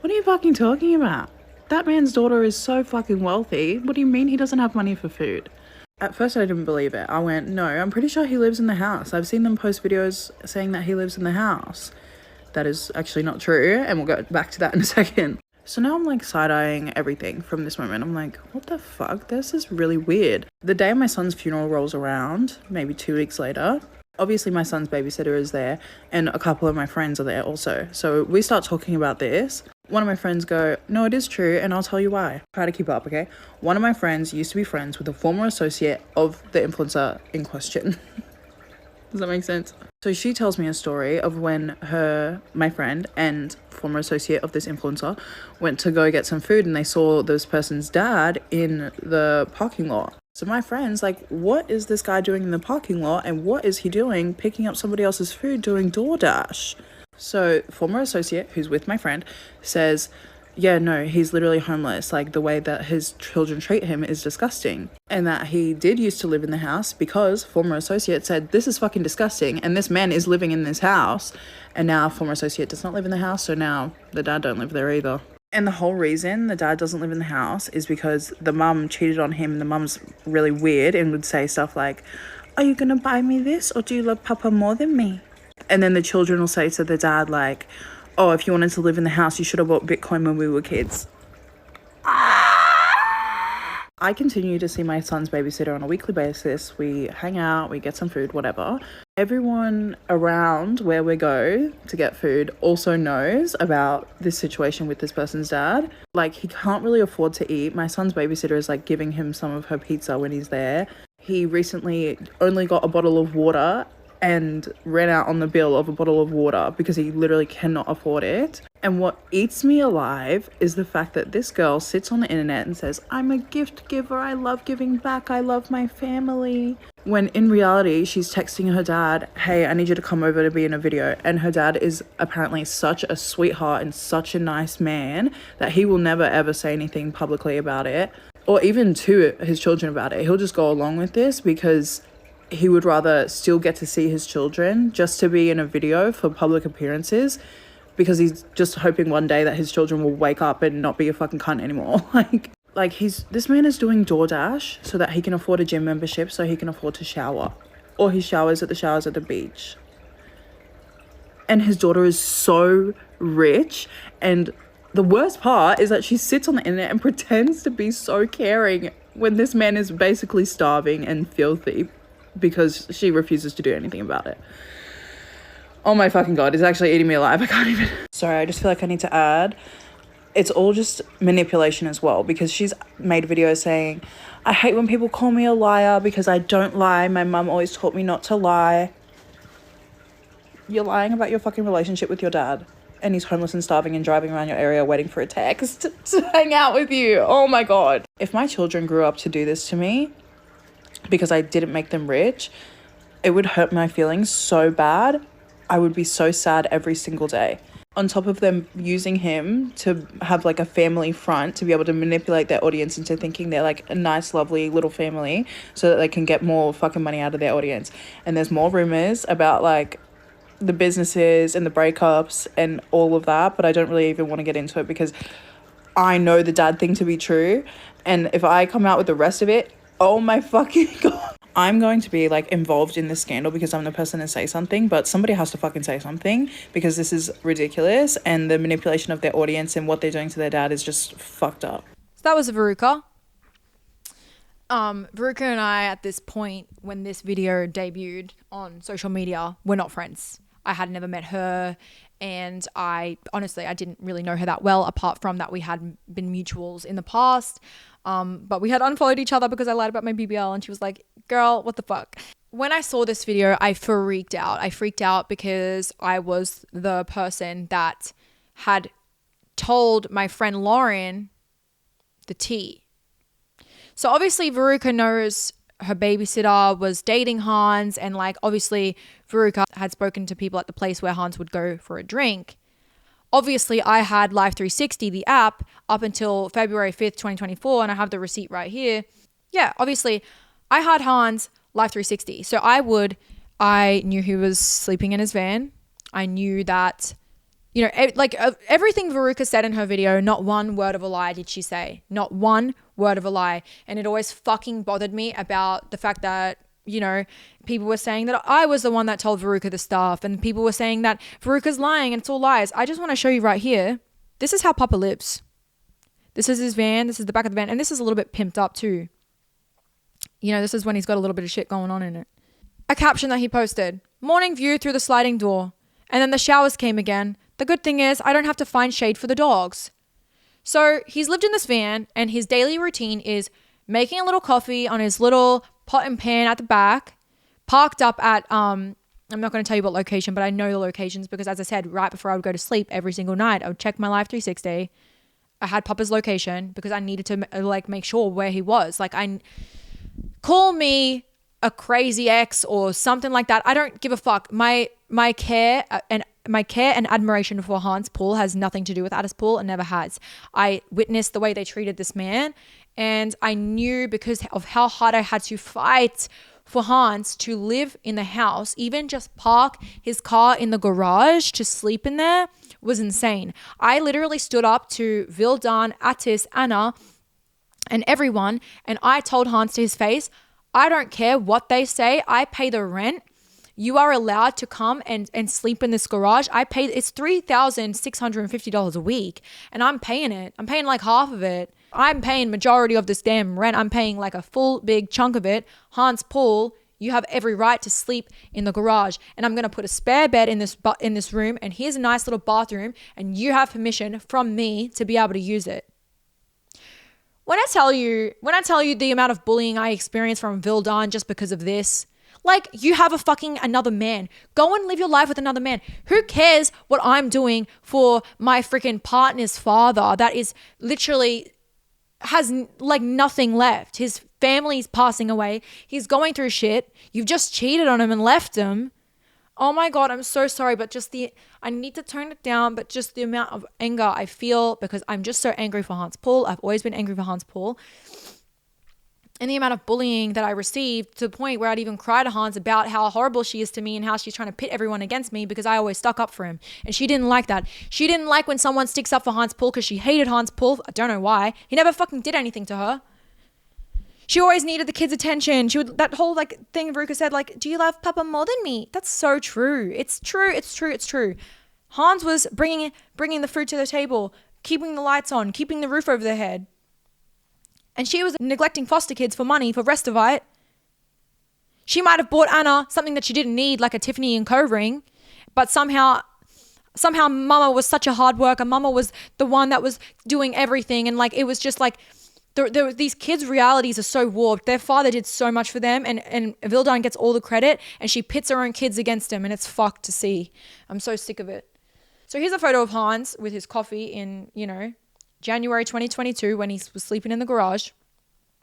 what are you fucking talking about? That man's daughter is so fucking wealthy. What do you mean he doesn't have money for food? At first I didn't believe it. I went, no, I'm pretty sure he lives in the house. I've seen them post videos saying that he lives in the house. That is actually not true, and we'll go back to that in a second. So now I'm like side-eyeing everything from this moment. I'm like, what the fuck? This is really weird. The day my son's funeral rolls around, maybe 2 weeks later, obviously my son's babysitter is there and a couple of my friends are there also. So we start talking about this. One of my friends go, no, it is true, and I'll tell you why. Try to keep up, okay? One of my friends used to be friends with a former associate of the influencer in question. Does that make sense? So she tells me a story of when my friend and former associate of this influencer went to go get some food and they saw this person's dad in the parking lot. So my friend's like, what is this guy doing in the parking lot and what is he doing picking up somebody else's food doing DoorDash? So former associate who's with my friend says, yeah, no, he's literally homeless. Like, the way that his children treat him is disgusting. And that he did used to live in the house because former associate said, this is fucking disgusting. And this man is living in this house. And now former associate does not live in the house. So now the dad don't live there either. And the whole reason the dad doesn't live in the house is because the mum cheated on him. And the mum's really weird and would say stuff like, are you going to buy me this? Or do you love Papa more than me? And then the children will say to the dad, like, oh, if you wanted to live in the house, you should have bought Bitcoin when we were kids. I continue to see my son's babysitter on a weekly basis. We hang out, we get some food, whatever. Everyone around where we go to get food also knows about this situation with this person's dad. Like, he can't really afford to eat. My son's babysitter is like giving him some of her pizza when he's there. He recently only got a bottle of water and ran out on the bill of a bottle of water because he literally cannot afford it. And what eats me alive is the fact that this girl sits on the internet and says, I'm a gift giver, I love giving back, I love my family. When in reality, she's texting her dad, hey, I need you to come over to be in a video. And her dad is apparently such a sweetheart and such a nice man that he will never ever say anything publicly about it, or even to his children about it. He'll just go along with this because he would rather still get to see his children just to be in a video for public appearances, because he's just hoping one day that his children will wake up and not be a fucking cunt anymore. Like this man is doing DoorDash so that he can afford a gym membership so he can afford to shower, or he showers at the beach. And his daughter is so rich, and the worst part is that she sits on the internet and pretends to be so caring when this man is basically starving and filthy, because she refuses to do anything about it. Oh my fucking god, it's actually eating me alive. I can't even. Sorry, I just feel like I need to add, it's all just manipulation as well, because she's made videos saying, I hate when people call me a liar because I don't lie. My mum always taught me not to lie. You're lying about your fucking relationship with your dad, and he's homeless and starving and driving around your area waiting for a text to hang out with you. Oh my god. If my children grew up to do this to me because I didn't make them rich, it would hurt my feelings so bad. I would be so sad every single day. On top of them using him to have like a family front, to be able to manipulate their audience into thinking they're like a nice, lovely little family so that they can get more fucking money out of their audience. And there's more rumors about like the businesses and the breakups and all of that, but I don't really even want to get into it because I know the dad thing to be true. And if I come out with the rest of it, oh my fucking god, I'm going to be like involved in this scandal because I'm the person to say something, but somebody has to fucking say something because this is ridiculous, and the manipulation of their audience and what they're doing to their dad is just fucked up. So that was Veruka. Veruka and I, at this point when this video debuted on social media, we're not friends. I had never met her, And I didn't really know her that well, apart from that we had been mutuals in the past. But we had unfollowed each other because I lied about my BBL, and she was like, girl, what the fuck? When I saw this video, I freaked out. I freaked out because I was the person that had told my friend Lauren the tea. So obviously Veruka knows her babysitter was dating Hans, and like obviously Veruka had spoken to people at the place where Hans would go for a drink. Obviously I had Life360, the app, up until February 5th, 2024, and I have the receipt right here. Yeah, obviously I had Hans Life360. So I knew he was sleeping in his van. I knew that, you know, everything Veruka said in her video, not one word of a lie did she say. Not one word of a lie. And it always fucking bothered me about the fact that, you know, people were saying that I was the one that told Veruka the stuff, and people were saying that Veruka's lying and it's all lies. I just want to show you right here. This is how Papa lives. This is his van. This is the back of the van. And this is a little bit pimped up too. You know, this is when he's got a little bit of shit going on in it. A caption that he posted: morning view through the sliding door. And then the showers came again. The good thing is I don't have to find shade for the dogs. So he's lived in this van, and his daily routine is making a little coffee on his little pot and pan at the back, parked up at, I'm not going to tell you what location, but I know the locations because, as I said, right before I would go to sleep every single night, I would check my Life360. I had Papa's location because I needed to like make sure where he was. Like, call me a crazy ex or something like that. I don't give a fuck. My care and admiration for Hans Paul has nothing to do with Atis Paul, and never has. I witnessed the way they treated this man, and I knew because of how hard I had to fight for Hans to live in the house, even just park his car in the garage to sleep in there was insane. I literally stood up to Vildan, Atis, Anna, and everyone, and I told Hans to his face, I don't care what they say. I pay the rent. You are allowed to come and sleep in this garage. It's $3,650 a week, and I'm paying it. I'm paying like half of it. I'm paying majority of this damn rent. I'm paying like a full big chunk of it. Hans Paul, you have every right to sleep in the garage, and I'm going to put a spare bed in this room, and here's a nice little bathroom, and you have permission from me to be able to use it. When I tell you the amount of bullying I experienced from Vildan just because of this, like, you have a fucking another man. Go and live your life with another man. Who cares what I'm doing for my freaking partner's father that is literally has like nothing left? His family's passing away. He's going through shit. You've just cheated on him and left him. Oh my God, I'm so sorry, but I need to tone it down, but just the amount of anger I feel because I'm just so angry for Hans Paul. I've always been angry for Hans Paul. And the amount of bullying that I received, to the point where I'd even cry to Hans about how horrible she is to me and how she's trying to pit everyone against me because I always stuck up for him. And she didn't like that. She didn't like when someone sticks up for Hans Paul because she hated Hans Paul. I don't know why. He never fucking did anything to her. She always needed the kids' attention. That whole like thing Veruka said, like, do you love Papa more than me? That's so true. It's true. It's true. It's true. Hans was bringing the food to the table, keeping the lights on, keeping the roof over their head. And she was neglecting foster kids for money for Restovite. She might have bought Anna something that she didn't need, like a Tiffany & Co. ring, but somehow Mama was such a hard worker. Mama was the one that was doing everything, and like it was just like these kids' realities are so warped. Their father did so much for them, and Vildan gets all the credit, and she pits her own kids against him, and it's fucked to see. I'm so sick of it. So here's a photo of Hans with his coffee in, January 2022 when he was sleeping in the garage.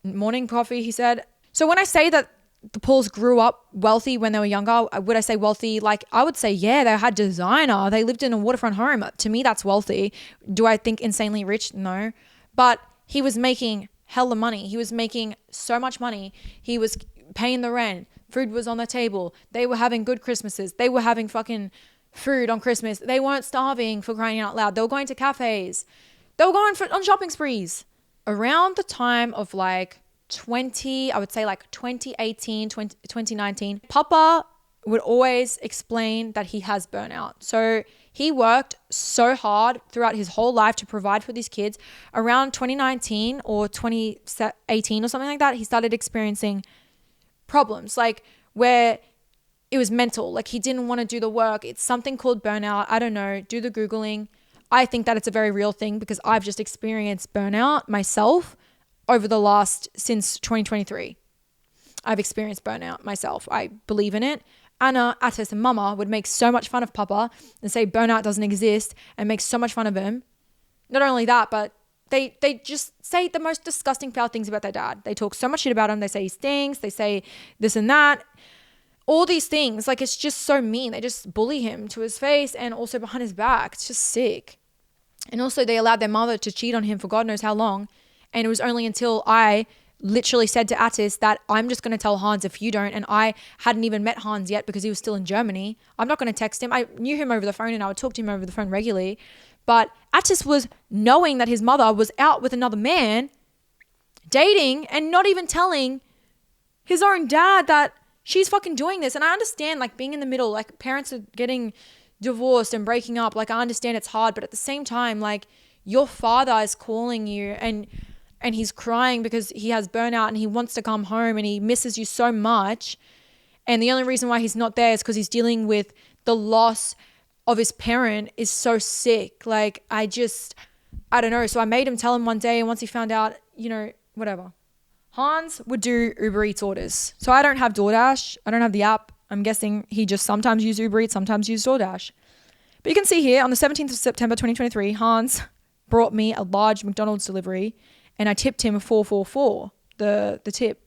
Morning coffee, he said. So when I say that the Pauls grew up wealthy when they were younger, would I say wealthy? Like, I would say, yeah, they had designer. They lived in a waterfront home. To me, that's wealthy. Do I think insanely rich? No. But he was making hella money. He was making so much money. He was paying the rent. Food was on the table. They were having good Christmases. They were having fucking food on Christmas. They weren't starving, for crying out loud. They were going to cafes. They were going on shopping sprees. Around the time of like 2018, 2019, Papa would always explain that he has burnout. So he worked so hard throughout his whole life to provide for these kids. Around 2019 or 2018 or something like that, he started experiencing problems, like where it was mental. Like, he didn't want to do the work. It's something called burnout. I don't know. Do the Googling. I think that it's a very real thing because I've just experienced burnout myself since 2023. I've experienced burnout myself. I believe in it. Anna, Atis, and Mama would make so much fun of Papa and say burnout doesn't exist and make so much fun of him. Not only that, but they just say the most disgusting, foul things about their dad. They talk so much shit about him. They say he stinks. They say this and that. All these things. Like, it's just so mean. They just bully him to his face and also behind his back. It's just sick. And also they allowed their mother to cheat on him for God knows how long. And it was only until I literally said to Atis that I'm just going to tell Hans if you don't. And I hadn't even met Hans yet because he was still in Germany. I'm not going to text him. I knew him over the phone and I would talk to him over the phone regularly. But Atis was knowing that his mother was out with another man, dating, and not even telling his own dad that she's fucking doing this. And I understand, like, being in the middle, like, parents are getting divorced and breaking up. Like, I understand it's hard, but at the same time, like, your father is calling you and he's crying because he has burnout and he wants to come home and he misses you so much. And the only reason why he's not there is because he's dealing with the loss of his parent is so sick. Like, I don't know. So I made him tell him one day, and once he found out, whatever. Hans would do Uber Eats orders. So I don't have DoorDash. I don't have the app. I'm guessing he just sometimes used Uber Eats, sometimes used DoorDash. But you can see here on the 17th of September 2023, Hans brought me a large McDonald's delivery and I tipped him $444, the tip.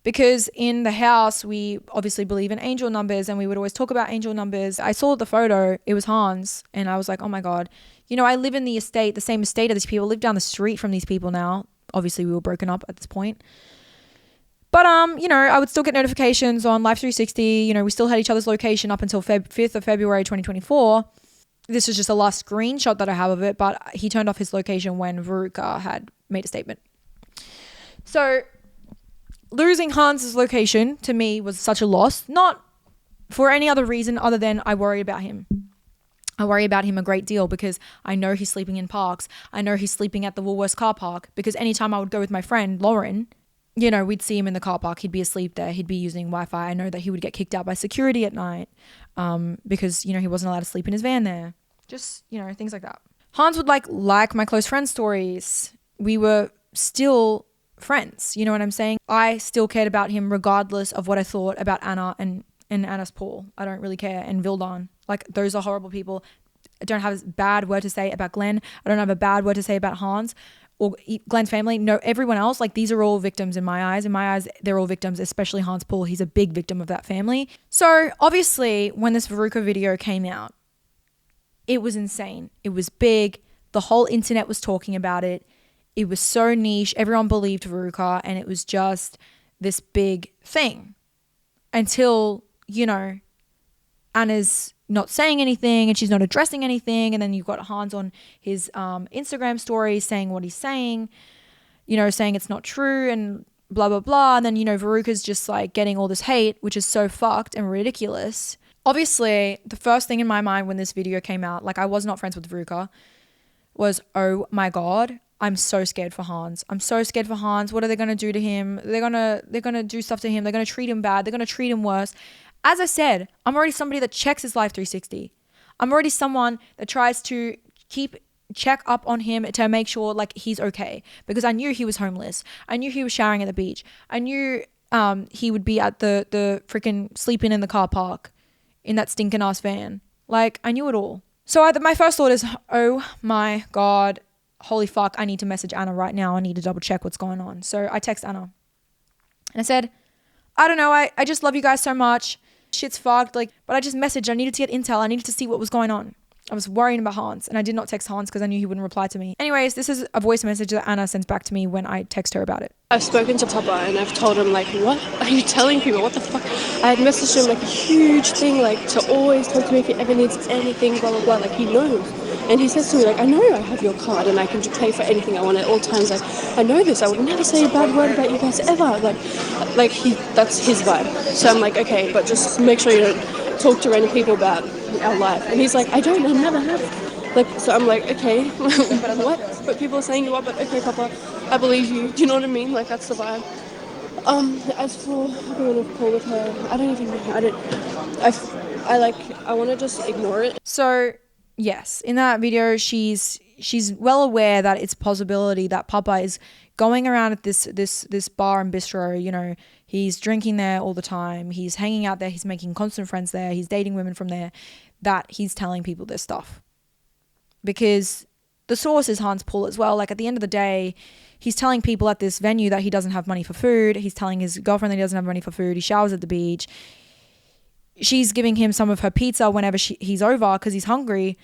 Because in the house, we obviously believe in angel numbers and we would always talk about angel numbers. I saw the photo, it was Hans, and I was like, oh my God. I live in the same estate of these people, live down the street from these people now. Obviously, we were broken up at this point. But, I would still get notifications on Life 360. We still had each other's location up until 5th of February 2024. This is just the last screenshot that I have of it, but he turned off his location when Veruka had made a statement. So losing Hans's location to me was such a loss, not for any other reason other than I worry about him. I worry about him a great deal because I know he's sleeping in parks. I know he's sleeping at the Woolworths car park because anytime I would go with my friend Lauren, we'd see him in the car park. He'd be asleep there. He'd be using Wi-Fi. I know that he would get kicked out by security at night because, he wasn't allowed to sleep in his van there. Just, things like that. Hans would like my close friend stories. We were still friends. You know what I'm saying? I still cared about him regardless of what I thought about Anna and Anna's Paul. I don't really care. And Vildan. Like, those are horrible people. I don't have a bad word to say about Glenn. I don't have a bad word to say about Hans or Glenn's family. No, everyone else, like, these are all victims in my eyes. In my eyes, they're all victims, especially Hans Paul. He's a big victim of that family. So obviously when this Veruka video came out, it was insane. It was big. The whole internet was talking about it. It was so niche. Everyone believed Veruka and it was just this big thing until, Anna's not saying anything and she's not addressing anything. And then you've got Hans on his Instagram story saying what he's saying, saying it's not true and blah, blah, blah. And then, Veruka's just like getting all this hate, which is so fucked and ridiculous. Obviously, the first thing in my mind when this video came out, like, I was not friends with Veruka, was, oh my God, I'm so scared for Hans. I'm so scared for Hans. What are they going to do to him? They're going to do stuff to him. They're going to treat him bad. They're going to treat him worse. As I said, I'm already somebody that checks his Life 360. I'm already someone that tries to check up on him to make sure, like, he's okay. Because I knew he was homeless. I knew he was showering at the beach. I knew he would be at the freaking sleeping in the car park in that stinking ass van. Like, I knew it all. So my first thought is, oh my God, holy fuck, I need to message Anna right now. I need to double check what's going on. So I text Anna and I said, I don't know. I just love you guys so much. Shit's fucked. But I just messaged. I needed to get intel. I needed to see what was going on. I was worrying about Hans and I did not text Hans because I knew he wouldn't reply to me. Anyways, this is a voice message that Anna sends back to me when I text her about it. I've spoken to Papa and I've told him, like, what are you telling people? What the fuck? I had messaged him, like, a huge thing, like, to always talk to me if he ever needs anything, blah, blah, blah. Like, he knows. And he says to me, like, I know I have your card and I can pay for anything I want at all times. Like, I know this. I would never say a bad word about you guys ever. That's his vibe. So I'm like, okay, but just make sure you don't talk to random people about our life. And he's like, I never have. So I'm like, okay, what? But people are saying you are, but okay, Papa, I believe you. Do you know what I mean? Like, that's the vibe. As for going off call with her, I don't even know. I want to just ignore it. So yes, in that video, she's well aware that it's a possibility that Papa is going around at this bar and bistro. You know, he's drinking there all the time. He's hanging out there. He's making constant friends there. He's dating women from there. That he's telling people this stuff because the source is Hans Paul as well. Like at the end of the day, he's telling people at this venue that he doesn't have money for food. He's telling his girlfriend that he doesn't have money for food. He showers at the beach. She's giving him some of her pizza whenever he's over because he's hungry.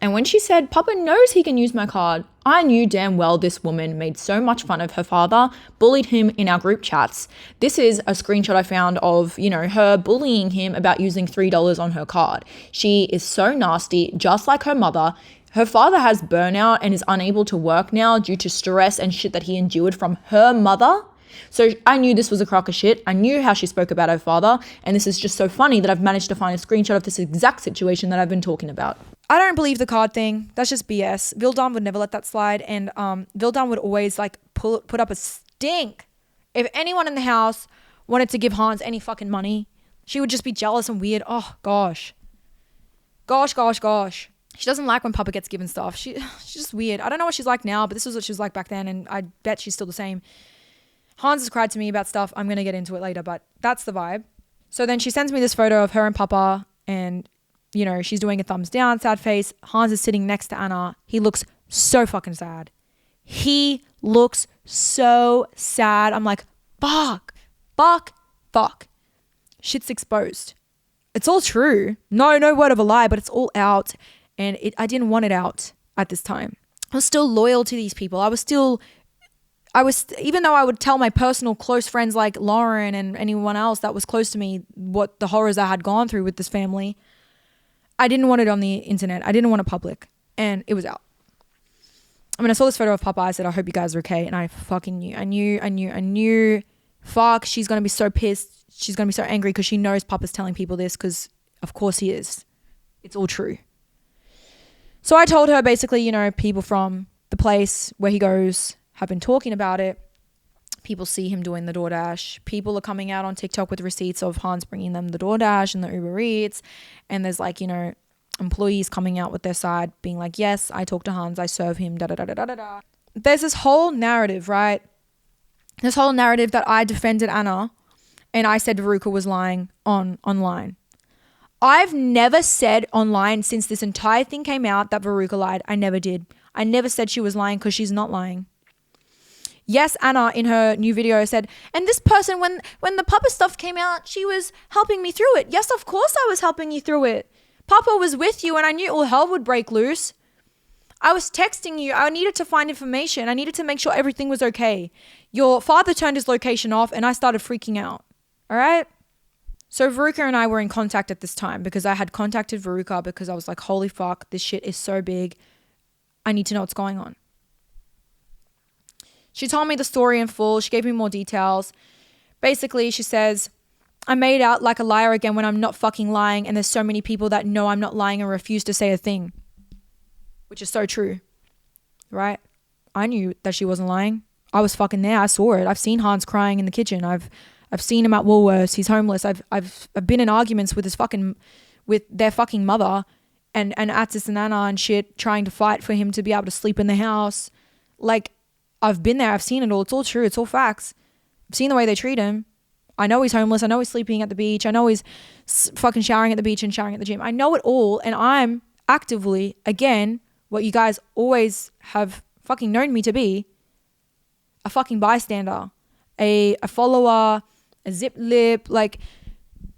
And when she said, Papa knows he can use my card, I knew damn well this woman made so much fun of her father, bullied him in our group chats. This is a screenshot I found of, you know, her bullying him about using $3 on her card. She is so nasty, just like her mother. Her father has burnout and is unable to work now due to stress and shit that he endured from her mother. So I knew this was a crock of shit. I knew how she spoke about her father. And this is just so funny that I've managed to find a screenshot of this exact situation that I've been talking about. I don't believe the card thing. That's just BS. Vildan would never let that slide. And Vildan would always like put up a stink. If anyone in the house wanted to give Hans any fucking money, she would just be jealous and weird. Oh, gosh. Gosh. She doesn't like when Papa gets given stuff. She's just weird. I don't know what she's like now, but this was what she was like back then. And I bet she's still the same. Hans has cried to me about stuff. I'm going to get into it later, but that's the vibe. So then she sends me this photo of her and Papa and, you know, she's doing a thumbs down, sad face. Hans is sitting next to Anna. He looks so fucking sad. He looks so sad. I'm like, fuck. Shit's exposed. It's all true. No word of a lie, but it's all out. And I didn't want it out at this time. I was still loyal to these people. I was, even though I would tell my personal close friends like Lauren and anyone else that was close to me what the horrors I had gone through with this family, I didn't want it on the internet. I didn't want it public. And it was out. I mean, I saw this photo of Papa. I said, I hope you guys are okay. And I fucking knew. I knew. Fuck, she's going to be so pissed. She's going to be so angry because she knows Papa's telling people this because of course he is. It's all true. So I told her basically, you know, people from the place where he goes have been talking about it. People see him doing the DoorDash. People are coming out on TikTok with receipts of Hans bringing them the DoorDash and the Uber Eats. And there's like, you know, employees coming out with their side being like, yes, I talk to Hans, I serve him, da-da-da-da-da-da. There's this whole narrative, right? This whole narrative that I defended Anna and I said Veruka was lying online. I've never said online since this entire thing came out that Veruka lied. I never did. I never said she was lying because she's not lying. Yes, Anna in her new video said, and this person, when the Papa stuff came out, she was helping me through it. Yes, of course I was helping you through it. Papa was with you and I knew all hell would break loose. I was texting you. I needed to find information. I needed to make sure everything was okay. Your father turned his location off and I started freaking out. All right? So Veruka and I were in contact at this time because I had contacted Veruka because I was like, holy fuck, this shit is so big. I need to know what's going on. She told me the story in full. She gave me more details. Basically, she says, I made out like a liar again when I'm not fucking lying and there's so many people that know I'm not lying and refuse to say a thing. Which is so true. Right? I knew that she wasn't lying. I was fucking there. I saw it. I've seen Hans crying in the kitchen. I've seen him at Woolworths. He's homeless. I've been in arguments with their fucking mother and Atis and Anna and shit, trying to fight for him to be able to sleep in the house. Like, I've been there. I've seen it all. It's all true. It's all facts. I've seen the way they treat him. I know he's homeless. I know he's sleeping at the beach. I know he's fucking showering at the beach and showering at the gym. I know it all. And I'm actively, again, what you guys always have fucking known me to be, a fucking bystander, a follower, a zip lip, like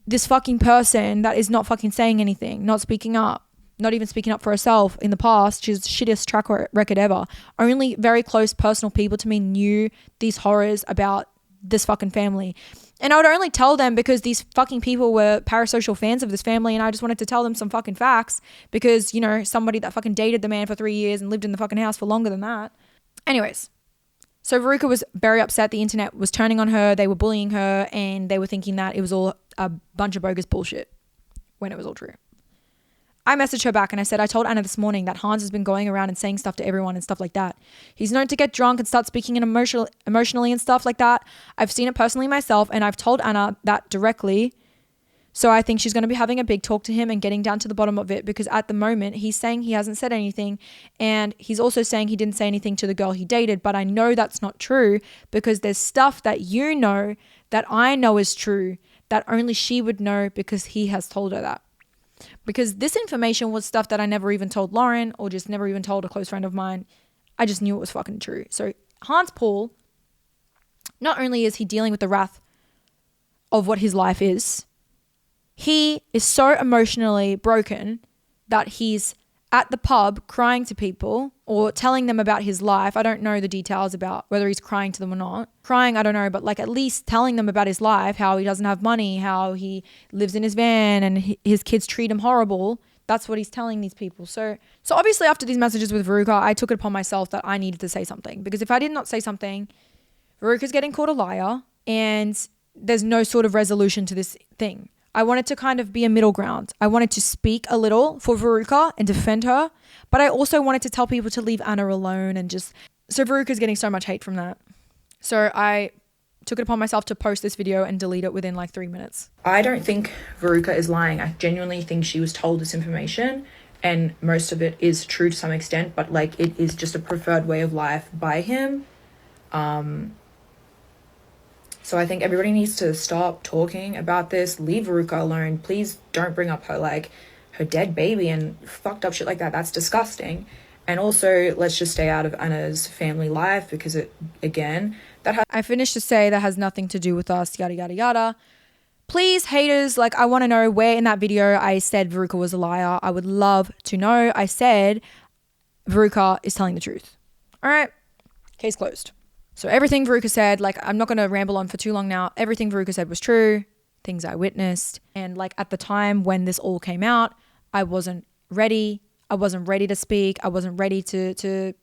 this fucking person that is not fucking saying anything, not speaking up, not even speaking up for herself in the past. She's the shittiest track record ever. Only very close personal people to me knew these horrors about this fucking family. And I would only tell them because these fucking people were parasocial fans of this family and I just wanted to tell them some fucking facts because, you know, somebody that fucking dated the man for 3 years and lived in the fucking house for longer than that. Anyways. So Veruka was very upset. The internet was turning on her. They were bullying her and they were thinking that it was all a bunch of bogus bullshit when it was all true. I messaged her back and I said, I told Anna this morning that Hans has been going around and saying stuff to everyone and stuff like that. He's known to get drunk and start speaking in emotionally and stuff like that. I've seen it personally myself and I've told Anna that directly. So I think she's going to be having a big talk to him and getting down to the bottom of it, because at the moment he's saying he hasn't said anything, and he's also saying he didn't say anything to the girl he dated. But I know that's not true, because there's stuff that you know that I know is true that only she would know because he has told her that. Because this information was stuff that I never even told Lauren, or just never even told a close friend of mine. I just knew it was fucking true. So Hans Paul, not only is he dealing with the wrath of what his life is, he is so emotionally broken that he's at the pub crying to people or telling them about his life. I don't know the details about whether he's crying to them or not. Crying, I don't know, but like at least telling them about his life, how he doesn't have money, how he lives in his van and his kids treat him horrible. That's what he's telling these people. So obviously after these messages with Veruka, I took it upon myself that I needed to say something, because if I did not say something, Veruka's getting called a liar and there's no sort of resolution to this thing. I wanted to kind of be a middle ground. I wanted to speak a little for Veruka and defend her, but I also wanted to tell people to leave Anna alone and just... So Veruka's getting so much hate from that. So I took it upon myself to post this video and delete it within like 3 minutes. I don't think Veruka is lying. I genuinely think she was told this information, and most of it is true to some extent, but like it is just a preferred way of life by him. So I think everybody needs to stop talking about this. Leave Veruka alone. Please don't bring up her dead baby and fucked up shit like that. That's disgusting. And also, let's just stay out of Anna's family life, because I finished to say that has nothing to do with us, yada, yada, yada. Please, haters, I want to know where in that video I said Veruka was a liar. I would love to know. I said Veruka is telling the truth. All right, case closed. So everything Veruka said, I'm not going to ramble on for too long now. Everything Veruka said was true, things I witnessed. And at the time when this all came out, I wasn't ready. I wasn't ready to speak. I wasn't ready to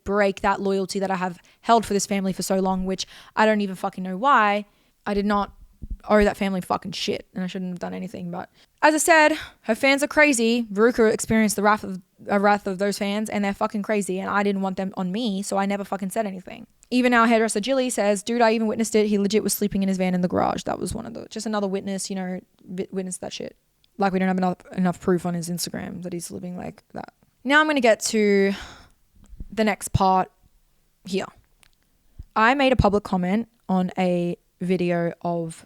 break that loyalty that I have held for this family for so long, which I don't even fucking know why. I did not owe that family fucking shit, and I shouldn't have done anything. But as I said, her fans are crazy. Veruka experienced the wrath of those fans, and they're fucking crazy, and I didn't want them on me, so I never fucking said anything. Even our hairdresser Jilly says, dude, I even witnessed it. He legit was sleeping in his van in the garage. That was just another witness, witnessed that shit. We don't have enough proof on his Instagram that he's living like that. Now I'm going to get to the next part here. I made a public comment on a video of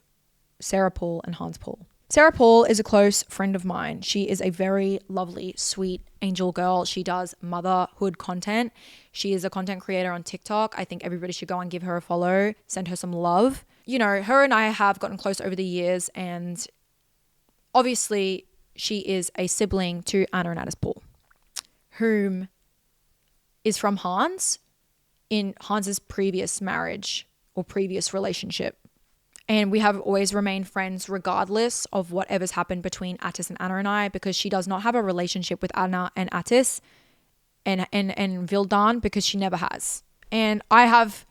Sarah Paul and Hans Paul. Sarah Paul is a close friend of mine. She is a very lovely, sweet angel girl. She does motherhood content. She is a content creator on TikTok. I think everybody should go and give her a follow, send her some love. Her and I have gotten close over the years, and obviously she is a sibling to Anna and Atis Paul, whom is from Hans in Hans's previous marriage or previous relationship. And we have always remained friends regardless of whatever's happened between Atis and Anna and I, because she does not have a relationship with Anna and Atis and Vildan, because she never has. And I have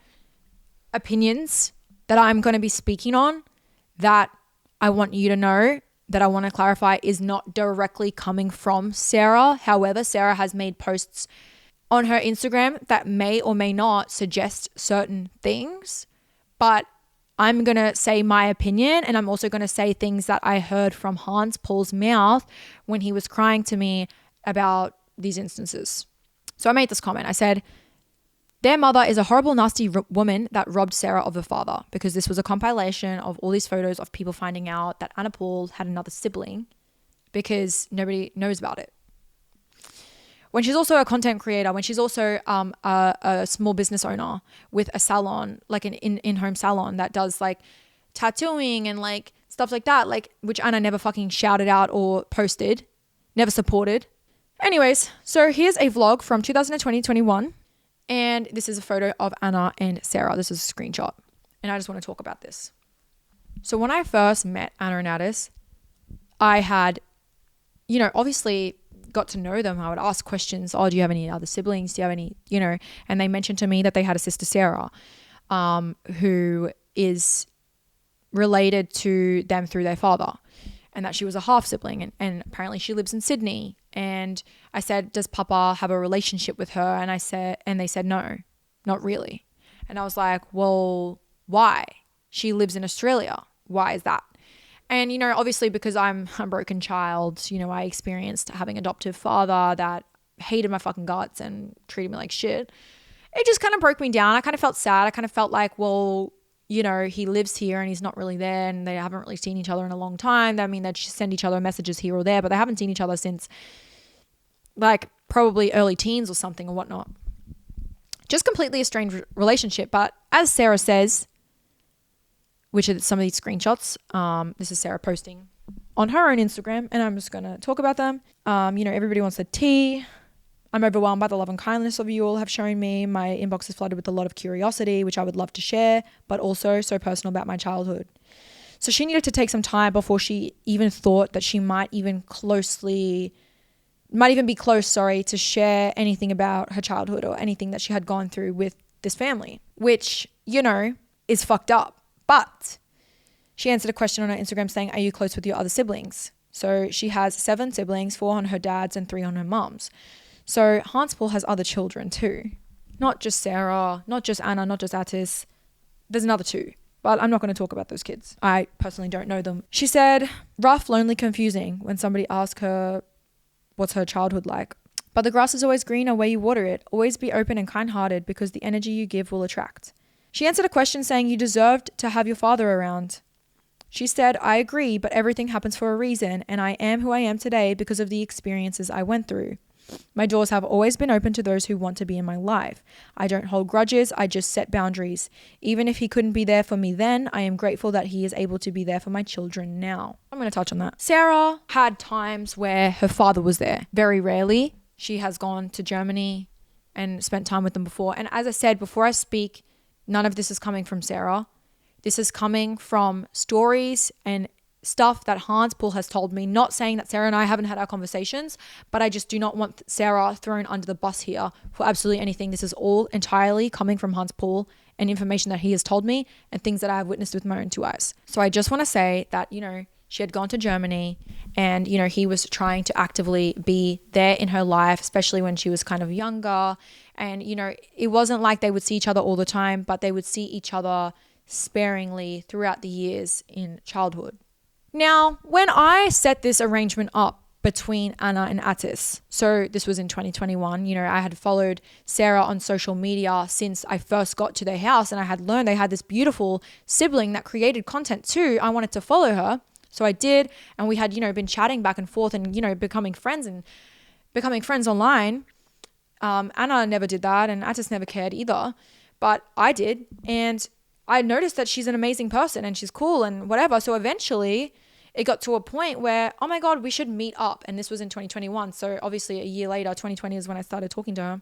opinions that I'm going to be speaking on that I want you to know, that I want to clarify is not directly coming from Sarah. However, Sarah has made posts on her Instagram that may or may not suggest certain things, but I'm going to say my opinion, and I'm also going to say things that I heard from Hans Paul's mouth when he was crying to me about these instances. So I made this comment. I said, their mother is a horrible, nasty woman that robbed Sarah of her father, because this was a compilation of all these photos of people finding out that Anna Paul had another sibling because nobody knows about it. When she's also a content creator, when she's also a small business owner with a salon, like an in-home salon that does tattooing and stuff like that, which Anna never fucking shouted out or posted, never supported. Anyways, so here's a vlog from 2020-21, and this is a photo of Anna and Sarah. This is a screenshot, and I just want to talk about this. So when I first met Anna and Atis, I had, obviously got to know them. I would ask questions. Oh, do you have any other siblings? Do you have any, and they mentioned to me that they had a sister, Sarah, who is related to them through their father. and that she was a half sibling, and apparently she lives in Sydney. And I said, does Papa have a relationship with her? And they said, no, not really. And I was like, well, why? She lives in Australia. Why is that? And, you know, obviously because I'm a broken child, you know, I experienced having an adoptive father that hated my fucking guts and treated me like shit. It just kind of broke me down. I kind of felt sad. I kind of felt like, well, you know, he lives here and he's not really there, and they haven't really seen each other in a long time. I mean, they'd send each other messages here or there, but they haven't seen each other since like probably early teens or something or whatnot. Just completely estranged relationship. But as Sarah says, which are some of these screenshots, this is Sarah posting on her own Instagram, and I'm just going to talk about them. You know, everybody wants the tea. I'm overwhelmed by the love and kindness of you all have shown me. My inbox is flooded with a lot of curiosity, which I would love to share, but also so personal about my childhood. So she needed to take some time before she even thought that she might even be close to share anything about her childhood or anything that she had gone through with this family, which, you know, is fucked up. But she answered a question on her Instagram saying, are you close with your other siblings? So she has 7 siblings, 4 on her dad's and 3 on her mum's. So Hans Paul has other children too. Not just Sarah, not just Anna, not just Atis. There's another 2. But I'm not going to talk about those kids. I personally don't know them. She said, rough, lonely, confusing when somebody asked her what's her childhood like. But the grass is always greener where you water it. Always be open and kind-hearted because the energy you give will attract. She answered a question saying you deserved to have your father around. She said, I agree, but everything happens for a reason, and I am who I am today because of the experiences I went through. My doors have always been open to those who want to be in my life. I don't hold grudges, I just set boundaries. Even if he couldn't be there for me then, I am grateful that he is able to be there for my children now. I'm going to touch on that. Sarah had times where her father was there. Very rarely. She has gone to Germany and spent time with them before. And as I said, before I speak, none of this is coming from Sarah. This is coming from stories and stuff that Hans Paul has told me, not saying that Sarah and I haven't had our conversations, but I just do not want Sarah thrown under the bus here for absolutely anything. This is all entirely coming from Hans Paul and information that he has told me and things that I have witnessed with my own 2 eyes. So I just want to say that, you know, she had gone to Germany and, you know, he was trying to actively be there in her life, especially when she was kind of younger. And, you know, it wasn't like they would see each other all the time, but they would see each other sparingly throughout the years in childhood. Now, when I set this arrangement up between Anna and Atis, so this was in 2021, you know, I had followed Sarah on social media since I first got to their house, and I had learned they had this beautiful sibling that created content too. I wanted to follow her. So I did, and we had, you know, been chatting back and forth and, you know, becoming friends online. Anna never did that, and Atis never cared either, but I did. And I noticed that she's an amazing person and she's cool and whatever. So eventually it got to a point where, oh my God, we should meet up. And this was in 2021. So obviously a year later, 2020 is when I started talking to her.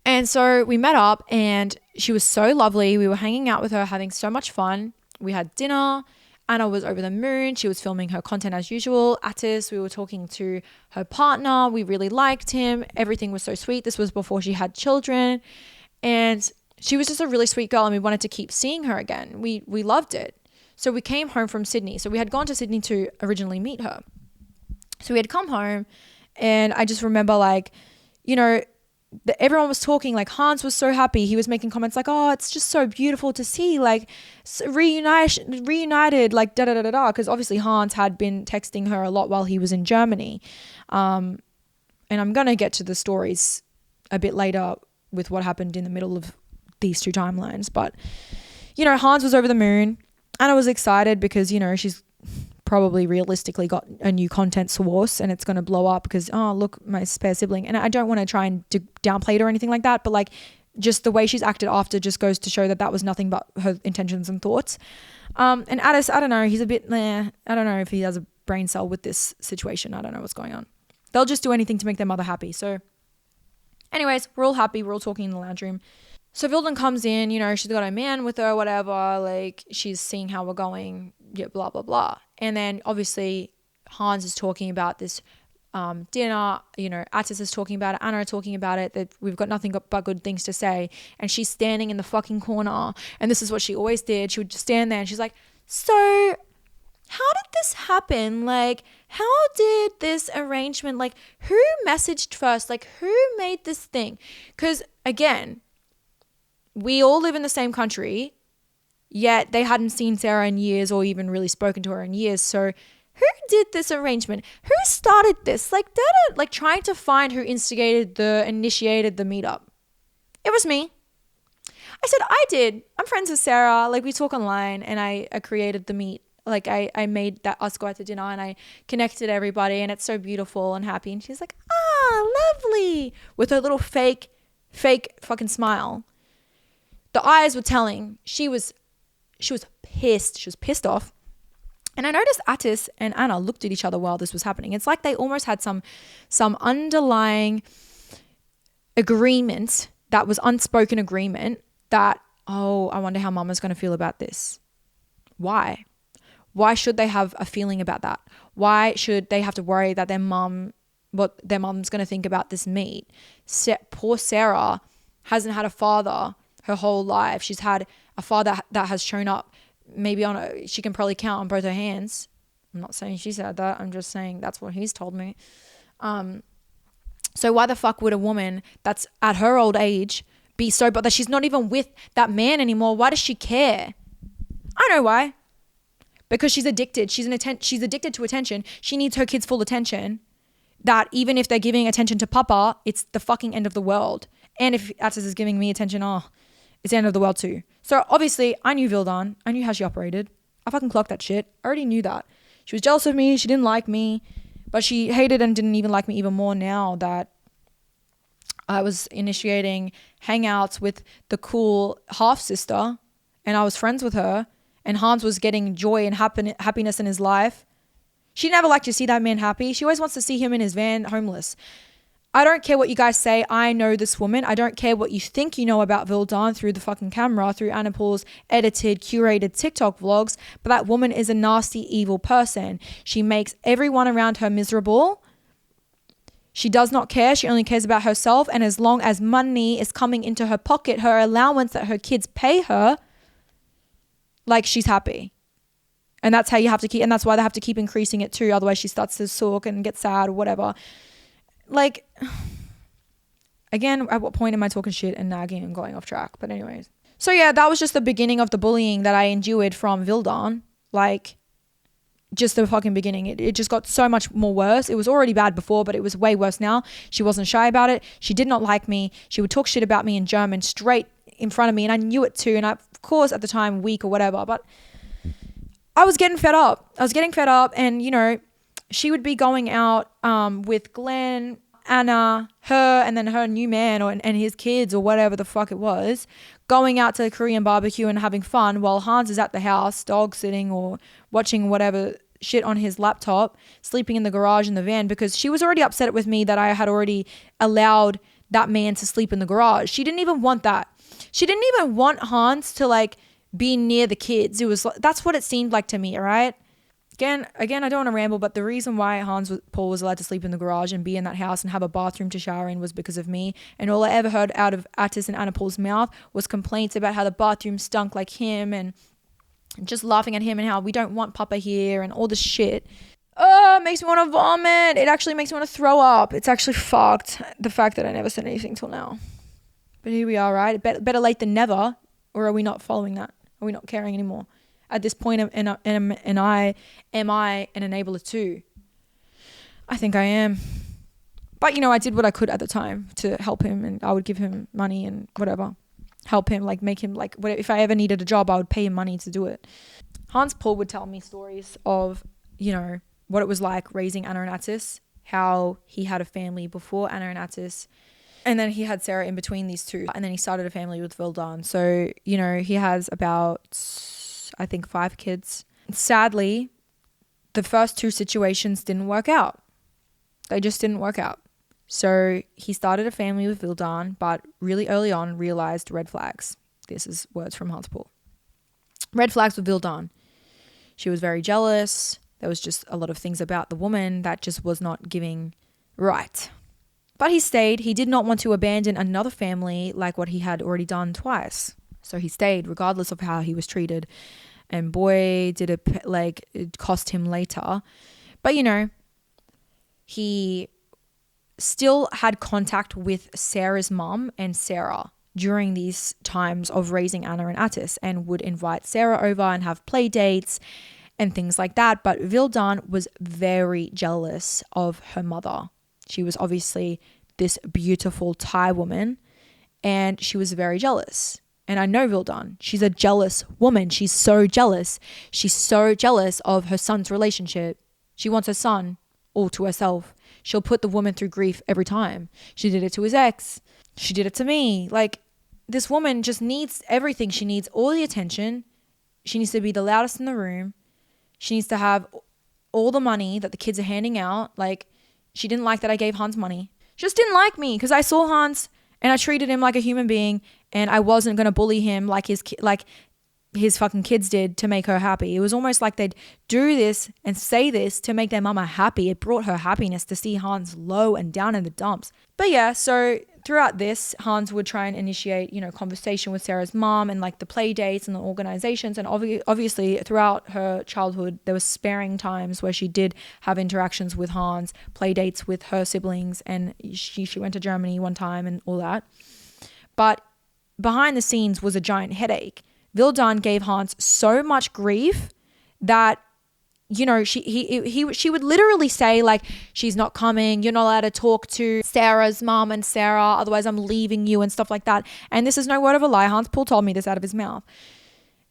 And so we met up and she was so lovely. We were hanging out with her, having so much fun. We had dinner. Anna was over the moon. She was filming her content as usual. Atis, we were talking to her partner. We really liked him. Everything was so sweet. This was before she had children. And she was just a really sweet girl and we wanted to keep seeing her again. We loved it. So we came home from Sydney. So we had gone to Sydney to originally meet her. So we had come home and I just remember like, you know, everyone was talking, like Hans was so happy. He was making comments like, oh, it's just so beautiful to see, like reunited, like da-da-da-da-da. Because obviously Hans had been texting her a lot while he was in Germany. And I'm going to get to the stories a bit later with what happened in the middle of these 2 timelines. But, you know, Hans was over the moon. Anna was excited because, you know, she's probably realistically got a new content source and it's going to blow up because, oh, look, my spare sibling. And I don't want to try and downplay it or anything like that, but like just the way she's acted after just goes to show that that was nothing but her intentions and thoughts. And Atis, I don't know, he's a bit, I don't know if he has a brain cell with this situation. I don't know what's going on. They'll just do anything to make their mother happy. So anyways, we're all happy. We're all talking in the lounge room. So Vilden comes in, you know, she's got a man with her, whatever, like she's seeing how we're going, yeah, blah, blah, blah. And then obviously Hans is talking about this dinner, you know, Atis is talking about it, Anna are talking about it, that we've got nothing but good things to say. And she's standing in the fucking corner. And this is what she always did. She would just stand there and she's like, so how did happen? Like, how did this arrangement, like, who messaged first? Like, who made this thing? Because, again, we all live in the same country, yet they hadn't seen Sarah in years or even really spoken to her in years. So who did this arrangement? Who started this? Like, trying to find who initiated the meetup. It was me. I said, I did. I'm friends with Sarah. Like, we talk online, and I created the meet. Like, I made that us go out to dinner, and I connected everybody, and it's so beautiful and happy. And she's like, lovely, with her little fake fucking smile. The eyes were telling. She was pissed. She was pissed off. And I noticed Atis and Anna looked at each other while this was happening. It's like they almost had some underlying agreement that was unspoken agreement that, oh, I wonder how mama's going to feel about this. Why? Why should they have a feeling about that? Why should they have to worry that what their mom's going to think about this meet? Poor Sarah hasn't had a father her whole life. She's had a father that has shown up maybe she can probably count on both her hands. I'm not saying she said that. I'm just saying that's what he's told me. So why the fuck would a woman that's at her old age be so, but that she's not even with that man anymore? Why does she care? I know why. Because she's addicted. She's addicted to attention. She needs her kids' full attention. That even if they're giving attention to Papa, it's the fucking end of the world. And if Atis is giving me attention, it's the end of the world too. So obviously I knew Vildan. I knew how she operated. I fucking clocked that shit. I already knew that. She was jealous of me. She didn't like me. But she hated and didn't even like me even more now that I was initiating hangouts with the cool half-sister and I was friends with her and Hans was getting joy and happiness in his life. She never liked to see that man happy. She always wants to see him in his van homeless. I don't care what you guys say. I know this woman. I don't care what you think you know about Vildan through the fucking camera, through Anna Paul's edited, curated TikTok vlogs. But that woman is a nasty, evil person. She makes everyone around her miserable. She does not care. She only cares about herself. And as long as money is coming into her pocket, her allowance that her kids pay her, like, she's happy. And that's how you have to keep, and that's why they have to keep increasing it too. Otherwise she starts to sulk and get sad or whatever. Like, again, at what point am I talking shit and nagging and going off track? But anyways. So yeah, that was just the beginning of the bullying that I endured from Vildan. Like, just the fucking beginning. It just got so much more worse. It was already bad before, but it was way worse now. She wasn't shy about it. She did not like me. She would talk shit about me in German straight in front of me. And I knew it too. And I, of course, at the time, weak or whatever. But I was getting fed up. And, you know, she would be going out with Glenn, Anna, her, and then her new man and his kids or whatever the fuck it was, going out to the Korean barbecue and having fun while Hans is at the house, dog sitting or watching whatever shit on his laptop, sleeping in the garage in the van, because she was already upset with me that I had already allowed that man to sleep in the garage. She didn't even want that. She didn't even want Hans to like be near the kids. That's what it seemed like to me, all right? Again, I don't want to ramble, but the reason why Paul was allowed to sleep in the garage and be in that house and have a bathroom to shower in was because of me. And all I ever heard out of Atis and Anna Paul's mouth was complaints about how the bathroom stunk like him and just laughing at him and how we don't want Papa here and all this shit. It makes me want to vomit. It actually makes me want to throw up. It's actually fucked, the fact that I never said anything till now. But here we are, right? Better late than never. Or are we not following that? Are we not caring anymore? At this point, am I an enabler too? I think I am. But, you know, I did what I could at the time to help him, and I would give him money and whatever. Help him, like make him, like, if I ever needed a job, I would pay him money to do it. Hans Paul would tell me stories of, you know, what it was like raising Anna and Atis, how he had a family before Anna and Atis, and then he had Sarah in between these two, and then he started a family with Vildan. So, you know, he has about, I think, 5 kids. Sadly, the first 2 situations didn't work out. They just didn't work out. So he started a family with Vildan, but really early on realized red flags. This is words from Hans Paul. Red flags with Vildan. She was very jealous. There was just a lot of things about the woman that just was not giving right. But he stayed. He did not want to abandon another family like what he had already done twice. So he stayed regardless of how he was treated. and boy, did it cost him later. But, he still had contact with Sarah's mum and Sarah during these times of raising Anna and Atis, and would invite Sarah over and have play dates and things like that. But Vildan was very jealous of her mother. She was obviously this beautiful Thai woman, and she was very jealous. And I know Vildan, she's a jealous woman. She's so jealous. She's so jealous of her son's relationship. She wants her son all to herself. She'll put the woman through grief every time. She did it to his ex. She did it to me. Like, this woman just needs everything. She needs all the attention. She needs to be the loudest in the room. She needs to have all the money that the kids are handing out. Like, she didn't like that I gave Hans money. She just didn't like me because I saw Hans and I treated him like a human being, and I wasn't going to bully him like his fucking kids did to make her happy. It was almost like they'd do this and say this to make their mama happy. It brought her happiness to see Hans low and down in the dumps. But yeah, so throughout this, Hans would try and initiate, conversation with Sarah's mom and like the play dates and the organizations. And obviously throughout her childhood, there was sparing times where she did have interactions with Hans, play dates with her siblings, and she went to Germany one time and all that. But behind the scenes was a giant headache. Vildan gave Hans so much grief that, she would literally say, like, she's not coming, you're not allowed to talk to Sarah's mom and Sarah, otherwise I'm leaving you, and stuff like that. And this is no word of a lie. Hans Paul told me this out of his mouth.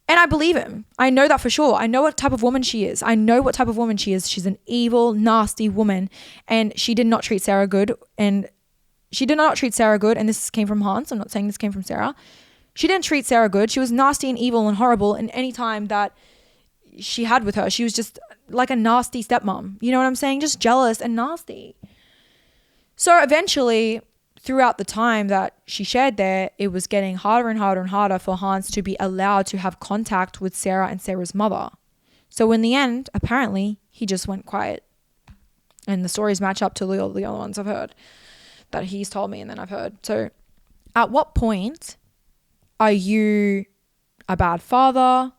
And I believe him. I know that for sure. I know what type of woman she is. She's an evil, nasty woman. And she did not treat Sarah good. And this came from Hans. I'm not saying this came from Sarah. She didn't treat Sarah good. She was nasty and evil and horrible. And any time that she had with her, she was just like a nasty stepmom. You know what I'm saying? Just jealous and nasty. So eventually, throughout the time that she shared there, it was getting harder and harder and harder for Hans to be allowed to have contact with Sarah and Sarah's mother. So in the end, apparently, he just went quiet. And the stories match up to the other ones I've heard that he's told me and then I've heard. So at what point are you a bad father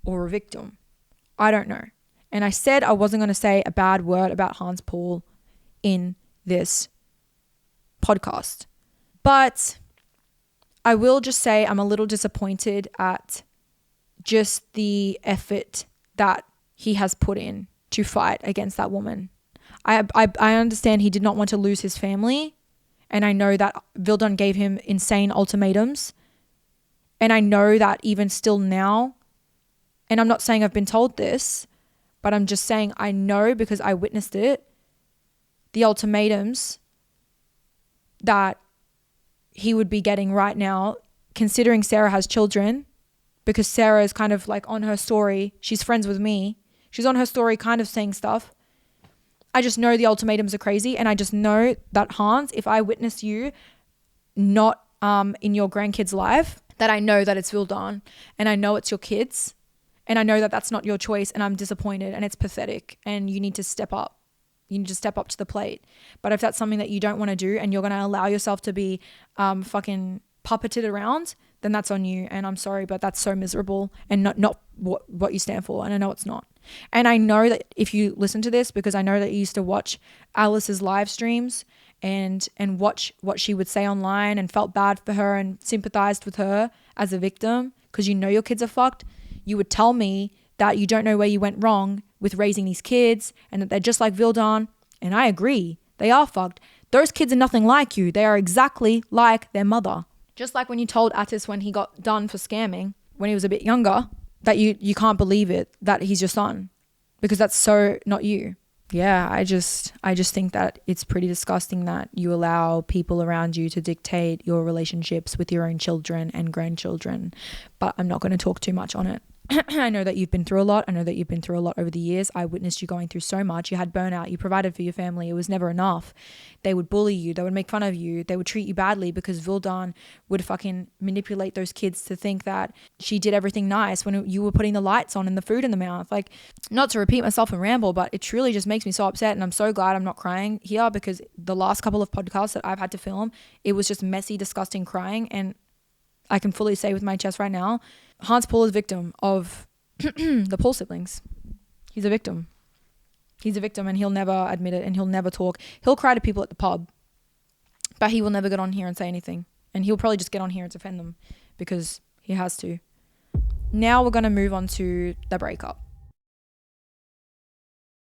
or a victim? I don't know. And I said I wasn't going to say a bad word about Hans Paul in this podcast. But I will just say I'm a little disappointed at just the effort that he has put in to fight against that woman. I understand he did not want to lose his family. And I know that Vildan gave him insane ultimatums. And I know that even still now, and I'm not saying I've been told this, but I'm just saying I know because I witnessed it, the ultimatums that he would be getting right now, considering Sarah has children, because Sarah is kind of like on her story, she's friends with me, she's on her story kind of saying stuff. I just know the ultimatums are crazy, and I just know that Hans, if I witness you not in your grandkid's life, that I know that it's Vildan, and I know it's your kids, and I know that that's not your choice, and I'm disappointed, and it's pathetic, and you need to step up. You need to step up to the plate. But if that's something that you don't want to do, and you're going to allow yourself to be fucking puppeted around, then that's on you. And I'm sorry, but that's so miserable and not what you stand for. And I know it's not. And I know that if you listen to this, because I know that you used to watch Alice's live streams and watch what she would say online and felt bad for her and sympathized with her as a victim because you know your kids are fucked, you would tell me that you don't know where you went wrong with raising these kids and that they're just like Vildan. And I agree. They are fucked. Those kids are nothing like you. They are exactly like their mother. Just like when you told Atis when he got done for scamming, when he was a bit younger, that you can't believe it, that he's your son, because that's so not you. Yeah, I just think that it's pretty disgusting that you allow people around you to dictate your relationships with your own children and grandchildren. But I'm not going to talk too much on it. I know that you've been through a lot. I know that you've been through a lot over the years. I witnessed you going through so much. You had burnout. You provided for your family. It was never enough. They would bully you. They would make fun of you. They would treat you badly because Vildan would fucking manipulate those kids to think that she did everything nice when you were putting the lights on and the food in the mouth. Like, not to repeat myself and ramble, but it truly just makes me so upset. And I'm so glad I'm not crying here because the last couple of podcasts that I've had to film, it was just messy, disgusting crying. And I can fully say with my chest right now, Hans Paul is a victim of the Paul siblings. He's a victim. He's a victim, and he'll never admit it, and he'll never talk. He'll cry to people at the pub, but he will never get on here and say anything. And he'll probably just get on here and defend them because he has to. Now we're going to move on to the breakup.